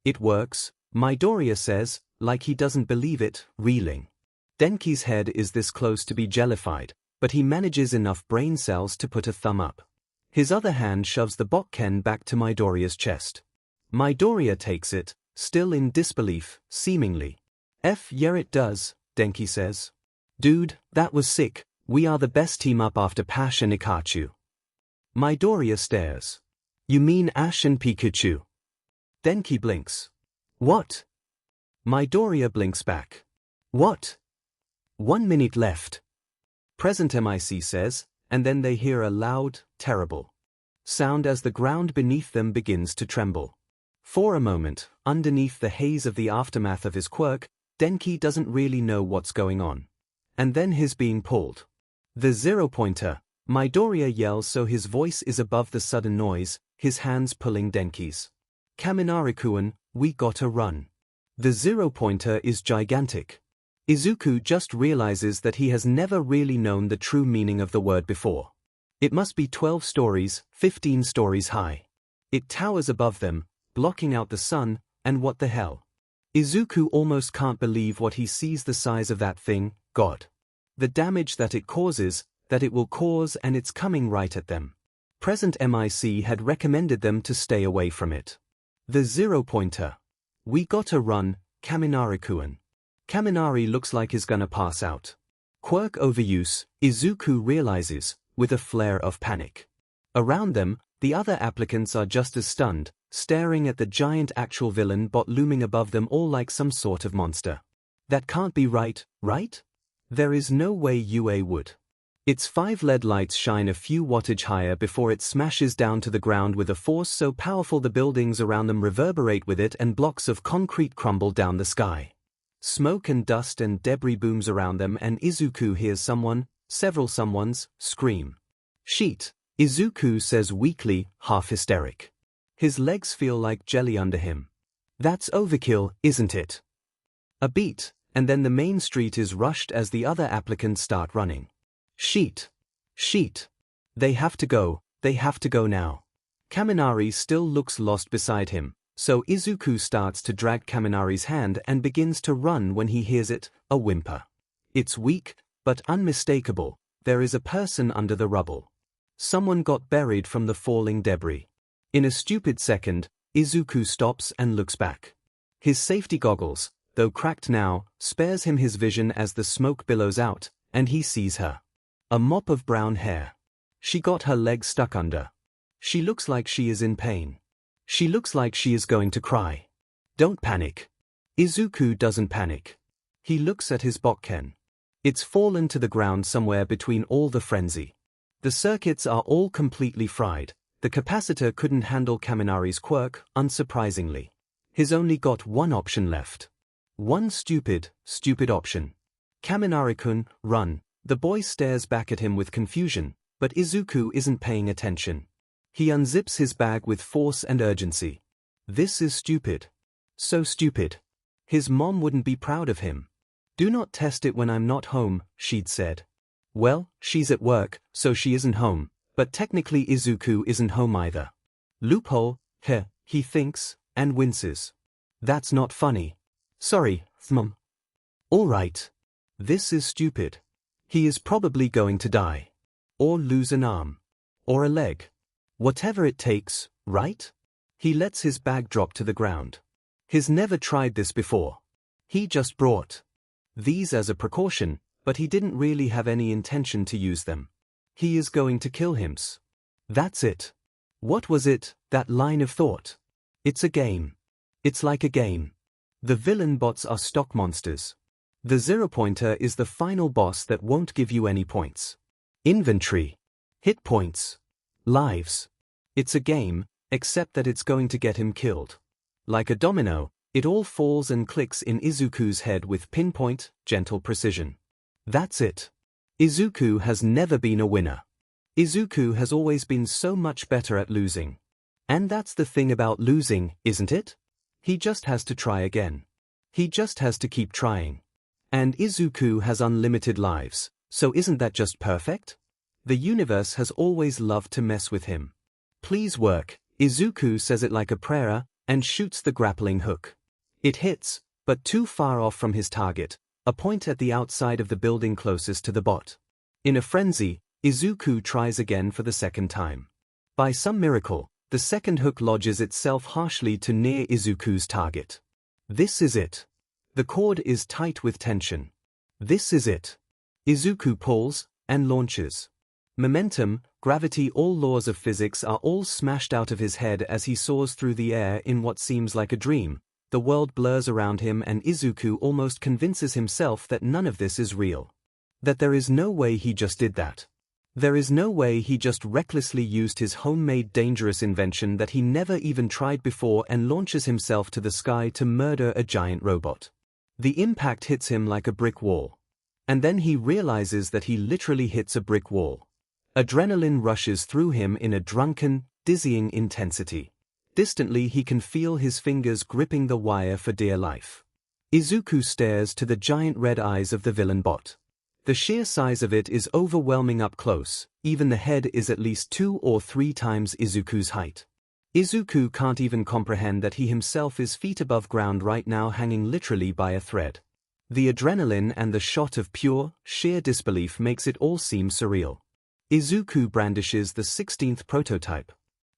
It works, Midoriya says, like he doesn't believe it, reeling. Denki's head is this close to be jellified, but he manages enough brain cells to put a thumb up. His other hand shoves the botken back to Midoriya's chest. Midoriya takes it, still in disbelief, seemingly. Yeah it does, Denki says. Dude, that was sick, we are the best team up after Pash and Ikachu. Midoriya stares. You mean Ash and Pikachu? Denki blinks. What? Midoriya blinks back. What? 1 minute left. Present MIC says, and then they hear a loud, terrible sound as the ground beneath them begins to tremble. For a moment, underneath the haze of the aftermath of his quirk, Denki doesn't really know what's going on. And then he's being pulled. The 0-pointer, Midoriya yells so his voice is above the sudden noise, his hands pulling Denki's. Kaminari-kun, we gotta run. The 0-pointer is gigantic. Izuku just realizes that he has never really known the true meaning of the word before. It must be 12 stories, 15 stories high. It towers above them, blocking out the sun, and what the hell? Izuku almost can't believe what he sees the size of that thing, God. The damage that it causes, that it will cause and it's coming right at them. Present MIC had recommended them to stay away from it. The 0-pointer. We gotta run, Kaminari-kun. Kaminari looks like he's gonna pass out. Quirk overuse, Izuku realizes, with a flare of panic. Around them, the other applicants are just as stunned, staring at the giant actual villain bot looming above them all like some sort of monster. That can't be right, right? There is no way UA would. Its 5 LED lights shine a few wattage higher before it smashes down to the ground with a force so powerful the buildings around them reverberate with it and blocks of concrete crumble down the sky. Smoke and dust and debris booms around them and Izuku hears someone, several someones, scream. Sheet, Izuku says weakly, half hysteric. His legs feel like jelly under him. That's overkill, isn't it? A beat, and then the main street is rushed as the other applicants start running. Sheet. Sheet. They have to go now. Kaminari still looks lost beside him, so Izuku starts to drag Kaminari's hand and begins to run when he hears it, a whimper. It's weak, but unmistakable, there is a person under the rubble. Someone got buried from the falling debris. In a stupid second, Izuku stops and looks back. His safety goggles, though cracked now, spares him his vision as the smoke billows out, and he sees her. A mop of brown hair. She got her leg stuck under. She looks like she is in pain. She looks like she is going to cry. Don't panic. Izuku doesn't panic. He looks at his Bokken. It's fallen to the ground somewhere between all the frenzy. The circuits are all completely fried. The capacitor couldn't handle Kaminari's quirk, unsurprisingly. He's only got one option left. One stupid option. Kaminari-kun, run. The boy stares back at him with confusion, but Izuku isn't paying attention. He unzips his bag with force and urgency. This is stupid. So stupid. His mom wouldn't be proud of him. Do not test it when I'm not home, she'd said. Well, she's at work, so she isn't home, but technically Izuku isn't home either. Loophole, he thinks, and winces. That's not funny. Sorry, Mom. All right. This is stupid. He is probably going to die. Or lose an arm. Or a leg. Whatever it takes, right? He lets his bag drop to the ground. He's never tried this before. He just brought these as a precaution, but he didn't really have any intention to use them. He is going to kill him. That's it. What was it, that line of thought? It's a game. It's like a game. The villain bots are stock monsters. The zero-pointer is the final boss that won't give you any points. Inventory. Hit points. Lives. It's a game, except that it's going to get him killed. Like a domino, it all falls and clicks in Izuku's head with pinpoint, gentle precision. That's it. Izuku has never been a winner. Izuku has always been so much better at losing. And that's the thing about losing, isn't it? He just has to try again. He just has to keep trying. And Izuku has unlimited lives, so isn't that just perfect? The universe has always loved to mess with him. Please work, Izuku says it like a prayer, and shoots the grappling hook. It hits, but too far off from his target, a point at the outside of the building closest to the bot. In a frenzy, Izuku tries again for the second time. By some miracle, the second hook lodges itself harshly to near Izuku's target. This is it. The cord is tight with tension. This is it. Izuku pulls, and launches. Momentum, gravity, all laws of physics are all smashed out of his head as he soars through the air in what seems like a dream. The world blurs around him and Izuku almost convinces himself that none of this is real. That there is no way he just did that. There is no way he just recklessly used his homemade dangerous invention that he never even tried before and launches himself to the sky to murder a giant robot. The impact hits him like a brick wall. And then he realizes that he literally hits a brick wall. Adrenaline rushes through him in a drunken, dizzying intensity. Distantly he can feel his fingers gripping the wire for dear life. Izuku stares to the giant red eyes of the villain bot. The sheer size of it is overwhelming up close, even the head is at least 2 or 3 times Izuku's height. Izuku can't even comprehend that he himself is feet above ground right now, hanging literally by a thread. The adrenaline and the shot of pure, sheer disbelief makes it all seem surreal. Izuku brandishes the 16th prototype.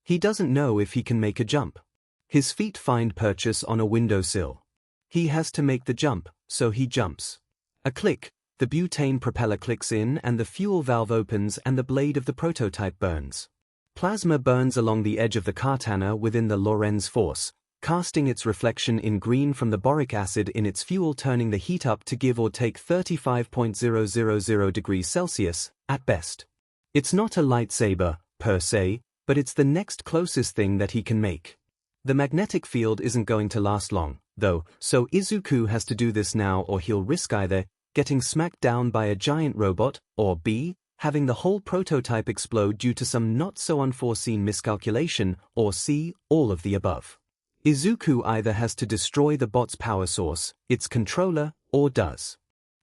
He doesn't know if he can make a jump. His feet find purchase on a windowsill. He has to make the jump, so he jumps. A click, the butane propeller clicks in and the fuel valve opens and the blade of the prototype burns. Plasma burns along the edge of the katana within the Lorentz force, casting its reflection in green from the boric acid in its fuel, turning the heat up to give or take 35.000 degrees Celsius, at best. It's not a lightsaber, per se, but it's the next closest thing that he can make. The magnetic field isn't going to last long, though, so Izuku has to do this now or he'll risk either getting smacked down by a giant robot, or B, having the whole prototype explode due to some not-so-unforeseen miscalculation, or C, all of the above. Izuku either has to destroy the bot's power source, its controller, or does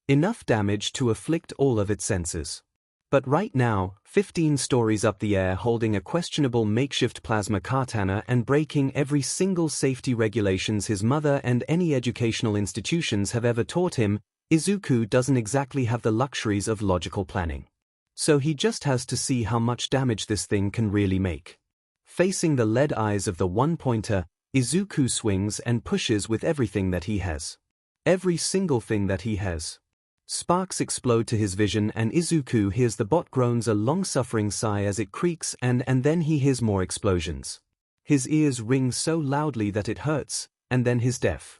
enough damage to afflict all of its senses. But right now, 15 stories up the air holding a questionable makeshift plasma katana and breaking every single safety regulations his mother and any educational institutions have ever taught him, Izuku doesn't exactly have the luxuries of logical planning. So he just has to see how much damage this thing can really make. Facing the lead eyes of the one-pointer, Izuku swings and pushes with everything that he has. Every single thing that he has. Sparks explode to his vision and Izuku hears the bot groans a long-suffering sigh as it creaks and then he hears more explosions. His ears ring so loudly that it hurts, and then he's deaf.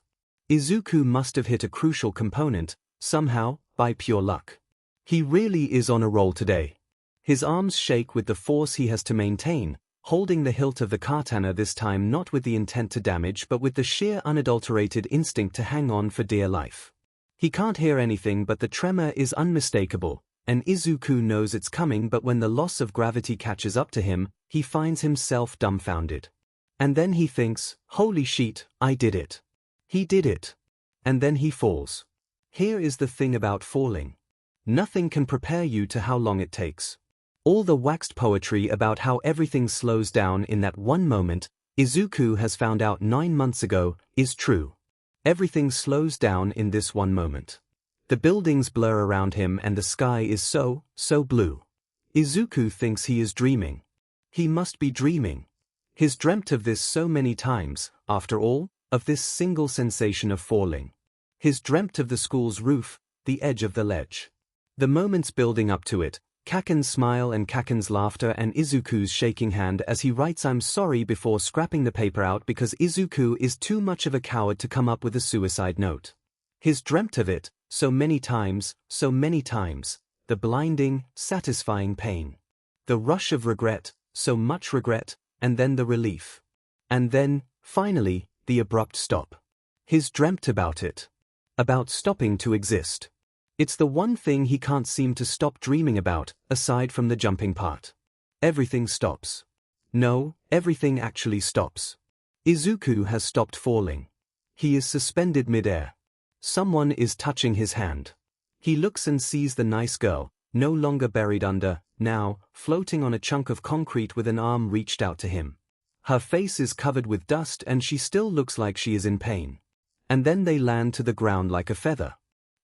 Izuku must have hit a crucial component, somehow, by pure luck. He really is on a roll today. His arms shake with the force he has to maintain, holding the hilt of the katana this time not with the intent to damage but with the sheer unadulterated instinct to hang on for dear life. He can't hear anything but the tremor is unmistakable, and Izuku knows it's coming but when the loss of gravity catches up to him, he finds himself dumbfounded. And then he thinks, holy shit, I did it. He did it. And then he falls. Here is the thing about falling. Nothing can prepare you to how long it takes. All the waxed poetry about how everything slows down in that one moment, Izuku has found out 9 months ago, is true. Everything slows down in this one moment. The buildings blur around him and the sky is so blue. Izuku thinks he is dreaming. He must be dreaming. He's dreamt of this so many times, after all, of this single sensation of falling. He's dreamt of the school's roof, the edge of the ledge. The moments building up to it, Kacchan's smile and Kacchan's laughter and Izuku's shaking hand as he writes I'm sorry before scrapping the paper out because Izuku is too much of a coward to come up with a suicide note. He's dreamt of it, so many times, the blinding, satisfying pain. The rush of regret, so much regret, and then the relief. And then, finally, the abrupt stop. He's dreamt about it. About stopping to exist. It's the one thing he can't seem to stop dreaming about, aside from the jumping part. Everything stops. No, everything actually stops. Izuku has stopped falling. He is suspended mid-air. Someone is touching his hand. He looks and sees the nice girl, no longer buried under, now, floating on a chunk of concrete with an arm reached out to him. Her face is covered with dust and she still looks like she is in pain. And then they land to the ground like a feather.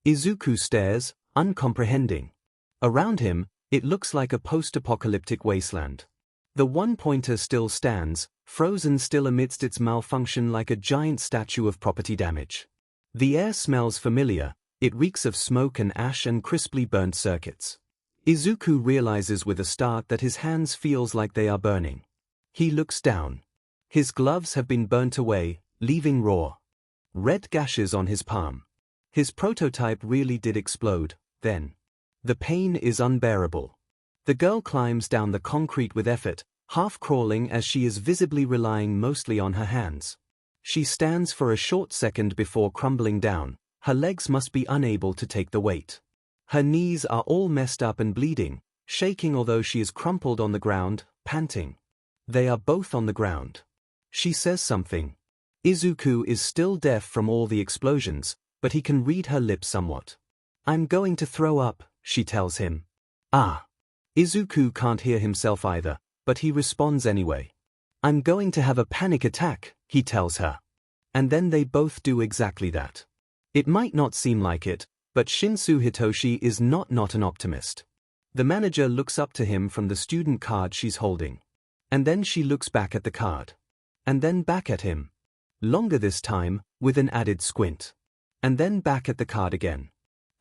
Izuku stares, uncomprehending. Around him, it looks like a post-apocalyptic wasteland. The one-pointer still stands, frozen still amidst its malfunction like a giant statue of property damage. The air smells familiar, it reeks of smoke and ash and crisply burnt circuits. Izuku realizes with a start that his hands feels like they are burning. He looks down. His gloves have been burnt away, leaving raw red gashes on his palm. His prototype really did explode, then. The pain is unbearable. The girl climbs down the concrete with effort, half crawling as she is visibly relying mostly on her hands. She stands for a short second before crumbling down. Her legs must be unable to take the weight. Her knees are all messed up and bleeding, shaking although she is crumpled on the ground, panting. They are both on the ground. She says something. Izuku is still deaf from all the explosions, but he can read her lips somewhat. I'm going to throw up, she tells him. Ah. Izuku can't hear himself either, but he responds anyway. I'm going to have a panic attack, he tells her. And then they both do exactly that. It might not seem like it, but Shinsu Hitoshi is not an optimist. The manager looks up to him from the student card she's holding. And then she looks back at the card. And then back at him. Longer this time, with an added squint. And then back at the card again.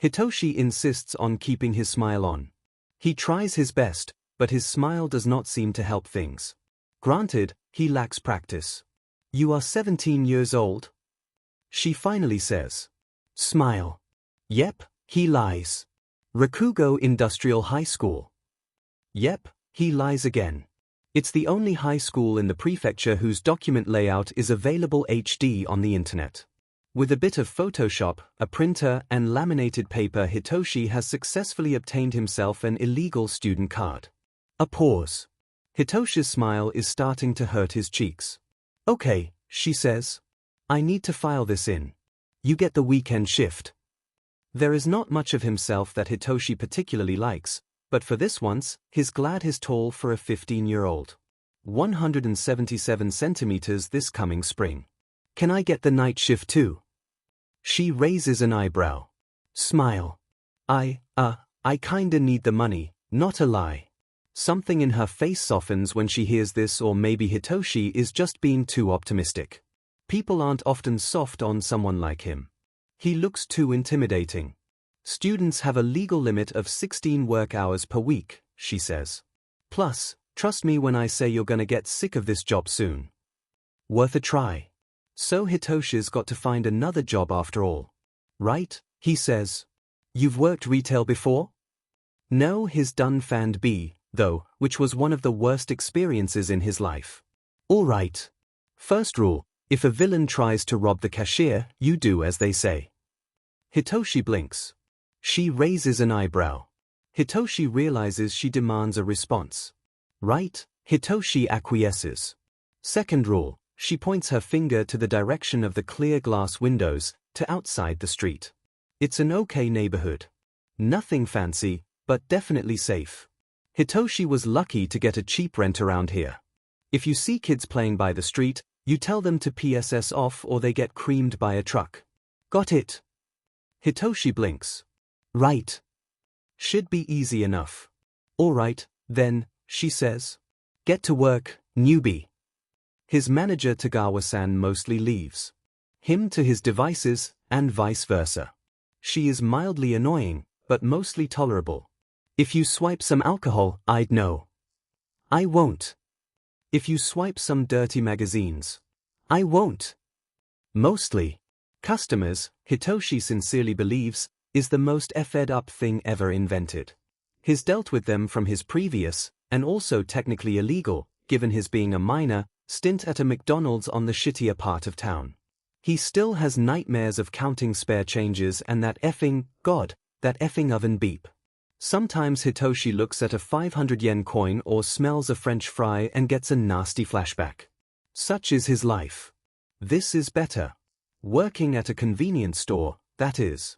Hitoshi insists on keeping his smile on. He tries his best, but his smile does not seem to help things. Granted, he lacks practice. You are 17 years old? She finally says. Smile. Yep, he lies. Rakugo Industrial High School. Yep, he lies again. It's the only high school in the prefecture whose document layout is available HD on the internet. With a bit of Photoshop, a printer, and laminated paper, Hitoshi has successfully obtained himself an illegal student card. A pause. Hitoshi's smile is starting to hurt his cheeks. Okay, she says. I need to file this in. You get the weekend shift. There is not much of himself that Hitoshi particularly likes, but for this once, he's glad he's tall for a 15-year-old. 177 centimeters this coming spring. Can I get the night shift too? She raises an eyebrow. Smile. I kinda need the money, not a lie. Something in her face softens when she hears this, or maybe Hitoshi is just being too optimistic. People aren't often soft on someone like him. He looks too intimidating. Students have a legal limit of 16 work hours per week, she says. Plus, trust me when I say you're gonna get sick of this job soon. Worth a try. So Hitoshi's got to find another job after all. Right? He says. You've worked retail before? No, he's done Fan B, though, which was one of the worst experiences in his life. All right. First rule, if a villain tries to rob the cashier, you do as they say. Hitoshi blinks. She raises an eyebrow. Hitoshi realizes she demands a response. Right? Hitoshi acquiesces. Second rule, she points her finger to the direction of the clear glass windows, to outside the street. It's an okay neighborhood. Nothing fancy, but definitely safe. Hitoshi was lucky to get a cheap rent around here. If you see kids playing by the street, you tell them to PSS off or they get creamed by a truck. Got it? Hitoshi blinks. Right. Should be easy enough. All right, then, she says. Get to work, newbie. His manager Tagawa-san mostly leaves him to his devices, and vice versa. She is mildly annoying, but mostly tolerable. If you swipe some alcohol, I'd know. I won't. If you swipe some dirty magazines, I won't. Mostly. Customers, Hitoshi sincerely believes, is the most effed up thing ever invented. He's dealt with them from his previous, and also technically illegal, given his being a minor, stint at a McDonald's on the shittier part of town. He still has nightmares of counting spare changes and that effing oven beep. Sometimes Hitoshi looks at a 500 yen coin or smells a French fry and gets a nasty flashback. Such is his life. This is better. Working at a convenience store, that is.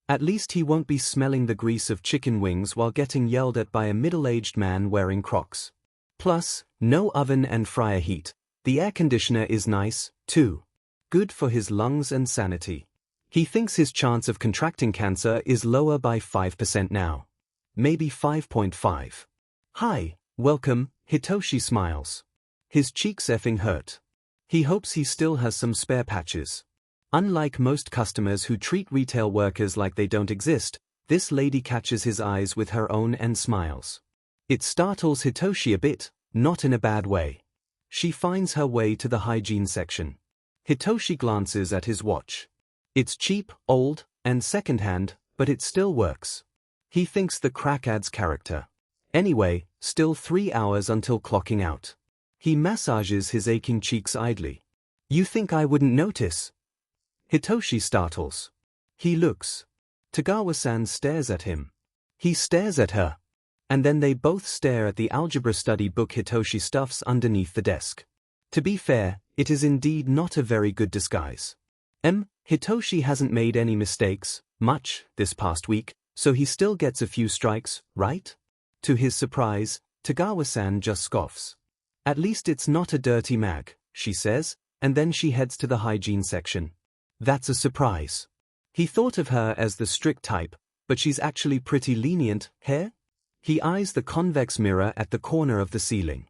At least he won't be smelling the grease of chicken wings while getting yelled at by a middle-aged man wearing Crocs. Plus, no oven and fryer heat. The air conditioner is nice, too. Good for his lungs and sanity. He thinks his chance of contracting cancer is lower by 5% now. Maybe 5.5. Hi, welcome, Hitoshi smiles. His cheeks effing hurt. He hopes he still has some spare patches. Unlike most customers who treat retail workers like they don't exist, this lady catches his eyes with her own and smiles. It startles Hitoshi a bit, not in a bad way. She finds her way to the hygiene section. Hitoshi glances at his watch. It's cheap, old, and secondhand, but it still works. He thinks the crack adds character. Anyway, still 3 hours until clocking out. He massages his aching cheeks idly. You think I wouldn't notice? Hitoshi startles. He looks. Tagawa-san stares at him. He stares at her. And then they both stare at the algebra study book Hitoshi stuffs underneath the desk. To be fair, it is indeed not a very good disguise. Hitoshi hasn't made any mistakes, much, this past week, so he still gets a few strikes, right? To his surprise, Tagawa-san just scoffs. At least it's not a dirty mag, she says, and then she heads to the hygiene section. That's a surprise. He thought of her as the strict type, but she's actually pretty lenient, hair? He eyes the convex mirror at the corner of the ceiling.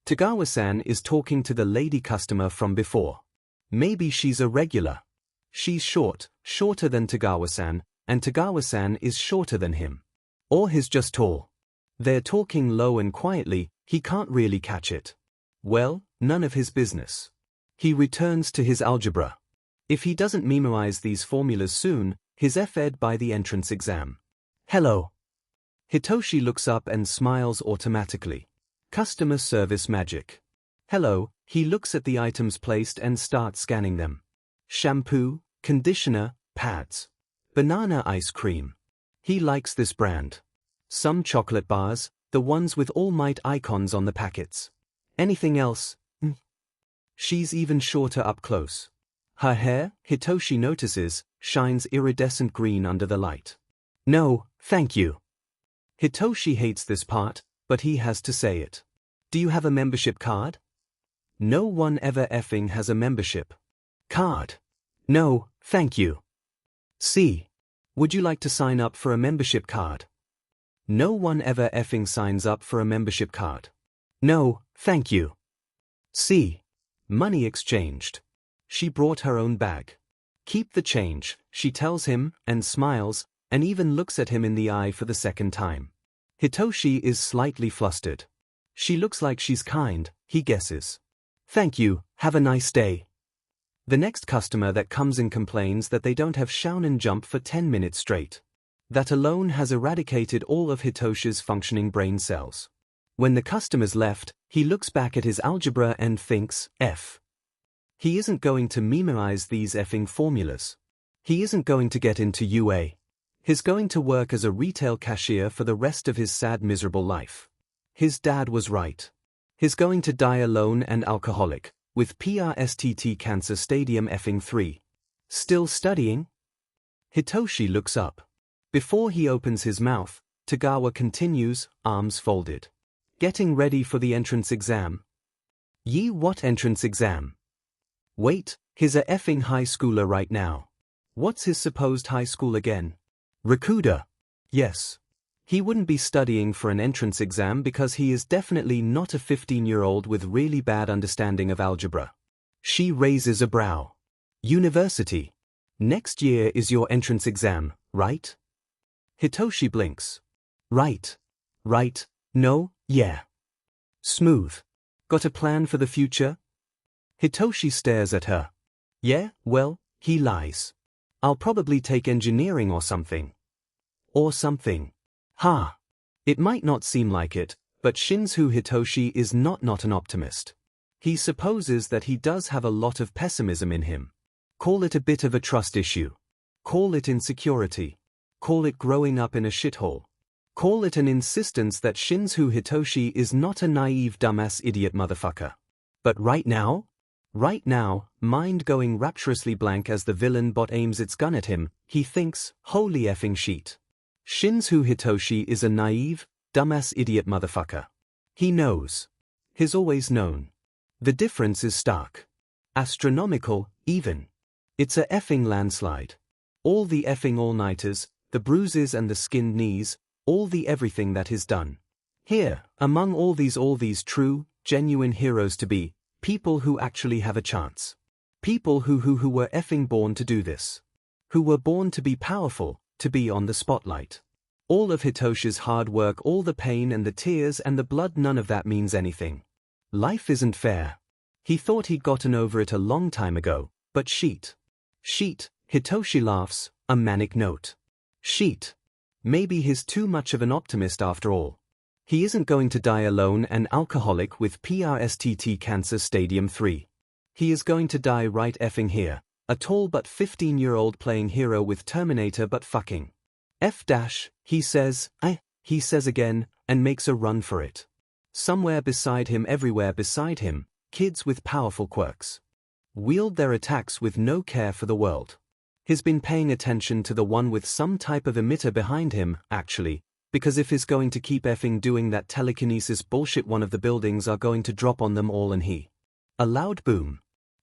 Tagawa-san is talking to the lady customer from before. Maybe she's a regular. She's short, shorter than Tagawa-san, and Tagawa-san is shorter than him. Or he's just tall. They're talking low and quietly, he can't really catch it. Well, none of his business. He returns to his algebra. If he doesn't memorize these formulas soon, he's F-ed by the entrance exam. Hello. Hitoshi looks up and smiles automatically. Customer service magic. Hello, he looks at the items placed and starts scanning them. Shampoo, conditioner, pads. Banana ice cream. He likes this brand. Some chocolate bars, the ones with All Might icons on the packets. Anything else? She's even shorter up close. Her hair, Hitoshi notices, shines iridescent green under the light. No, thank you. Hitoshi hates this part, but he has to say it. Do you have a membership card? No one ever effing has a membership card. No, thank you. See. Would you like to sign up for a membership card? No one ever effing signs up for a membership card. No, thank you. See. Money exchanged. She brought her own bag. Keep the change, she tells him, and smiles, and even looks at him in the eye for the second time. Hitoshi is slightly flustered. She looks like she's kind, he guesses. Thank you, have a nice day. The next customer that comes in complains that they don't have Shonen Jump for 10 minutes straight. That alone has eradicated all of Hitoshi's functioning brain cells. When the customers left, he looks back at his algebra and thinks, F. He isn't going to memorize these effing formulas. He isn't going to get into UA. He's going to work as a retail cashier for the rest of his sad miserable life. His dad was right. He's going to die alone and alcoholic, with PRSTT cancer stadium effing 3. Still studying? Hitoshi looks up. Before he opens his mouth, Tagawa continues, arms folded. Getting ready for the entrance exam. Ye what entrance exam? Wait, he's a effing high schooler right now. What's his supposed high school again? Rakuda. Yes. He wouldn't be studying for an entrance exam because he is definitely not a 15-year-old with really bad understanding of algebra. She raises a brow. University. Next year is your entrance exam, right? Hitoshi blinks. Right. Right. No, yeah. Smooth. Got a plan for the future? Hitoshi stares at her. Yeah, well, he lies. I'll probably take engineering or something. Or something. Ha. It might not seem like it, but Shinzu Hitoshi is not an optimist. He supposes that he does have a lot of pessimism in him. Call it a bit of a trust issue. Call it insecurity. Call it growing up in a shithole. Call it an insistence that Shinzu Hitoshi is not a naive dumbass idiot motherfucker. But right now, mind going rapturously blank as the villain bot aims its gun at him, he thinks, holy effing shit. Shinzu Hitoshi is a naive, dumbass idiot motherfucker. He knows. He's always known. The difference is stark. Astronomical, even. It's a effing landslide. All the effing all-nighters, the bruises and the skinned knees, all the everything that is done. Here, among all these true, genuine heroes to be, people who actually have a chance. People who were effing born to do this. Who were born to be powerful, to be on the spotlight. All of Hitoshi's hard work, all the pain and the tears and the blood, none of that means anything. Life isn't fair. He thought he'd gotten over it a long time ago, but sheet. Hitoshi laughs, a manic note. Sheet. Maybe he's too much of an optimist after all. He isn't going to die alone and alcoholic with PRSTT cancer stadium 3. He is going to die right effing here, a tall but 15-year-old playing hero with Terminator but fucking. He says again, and makes a run for it. Somewhere beside him, everywhere beside him, kids with powerful quirks. Wield their attacks with no care for the world. He's been paying attention to the one with some type of emitter behind him, actually, because if he's going to keep effing doing that telekinesis bullshit, one of the buildings are going to drop on them all and he. A loud boom.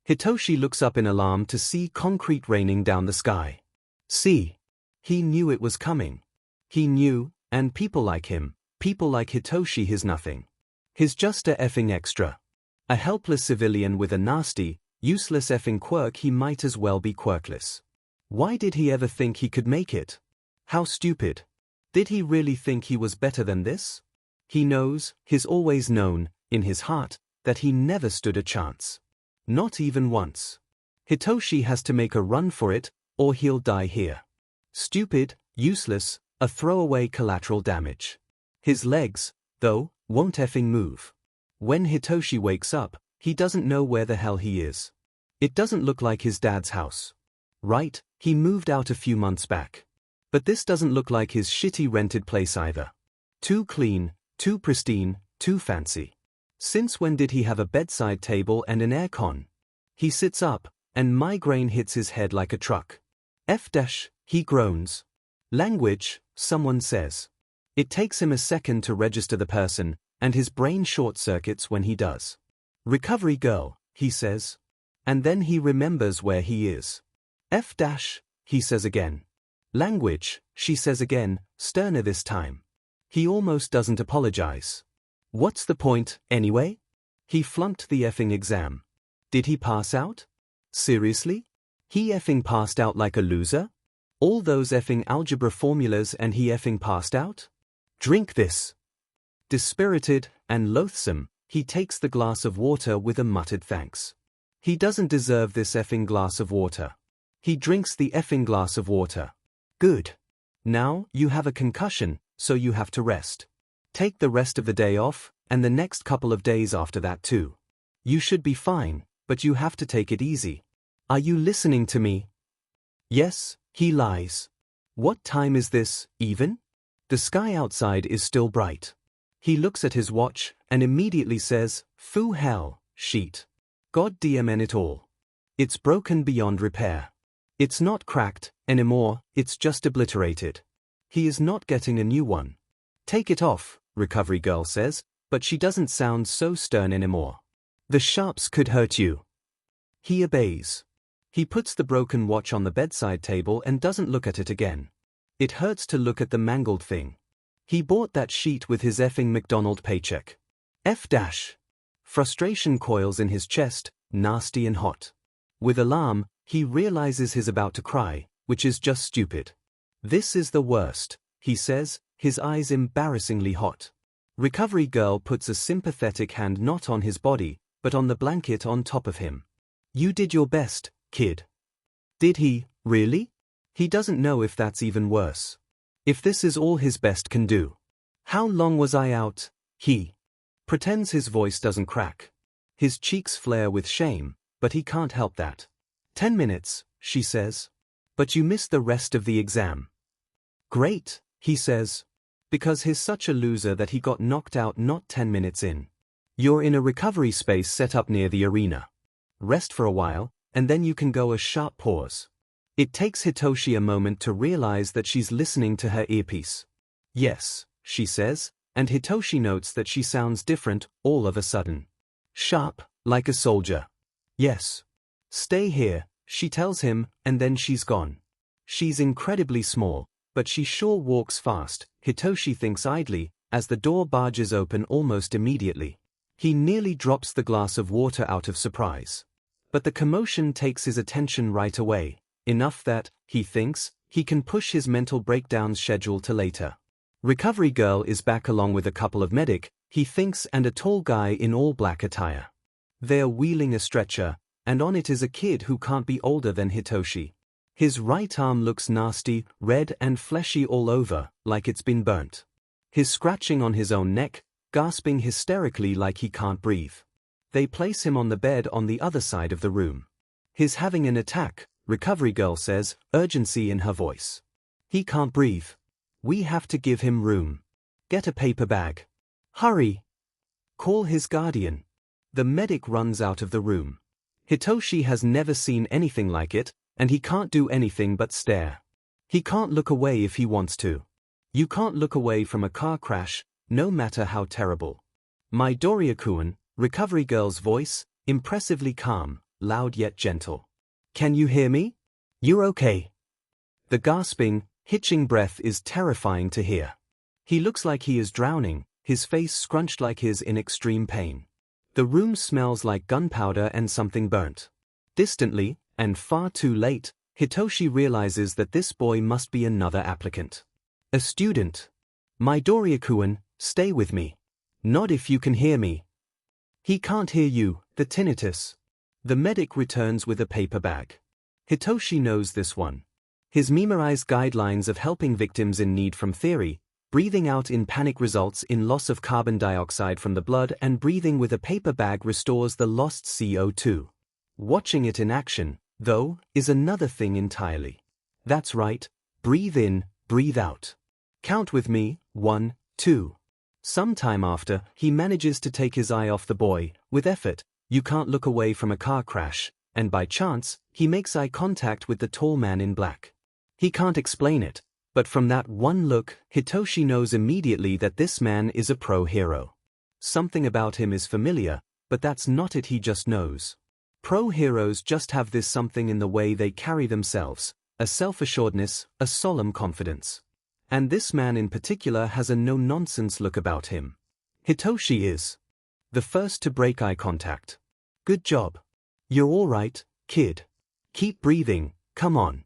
Hitoshi looks up in alarm to see concrete raining down the sky. See. He knew it was coming. He knew, and people like him, people like Hitoshi, he's nothing. He's just a effing extra. A helpless civilian with a nasty, useless effing quirk. He might as well be quirkless. Why did he ever think he could make it? How stupid. Did he really think he was better than this? He knows, he's always known, in his heart, that he never stood a chance. Not even once. Hitoshi has to make a run for it, or he'll die here. Stupid, useless, a throwaway collateral damage. His legs, though, won't effing move. When Hitoshi wakes up, he doesn't know where the hell he is. It doesn't look like his dad's house. Right, he moved out a few months back. But this doesn't look like his shitty rented place either. Too clean, too pristine, too fancy. Since when did he have a bedside table and an aircon? He sits up, and migraine hits his head like a truck. He groans. Language, someone says. It takes him a second to register the person, and his brain short-circuits when he does. Recovery girl, he says. And then he remembers where he is. He says again. Language, she says again, sterner this time. He almost doesn't apologize. What's the point, anyway? He flunked the effing exam. Did he pass out? Seriously? He effing passed out like a loser? All those effing algebra formulas and he effing passed out? Drink this. Dispirited and loathsome, he takes the glass of water with a muttered thanks. He doesn't deserve this effing glass of water. He drinks the effing glass of water. Good. Now, you have a concussion, so you have to rest. Take the rest of the day off, and the next couple of days after that too. You should be fine, but you have to take it easy. Are you listening to me? Yes, he lies. What time is this, even? The sky outside is still bright. He looks at his watch, and immediately says, "Foo hell, sheet. God damn it all. It's broken beyond repair. It's not cracked anymore, it's just obliterated." He is not getting a new one. Take it off, recovery girl says, but she doesn't sound so stern anymore. The sharps could hurt you. He obeys. He puts the broken watch on the bedside table and doesn't look at it again. It hurts to look at the mangled thing. He bought that sheet with his effing McDonald paycheck. F dash. Frustration coils in his chest, nasty and hot. With alarm, he realizes he's about to cry, which is just stupid. This is the worst, he says, his eyes embarrassingly hot. Recovery girl puts a sympathetic hand not on his body, but on the blanket on top of him. You did your best, kid. Did he, really? He doesn't know if that's even worse. If this is all his best can do. How long was I out? He pretends his voice doesn't crack. His cheeks flare with shame, but he can't help that. 10 minutes, she says. But you missed the rest of the exam. Great, he says. Because he's such a loser that he got knocked out not 10 minutes in. You're in a recovery space set up near the arena. Rest for a while, and then you can go a sharp pause. It takes Hitoshi a moment to realize that she's listening to her earpiece. Yes, she says, and Hitoshi notes that she sounds different all of a sudden. Sharp, like a soldier. Yes. Stay here, she tells him, and then she's gone. She's incredibly small, but she sure walks fast, Hitoshi thinks idly, as the door barges open almost immediately. He nearly drops the glass of water out of surprise. But the commotion takes his attention right away, enough that, he thinks, he can push his mental breakdowns schedule to later. Recovery girl is back along with a couple of medic, he thinks, and a tall guy in all black attire. They're wheeling a stretcher, and on it is a kid who can't be older than Hitoshi. His right arm looks nasty, red and fleshy all over, like it's been burnt. He's scratching on his own neck, gasping hysterically like he can't breathe. They place him on the bed on the other side of the room. He's having an attack, recovery girl says, urgency in her voice. He can't breathe. We have to give him room. Get a paper bag. Hurry. Call his guardian. The medic runs out of the room. Hitoshi has never seen anything like it, and he can't do anything but stare. He can't look away if he wants to. You can't look away from a car crash, no matter how terrible. My Doria-kun, recovery girl's voice, impressively calm, loud yet gentle. Can you hear me? You're okay. The gasping, hitching breath is terrifying to hear. He looks like he is drowning, his face scrunched like his in extreme pain. The room smells like gunpowder and something burnt. Distantly, and far too late, Hitoshi realizes that this boy must be another applicant. A student. My Doria-kun, stay with me. Nod if you can hear me. He can't hear you, the tinnitus. The medic returns with a paper bag. Hitoshi knows this one. His memorized guidelines of helping victims in need from theory, breathing out in panic results in loss of carbon dioxide from the blood, and breathing with a paper bag restores the lost CO2. Watching it in action, though, is another thing entirely. That's right, breathe in, breathe out. Count with me, 1, 2. Sometime after, he manages to take his eye off the boy, with effort. You can't look away from a car crash, and by chance, he makes eye contact with the tall man in black. He can't explain it, but from that one look, Hitoshi knows immediately that this man is a pro-hero. Something about him is familiar, but that's not it, he just knows. Pro-heroes just have this something in the way they carry themselves, a self-assuredness, a solemn confidence. And this man in particular has a no-nonsense look about him. Hitoshi is the first to break eye contact. Good job. You're all right, kid. Keep breathing, come on.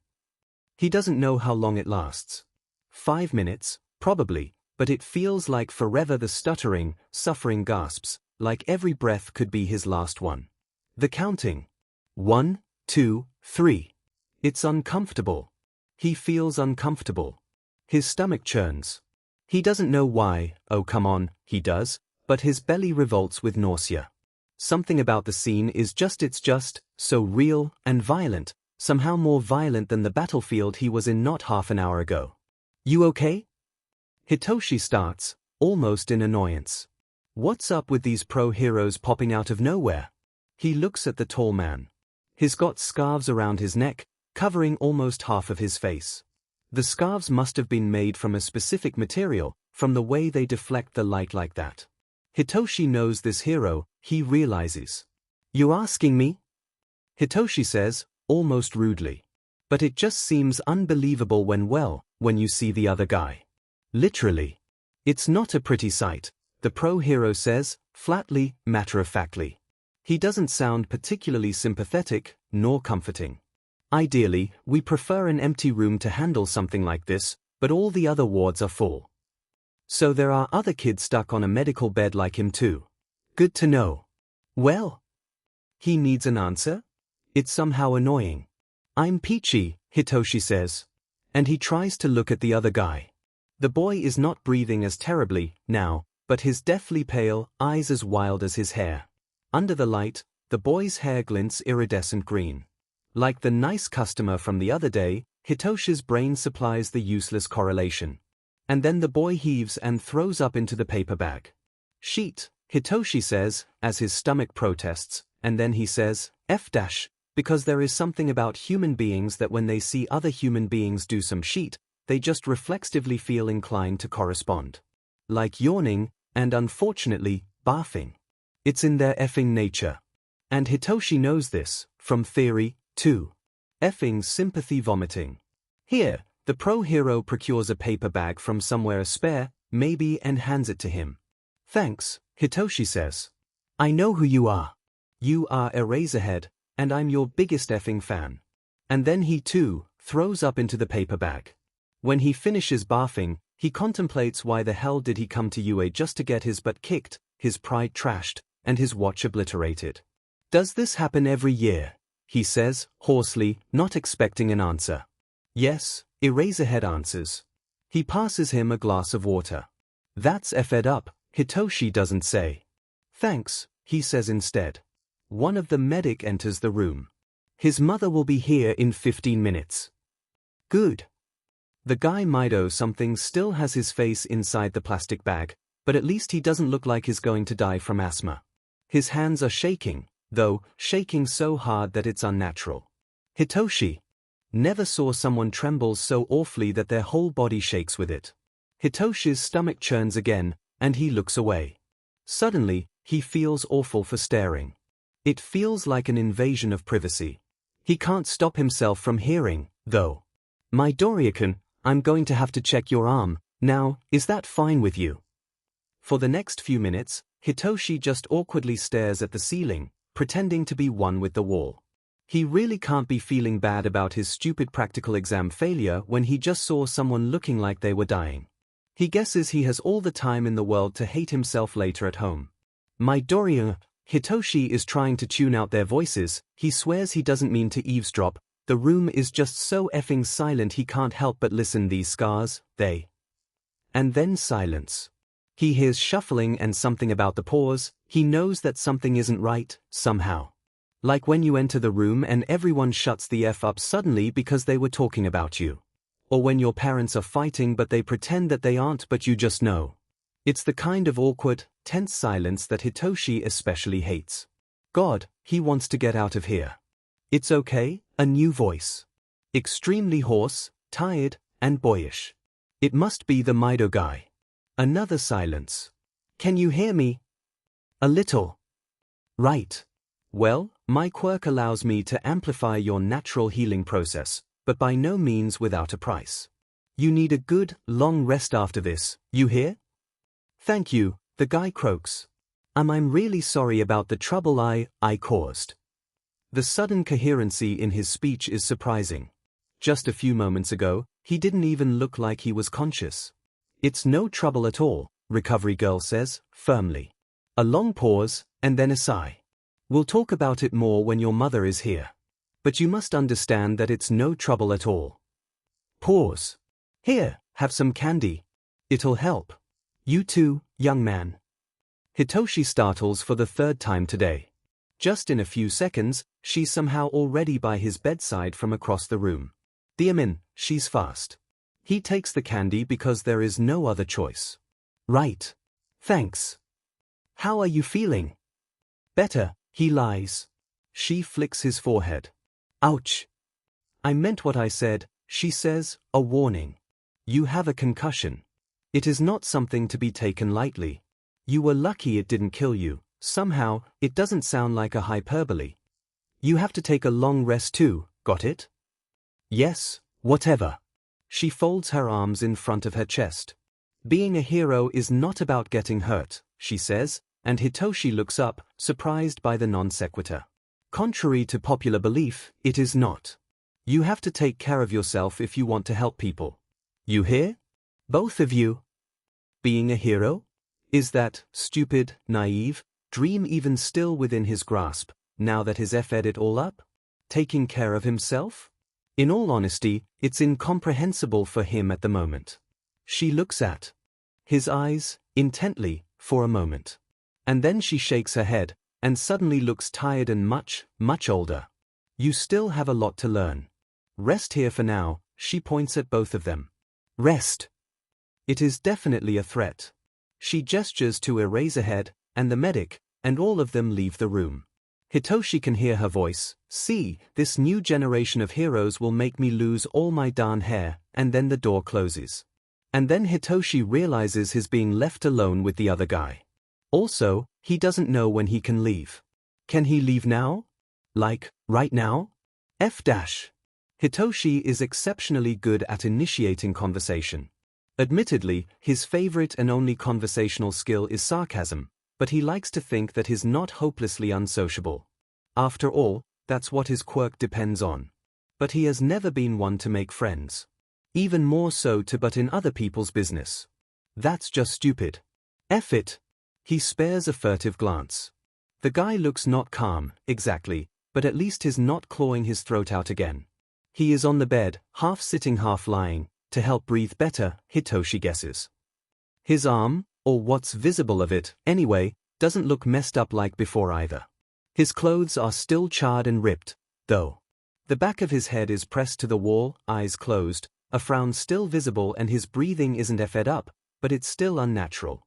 He doesn't know how long it lasts. 5 minutes, probably, but it feels like forever. The stuttering, suffering gasps, like every breath could be his last one. The counting. 1, 2, 3. It's uncomfortable. He feels uncomfortable. His stomach churns. He doesn't know why, oh come on, he does, but his belly revolts with nausea. Something about the scene is it's just, so real and violent, somehow more violent than the battlefield he was in not half an hour ago. You okay? Hitoshi starts, almost in annoyance. What's up with these pro-heroes popping out of nowhere? He looks at the tall man. He's got scarves around his neck, covering almost half of his face. The scarves must have been made from a specific material, from the way they deflect the light like that. Hitoshi knows this hero, he realizes. You asking me? Hitoshi says, almost rudely. But it just seems unbelievable when you see the other guy. Literally. It's not a pretty sight, the pro-hero says, flatly, matter-of-factly. He doesn't sound particularly sympathetic, nor comforting. Ideally, we prefer an empty room to handle something like this, but all the other wards are full. So there are other kids stuck on a medical bed like him too. Good to know. Well? He needs an answer? It's somehow annoying. I'm peachy, Hitoshi says. And he tries to look at the other guy. The boy is not breathing as terribly, now, but his deathly pale, eyes as wild as his hair. Under the light, the boy's hair glints iridescent green. Like the nice customer from the other day, Hitoshi's brain supplies the useless correlation. And then the boy heaves and throws up into the paper bag. Sheet, Hitoshi says, as his stomach protests, and then he says, because there is something about human beings that when they see other human beings do some sheet, they just reflexively feel inclined to correspond. Like yawning, and unfortunately, barfing. It's in their effing nature. And Hitoshi knows this, from theory, too. Effing sympathy vomiting. Here, the pro-hero procures a paper bag from somewhere spare, maybe, and hands it to him. Thanks, Hitoshi says. I know who you are. You are Eraserhead, and I'm your biggest effing fan. And then he too, throws up into the paper bag. When he finishes barfing, he contemplates why the hell did he come to UA just to get his butt kicked, his pride trashed, and his watch obliterated. Does this happen every year? He says, hoarsely, not expecting an answer. Yes, Eraserhead answers. He passes him a glass of water. That's effed up, Hitoshi doesn't say. Thanks, he says instead. One of the medic enters the room. His mother will be here in 15 minutes. Good. The guy Mido something still has his face inside the plastic bag, but at least he doesn't look like he's going to die from asthma. His hands are shaking, though, shaking so hard that it's unnatural. Hitoshi never saw someone tremble so awfully that their whole body shakes with it. Hitoshi's stomach churns again, and he looks away. Suddenly, he feels awful for staring. It feels like an invasion of privacy. He can't stop himself from hearing, though. My Doriakan, I'm going to have to check your arm, now, is that fine with you? For the next few minutes, Hitoshi just awkwardly stares at the ceiling, pretending to be one with the wall. He really can't be feeling bad about his stupid practical exam failure when he just saw someone looking like they were dying. He guesses he has all the time in the world to hate himself later at home. My Dorian, Hitoshi is trying to tune out their voices, he swears he doesn't mean to eavesdrop, the room is just so effing silent he can't help but listen these scars, they. And then silence. He hears shuffling and something about the pause, he knows that something isn't right, somehow. Like when you enter the room and everyone shuts the F up suddenly because they were talking about you. Or when your parents are fighting but they pretend that they aren't but you just know. It's the kind of awkward, tense silence that Hitoshi especially hates. God, he wants to get out of here. It's okay, a new voice. Extremely hoarse, tired, and boyish. It must be the Mido guy. Another silence. Can you hear me? A little. Right. Well, my quirk allows me to amplify your natural healing process, but by no means without a price. You need a good, long rest after this, you hear? Thank you, the guy croaks. I'm really sorry about the trouble I caused. The sudden coherency in his speech is surprising. Just a few moments ago, he didn't even look like he was conscious. It's no trouble at all, Recovery Girl says, firmly. A long pause, and then a sigh. We'll talk about it more when your mother is here. But you must understand that it's no trouble at all. Pause. Here, have some candy. It'll help. You too, young man. Hitoshi startles for the third time today. Just in a few seconds, she's somehow already by his bedside from across the room. Diamin, she's fast. He takes the candy because there is no other choice. Right. Thanks. How are you feeling? Better, he lies. She flicks his forehead. Ouch. I meant what I said, she says, a warning. You have a concussion. It is not something to be taken lightly. You were lucky it didn't kill you. Somehow, it doesn't sound like a hyperbole. You have to take a long rest too, got it? Yes, whatever. She folds her arms in front of her chest. Being a hero is not about getting hurt, she says, and Hitoshi looks up, surprised by the non sequitur. Contrary to popular belief, it is not. You have to take care of yourself if you want to help people. You hear? Both of you. Being a hero? Is that stupid, naive dream even still within his grasp, now that his fed it all up? Taking care of himself? In all honesty, it's incomprehensible for him at the moment. She looks at his eyes, intently, for a moment. And then she shakes her head, and suddenly looks tired and much, much older. You still have a lot to learn. Rest here for now, she points at both of them. Rest. It is definitely a threat. She gestures to Eraserhead, and the medic, and all of them leave the room. Hitoshi can hear her voice. See, this new generation of heroes will make me lose all my darn hair, and then the door closes. And then Hitoshi realizes he's being left alone with the other guy. Also, he doesn't know when he can leave. Can he leave now? Like, right now? Hitoshi is exceptionally good at initiating conversation. Admittedly, his favorite and only conversational skill is sarcasm, but he likes to think that he's not hopelessly unsociable. After all, that's what his quirk depends on. But he has never been one to make friends. Even more so to butt in other people's business. That's just stupid. F it. He spares a furtive glance. The guy looks not calm, exactly, but at least he's not clawing his throat out again. He is on the bed, half sitting half lying, to help breathe better, Hitoshi guesses. His arm, or what's visible of it, anyway, doesn't look messed up like before either. His clothes are still charred and ripped, though. The back of his head is pressed to the wall, eyes closed, a frown still visible, and his breathing isn't fed up, but it's still unnatural.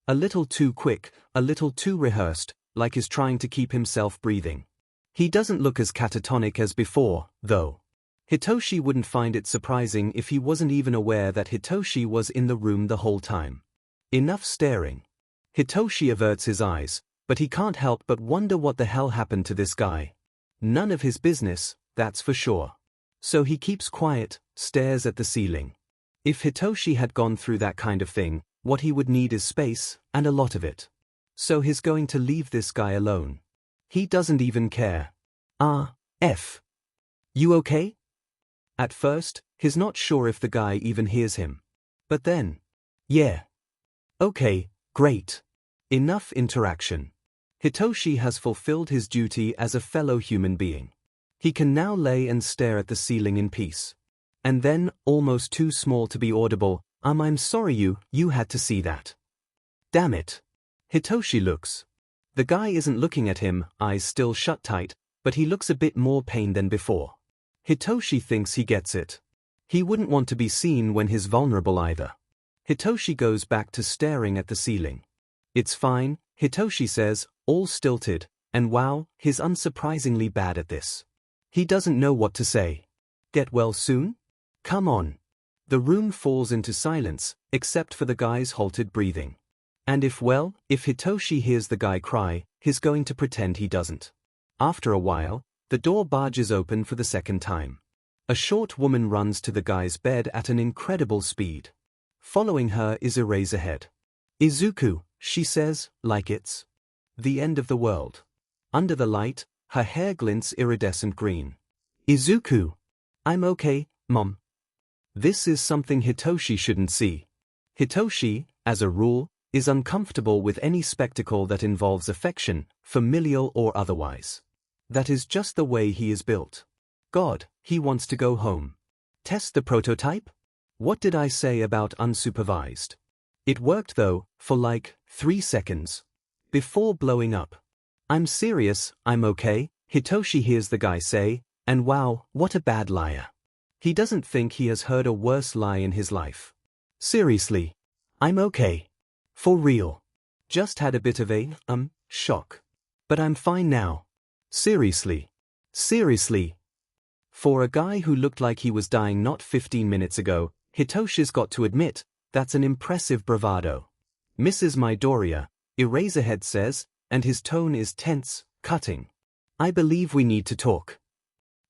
A little too quick, a little too rehearsed, like he's trying to keep himself breathing. He doesn't look as catatonic as before, though. Hitoshi wouldn't find it surprising if he wasn't even aware that Hitoshi was in the room the whole time. Enough staring. Hitoshi averts his eyes, but he can't help but wonder what the hell happened to this guy. None of his business, that's for sure. So he keeps quiet, stares at the ceiling. If Hitoshi had gone through that kind of thing, what he would need is space, and a lot of it. So he's going to leave this guy alone. He doesn't even care. You okay? At first, he's not sure if the guy even hears him. But then, yeah. Okay, great. Enough interaction. Hitoshi has fulfilled his duty as a fellow human being. He can now lay and stare at the ceiling in peace. And then, almost too small to be audible, I'm sorry you had to see that. Damn it. Hitoshi looks. The guy isn't looking at him, eyes still shut tight, but he looks a bit more pained than before. Hitoshi thinks he gets it. He wouldn't want to be seen when he's vulnerable either. Hitoshi goes back to staring at the ceiling. It's fine, Hitoshi says, all stilted, and wow, he's unsurprisingly bad at this. He doesn't know what to say. Get well soon? Come on. The room falls into silence, except for the guy's halted breathing. And if Hitoshi hears the guy cry, he's going to pretend he doesn't. After a while, the door barges open for the second time. A short woman runs to the guy's bed at an incredible speed. Following her is Eraserhead. "Izuku," she says, like it's the end of the world. Under the light, her hair glints iridescent green. "Izuku. I'm okay, Mom." This is something Hitoshi shouldn't see. Hitoshi, as a rule, is uncomfortable with any spectacle that involves affection, familial or otherwise. That is just the way he is built. God, he wants to go home. Test the prototype? What did I say about unsupervised? It worked though, for like 3 seconds. Before blowing up. "I'm serious, I'm okay," Hitoshi hears the guy say, and wow, what a bad liar. He doesn't think he has heard a worse lie in his life. "Seriously. I'm okay. For real. Just had a bit of a, shock. But I'm fine now. Seriously. Seriously." For a guy who looked like he was dying not 15 minutes ago, Hitoshi's got to admit, that's an impressive bravado. "Mrs. Midoriya," Eraserhead says, and his tone is tense, cutting. "I believe we need to talk."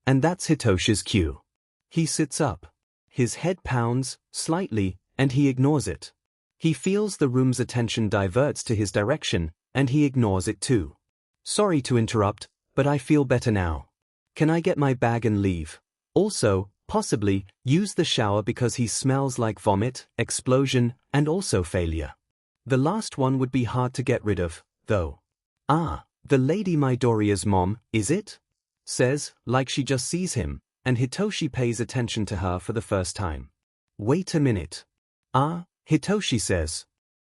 And that's Hitoshi's cue. He sits up. His head pounds, slightly, and he ignores it. He feels the room's attention diverts to his direction, and he ignores it too. "Sorry to interrupt, but I feel better now. Can I get my bag and leave? Also, possibly, use the shower because he smells like vomit, explosion, and also failure. The last one would be hard to get rid of, though." "Ah, the Lady Midoriya's mom, is it?" says, like she just sees him, and Hitoshi pays attention to her for the first time. "Wait a minute." "Ah," Hitoshi says.